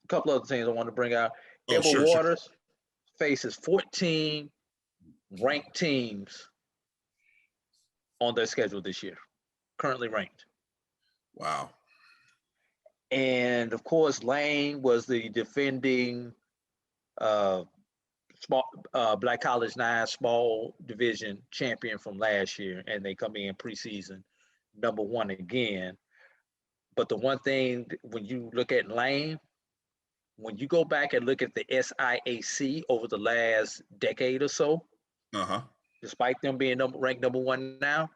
a couple other teams I want to bring out. Sure. Waters faces 14 ranked teams on their schedule this year, currently ranked. Wow. And of course, Lane was the defending Black College 9 small division champion from last year, and they come in preseason number 1 again. But the one thing, when you look at Lane, when you go back and look at the SIAC over the last decade or so, despite them being ranked number 1 now,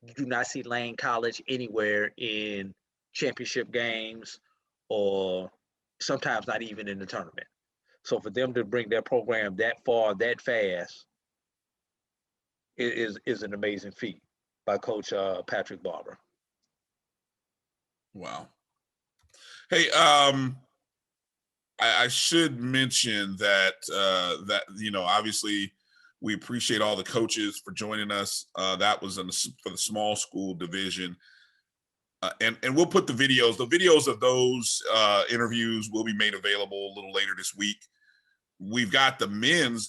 you do not see Lane College anywhere in championship games, or sometimes not even in the tournament. So for them to bring their program that far, that fast, is an amazing feat. by Coach Patrick Barber. Wow. Hey, I should mention that obviously we appreciate all the coaches for joining us. That was for the small school division. And we'll put the videos of those interviews will be made available a little later this week. We've got the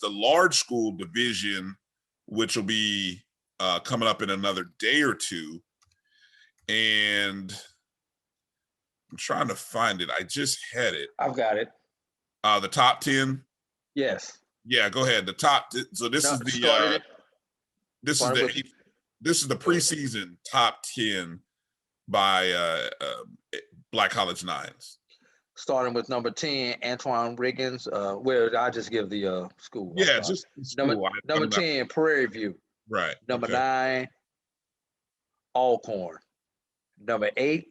large school division, which will be coming up in another day or two. And I'm trying to find it. I just had it. I've got it. The top 10. Yes. Yeah, go ahead. The top. So this is the preseason top 10 by Black College Nines. Starting with number 10, Antoine Riggins. I'll just give the school. Yeah, just school. Number 10, Prairie View. Right. Number 9, Alcorn. Number 8,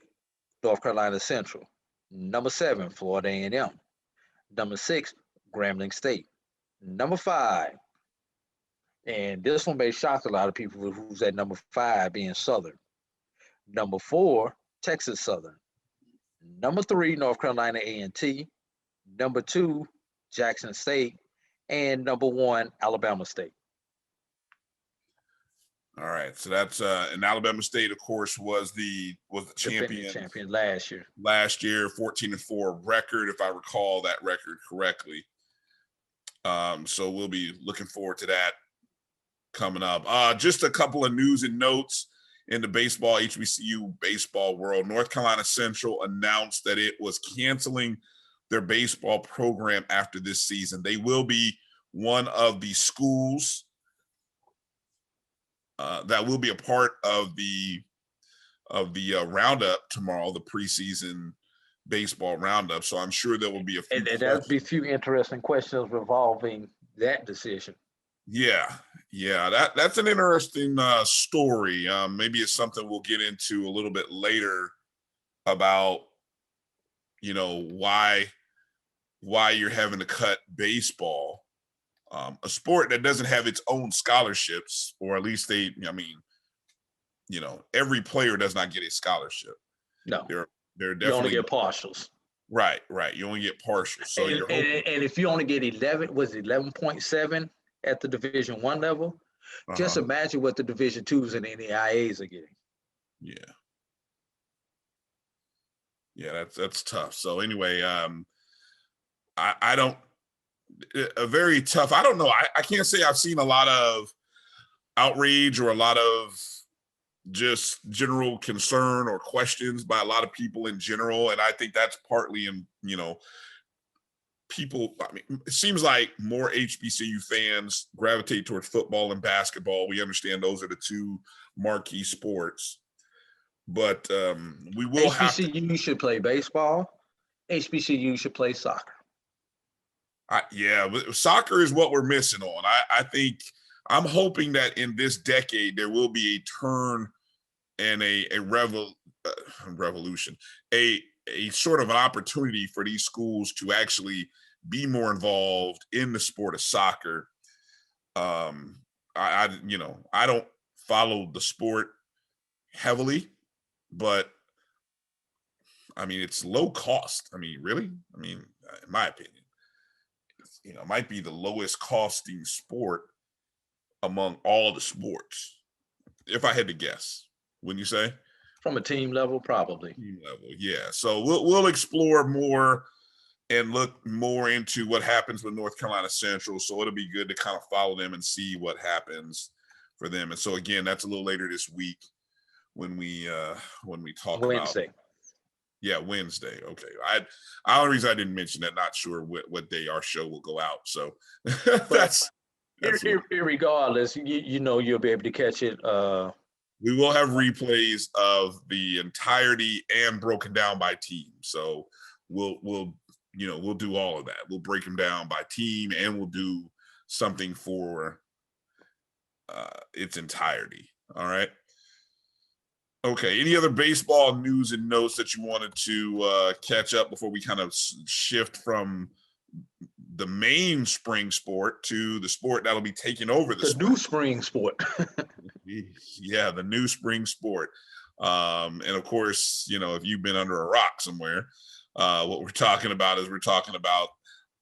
North Carolina Central. Number 7, Florida A&M. Number 6, Grambling State. Number 5, and this one may shock a lot of people, who's at number 5 being Southern. Number 4, Texas Southern. Number 3, North Carolina A&T. Number 2, Jackson State. And number 1, Alabama State. All right, so that's and Alabama State, of course, was the champion last year. 14-4 record, if I recall that record correctly. So we'll be looking forward to that coming up. Just a couple of news and notes in the HBCU baseball world. North Carolina Central announced that it was canceling their baseball program after this season. They will be one of the schools that will be a part of the roundup tomorrow, the preseason baseball roundup. So I'm sure there will be there'll be a few interesting questions revolving that decision. Yeah, that's an interesting story. Maybe it's something we'll get into a little bit later about, why you're having to cut baseball. A sport that doesn't have its own scholarships, or at least every player does not get a scholarship. No, they're definitely, you only get partials. Right. You only get partials. So and if you only get 11.7 at the Division I level, just imagine what the Division IIs and NAIAs are getting. Yeah, that's tough. So anyway, I don't. A very tough. I don't know. I can't say I've seen a lot of outrage or a lot of just general concern or questions by a lot of people in general. And I think that's partly in, people, it seems like more HBCU fans gravitate towards football and basketball. We understand those are the two marquee sports. But we will have to. HBCU should play baseball. HBCU should play soccer. But soccer is what we're missing on. I think I'm hoping that in this decade there will be a turn and a revolution, a sort of an opportunity for these schools to actually be more involved in the sport of soccer. I don't follow the sport heavily, but it's low cost. Really? In my opinion. It might be the lowest costing sport among all the sports, if I had to guess. Wouldn't you say? From a team level, probably. Team level, yeah. So we'll explore more and look more into what happens with North Carolina Central. So it'll be good to kind of follow them and see what happens for them. And so again, that's a little later this week when we talk Wednesday. about. Yeah, Wednesday. Okay. The only reason I didn't mention that, not sure what day our show will go out. So that's regardless, you'll be able to catch it. We will have replays of the entirety and broken down by team. So we'll do all of that. We'll break them down by team and we'll do something for its entirety. All right. Okay, any other baseball news and notes that you wanted to catch up before we kind of shift from the main spring sport to the sport that'll be taking over the new spring sport. Yeah, the new spring sport. And of course, if you've been under a rock somewhere, what we're talking about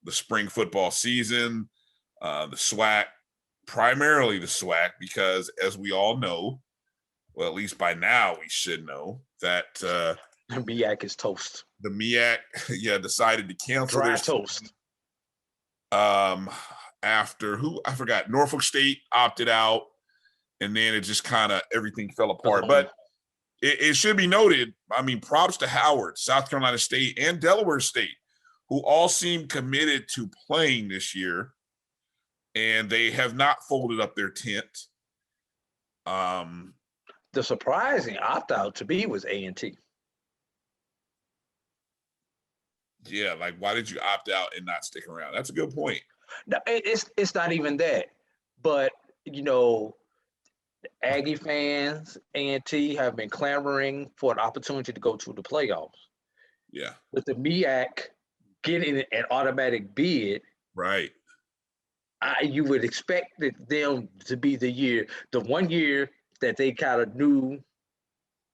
the spring football season, the SWAC, primarily the SWAC, because as we all know, well, at least by now we should know that the MEAC is toast. The MEAC, decided to cancel dry their toast. After I forgot, Norfolk State opted out, and then it just kind of everything fell apart. But it should be noted, I mean, props to Howard, South Carolina State, and Delaware State, who all seem committed to playing this year, and they have not folded up their tent. The surprising opt-out to me was A&T. Yeah, like, why did you opt out and not stick around? That's a good point. No, it's not even that. But, Aggie fans, A&T have been clamoring for an opportunity to go to the playoffs. Yeah. With the MEAC getting an automatic bid, right? You would expect them to be the 1 year that they kind of knew,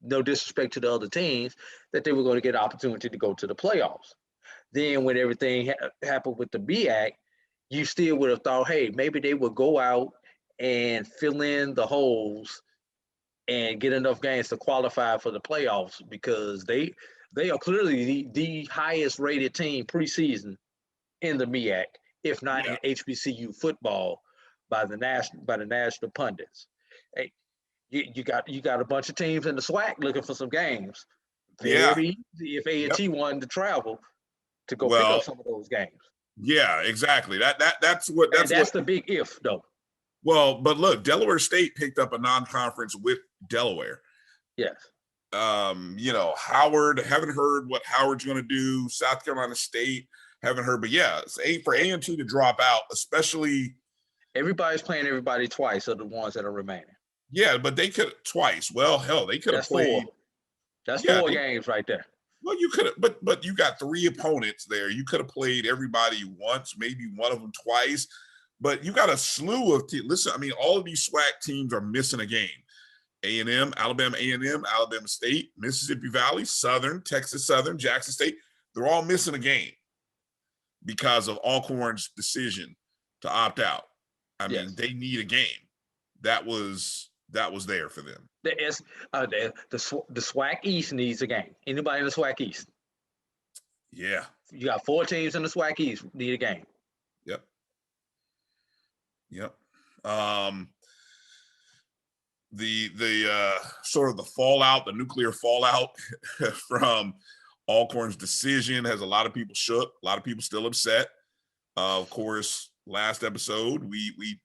no disrespect to the other teams, that they were going to get an opportunity to go to the playoffs. Then when everything happened with the MEAC, you still would have thought, hey, maybe they would go out and fill in the holes and get enough games to qualify for the playoffs, because they are clearly the highest rated team preseason in the MEAC, if not in HBCU football by the national pundits. Hey, you got a bunch of teams in the SWAC looking for some games. Very easy if A&T wanted to travel to go pick up some of those games. Yeah, exactly. That's the big if, though. Well, but look, Delaware State picked up a non-conference with Delaware. Yes. Howard, haven't heard what Howard's going to do. South Carolina State, haven't heard. But yeah, for A&T to drop out, especially. Everybody's playing everybody twice of the ones that are remaining. Yeah, but they could twice. Well, hell, they could have played. That's 4 games right there. Well, you could have, but you got 3 opponents there. You could have played everybody once, maybe one of them twice. But you got a slew of teams. Listen, I mean, all of these SWAC teams are missing a game. A&M, Alabama A&M, Alabama State, Mississippi Valley, Southern, Texas Southern, Jackson State. They're all missing a game because of Alcorn's decision to opt out. I mean, they need a game. That was there for them. The SWAC East needs a game. Anybody in the SWAC East? Yeah. You got 4 teams in the SWAC East need a game. Yep. The sort of the fallout, the nuclear fallout from Alcorn's decision has a lot of people shook, a lot of people still upset. Of course, last episode we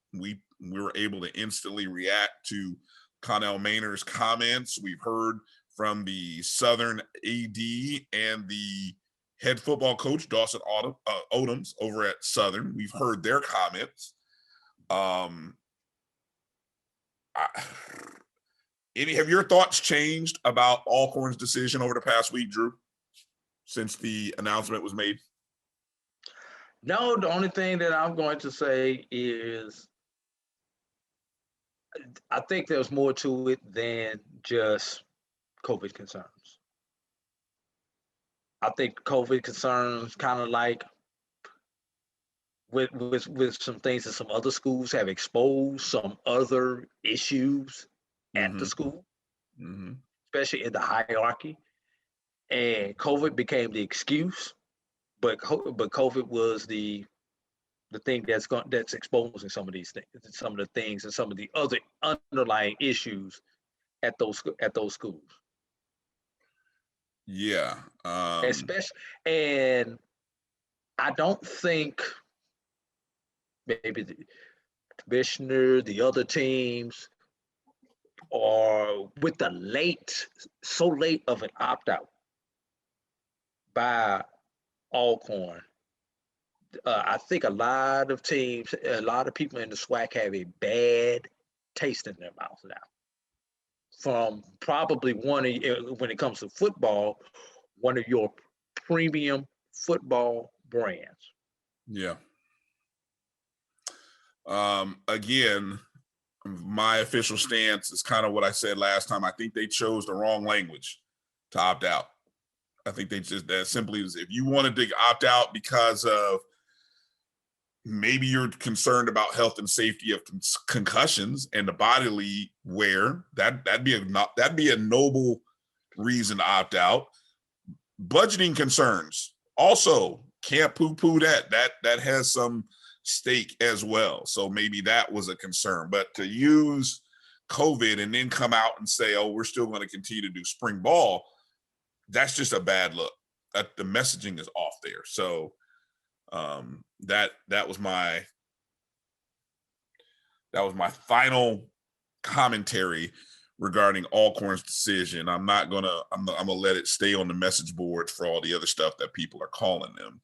were able to instantly react to Connell Maynard's comments. We've heard from the Southern AD and the head football coach, Dawson Odoms, over at Southern. We've heard their comments. Have your thoughts changed about Alcorn's decision over the past week, Drew, since the announcement was made? No, the only thing that I'm going to say is I think there's more to it than just COVID concerns. I think COVID concerns kind of like with some things that some other schools have exposed, some other issues at the school, especially in the hierarchy. And COVID became the excuse, but COVID was the thing that's exposing some of these things, some of the things, and some of the other underlying issues at those schools. Yeah, especially, and I don't think maybe the commissioner, the other teams, or with the so late of an opt-out by Alcorn. I think a lot of teams, a lot of people in the SWAC have a bad taste in their mouth now. From probably when it comes to football, one of your premium football brands. Yeah. Again, my official stance is kind of what I said last time. I think they chose the wrong language to opt out. I think they just, that simply is, if you wanted to opt out because of maybe you're concerned about health and safety of concussions and the bodily wear, that'd be a noble reason to opt out. Budgeting concerns also can't poo-poo that has some stake as well. So maybe that was a concern, but to use COVID and then come out and say, oh, we're still going to continue to do spring ball, that's just a bad look. The messaging is off there. So that was my final commentary regarding Alcorn's decision. I'm gonna let it stay on the message boards for all the other stuff that people are calling them,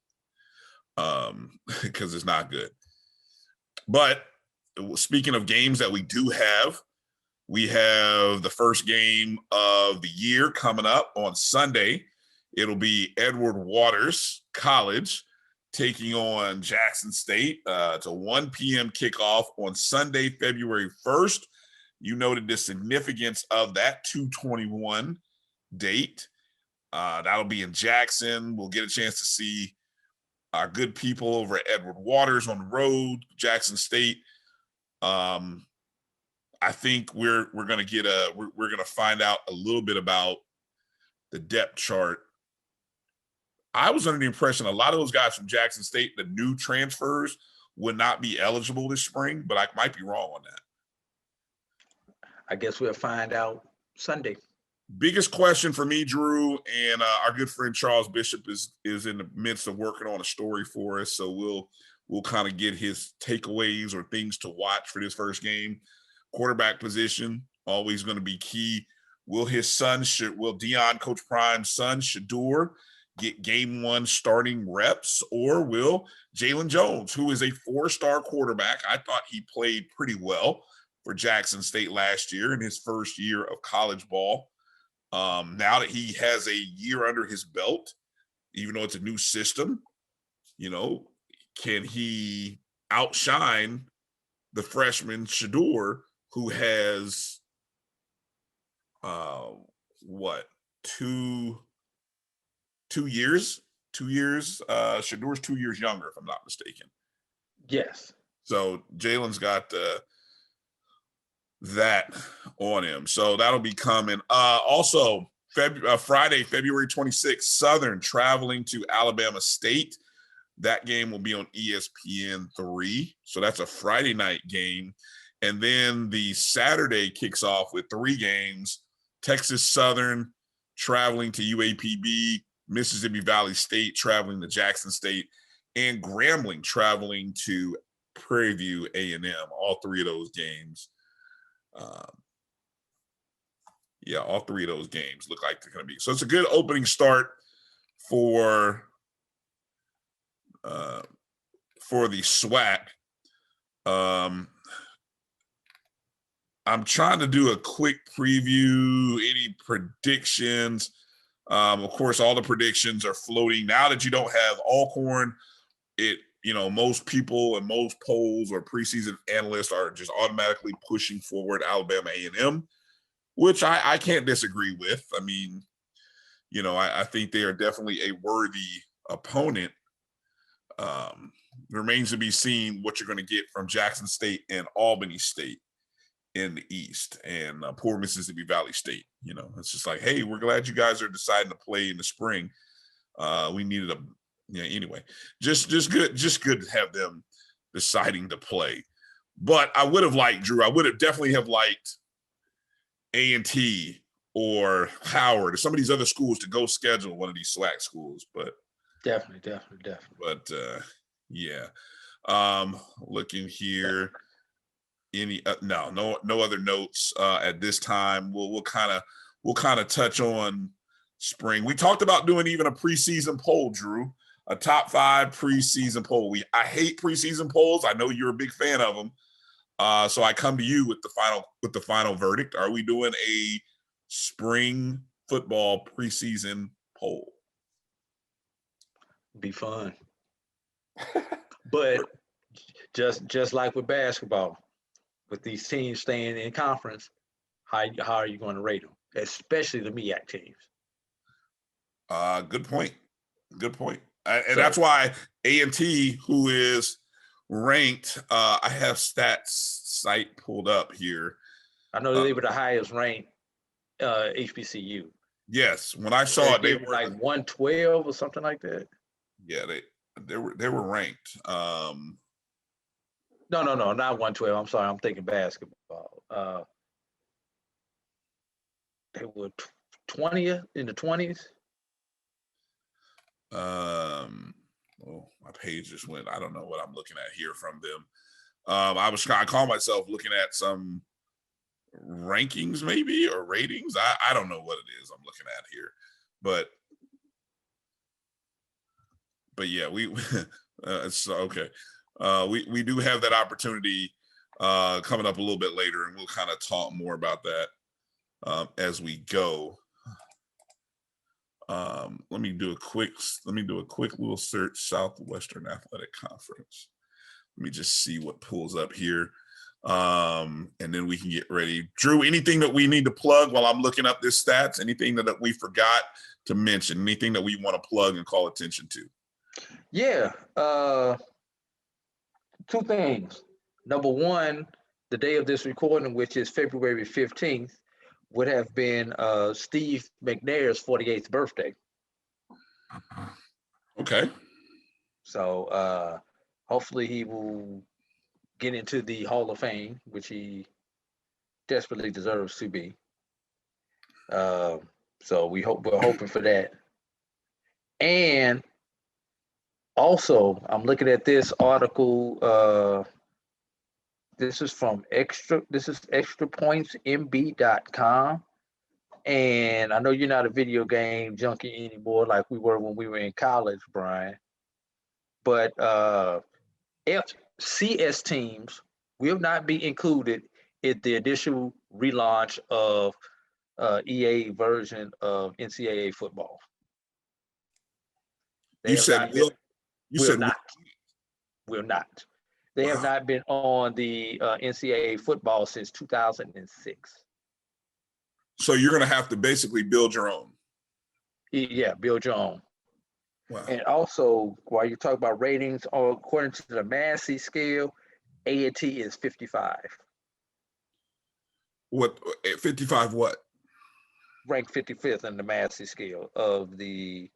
because it's not good. But speaking of games that we do have, we have the first game of the year coming up on Sunday. It'll be Edward Waters College taking on Jackson State. It's a 1 p.m. kickoff on Sunday, February 1st. You noted the significance of that 2/21 date. That'll be in Jackson. We'll get a chance to see our good people over at Edward Waters on the road, Jackson State. I think we're gonna get we're gonna find out a little bit about the depth chart. I was under the impression a lot of those guys from Jackson State, the new transfers, would not be eligible this spring, but I might be wrong on that. I guess we'll find out Sunday. Biggest question for me, Drew, and our good friend Charles Bishop is in the midst of working on a story for us, so we'll kind of get his takeaways or things to watch for this first game. Quarterback position always going to be key. Will Deion, Coach Prime's son, Shador, get game one starting reps, or will Jalen Jones, who is a 4-star quarterback, I thought he played pretty well for Jackson State last year in his first year of college ball. Now that he has a year under his belt, even though it's a new system, can he outshine the freshman Shador, who has two years? Shador's 2 years younger, if I'm not mistaken. Yes. So Jalen's got that on him. So that'll be coming. Also, Friday, February 26th, Southern traveling to Alabama State. That game will be on ESPN3. So that's a Friday night game. And then the Saturday kicks off with 3 games. Texas Southern traveling to UAPB, Mississippi Valley State traveling to Jackson State, and Grambling traveling to Prairie View A&M. All 3 of those games. All 3 of those games look like they're going to be. So it's a good opening start for the SWAC. I'm trying to do a quick preview. Any predictions? Of course, all the predictions are floating. Now that you don't have Alcorn, most people and most polls or preseason analysts are just automatically pushing forward Alabama A&M, which I can't disagree with. I mean, I think they are definitely a worthy opponent. Remains to be seen what you're going to get from Jackson State and Albany State in the East, and poor Mississippi Valley State. It's just like, hey, we're glad you guys are deciding to play in the spring. We needed anyway, just good to have them deciding to play. But I would have liked, Drew, I would have definitely have liked A&T or Howard or some of these other schools to go schedule one of these SWAC schools, but definitely. But looking here, any no other notes at this time. We'll kind of touch on spring. We talked about doing even a preseason poll, Drew, a top 5 preseason poll. I hate preseason polls. I know you're a big fan of them. So I come to you with the final verdict. Are we doing a spring football preseason poll? Be fun. But Just like with basketball, with these teams staying in conference, how are you going to rate them, especially the MEAC teams? Good point. Good point. And that's why A&T, who is ranked, I have stats site pulled up here. I know they were the highest ranked HBCU. Yes, when I saw it, they were like 112 or something like that. Yeah, they were ranked. No, not 112. I'm sorry, I'm thinking basketball. They were 20th in the 20s. Oh, my page just went. I don't know what I'm looking at here from them. I call myself looking at some rankings maybe or ratings. I don't know what it is I'm looking at here, but yeah, it's okay. We do have that opportunity coming up a little bit later, and we'll kind of talk more about that as we go. Let me do a quick little search. Southwestern Athletic Conference. Let me just see what pulls up here, and then we can get ready. Drew, anything that we need to plug while I'm looking up this stats? Anything that we forgot to mention? Anything that we want to plug and call attention to? Yeah, two things. Number one, the day of this recording, which is February 15th, would have been Steve McNair's 48th birthday. Okay. So hopefully he will get into the Hall of Fame, which he desperately deserves to be. So we're hoping for that. And also, I'm looking at this article. This is from extrapointsmb.com. And I know you're not a video game junkie anymore like we were when we were in college, Brian. But FCS teams will not be included in the initial relaunch of EA version of NCAA football. Will not. They have not been on the NCAA football since 2006. So you're going to have to basically build your own. Yeah, build your own. Wow. And also, while you talk about ratings, according to the Massey scale, A&T is 55. What 55? What? Ranked 55th in the Massey scale of the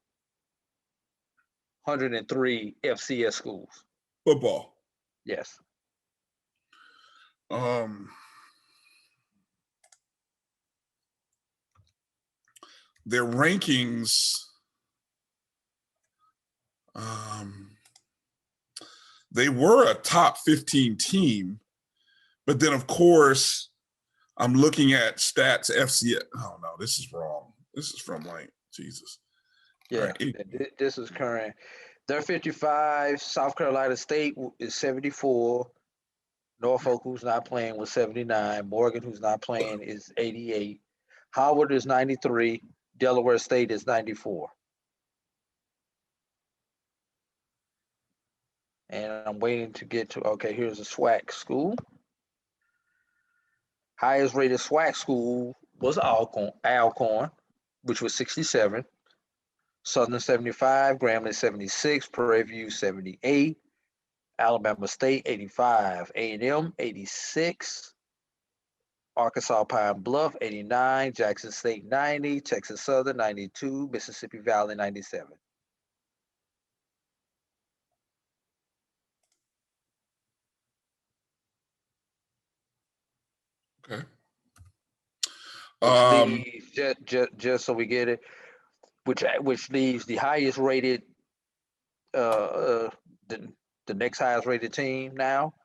103 FCS schools. Football. Yes. Their rankings, they were a top 15 team, but then of course I'm looking at stats FCS. Oh no, this is wrong. This is from Jesus. Yeah, this is current. They're 55. South Carolina State is 74. Norfolk, who's not playing, was 79. Morgan, who's not playing, is 88. Howard is 93. Delaware State is 94. And I'm waiting to get to, okay, here's a SWAC school. Highest rated SWAC school was Alcorn, which was 67. Southern 75, Grambling 76, Prairie View 78, Alabama State 85, A&M 86, Arkansas Pine Bluff 89, Jackson State 90, Texas Southern 92, Mississippi Valley 97. Okay. Just so we get it, which leaves the highest rated, the next highest rated team now,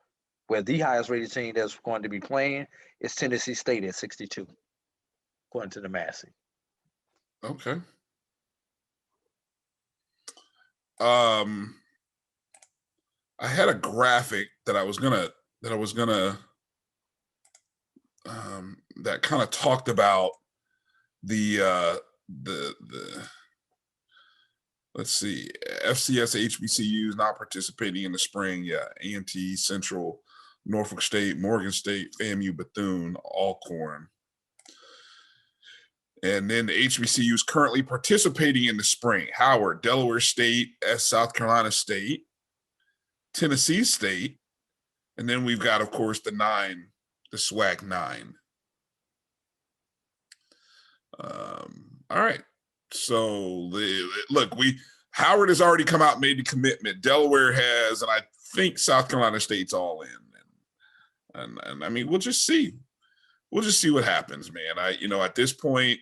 where the highest rated team that's going to be playing is Tennessee State at 62, according to the Massey. Okay. I had a graphic that I was gonna that kind of talked about the Let's see. FCS HBCUs not participating in the spring. Yeah, A&T, Central, Norfolk State, Morgan State, FAMU, Bethune, Alcorn. And then the HBCUs currently participating in the spring. Howard, Delaware State, South Carolina State, Tennessee State. And then we've got, of course, the SWAC 9. All right. So look, Howard has already come out and made the commitment. Delaware has, and I think South Carolina State's all in. And I mean, we'll just see. We'll just see what happens, man. At this point,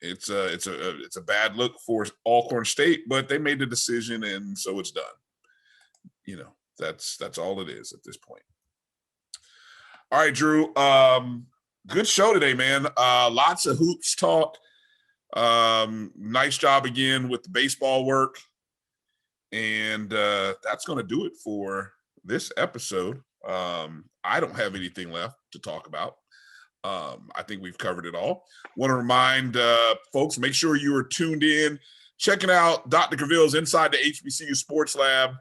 it's a bad look for Alcorn State, but they made the decision, and so it's done. That's all it is at this point. All right, Drew. Good show today, man. Lots of hoops talk. Nice job again with the baseball work. And that's going to do it for this episode. I don't have anything left to talk about. I think we've covered it all. Want to remind folks, make sure you are tuned in, checking out Dr. Gaville's Inside the HBCU Sports Lab,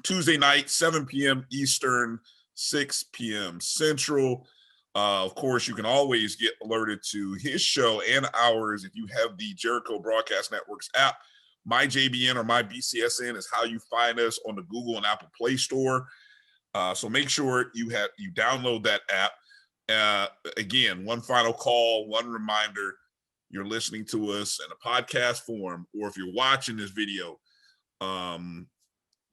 Tuesday night, 7 p.m. Eastern, 6 p.m. Central. Of course, you can always get alerted to his show and ours if you have the Jericho Broadcast Network's app. My JBN or My BCSN is how you find us on the Google and Apple Play Store. So make sure you download that app. Again, one final call, one reminder, you're listening to us in a podcast form, or if you're watching this video,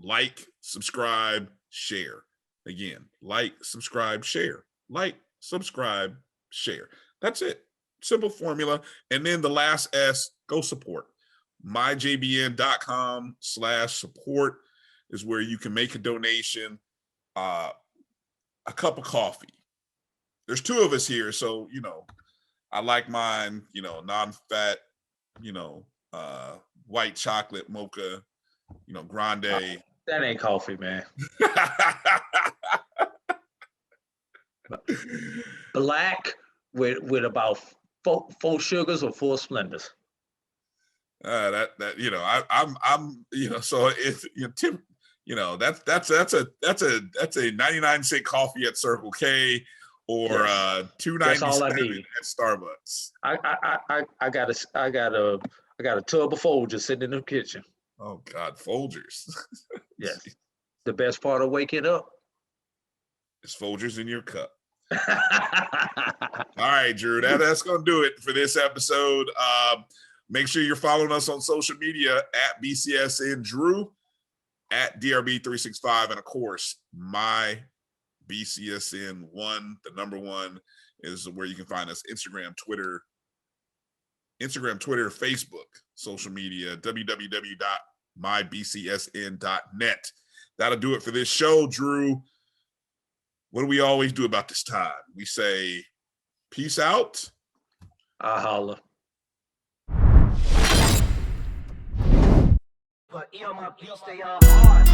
like, subscribe, share. Again, like, subscribe, share. Like, subscribe, share. That's it. Simple formula. And then the last S, go support. myjbn.com/support is where you can make a donation. A cup of coffee. There's two of us here, so I like mine, non-fat, white chocolate mocha, grande. That ain't coffee, man. Black with about four sugars or 4 Splendors. I'm so it's that's a 99-cent coffee at Circle K or $2.97 at Starbucks. I got a tub of Folgers sitting in the kitchen. Oh God, Folgers. Yes. The best part of waking up is Folgers in your cup. All right, Drew, that's going to do it for this episode. Make sure you're following us on social media at BCSN Drew, at DRB365, and of course, my BCSN 1, the number 1 is where you can find us. Instagram, Twitter, Facebook, social media, www.mybcsn.net. That'll do it for this show, Drew. What do we always do about this time? We say, peace out. I holla. But my beats, they are hard.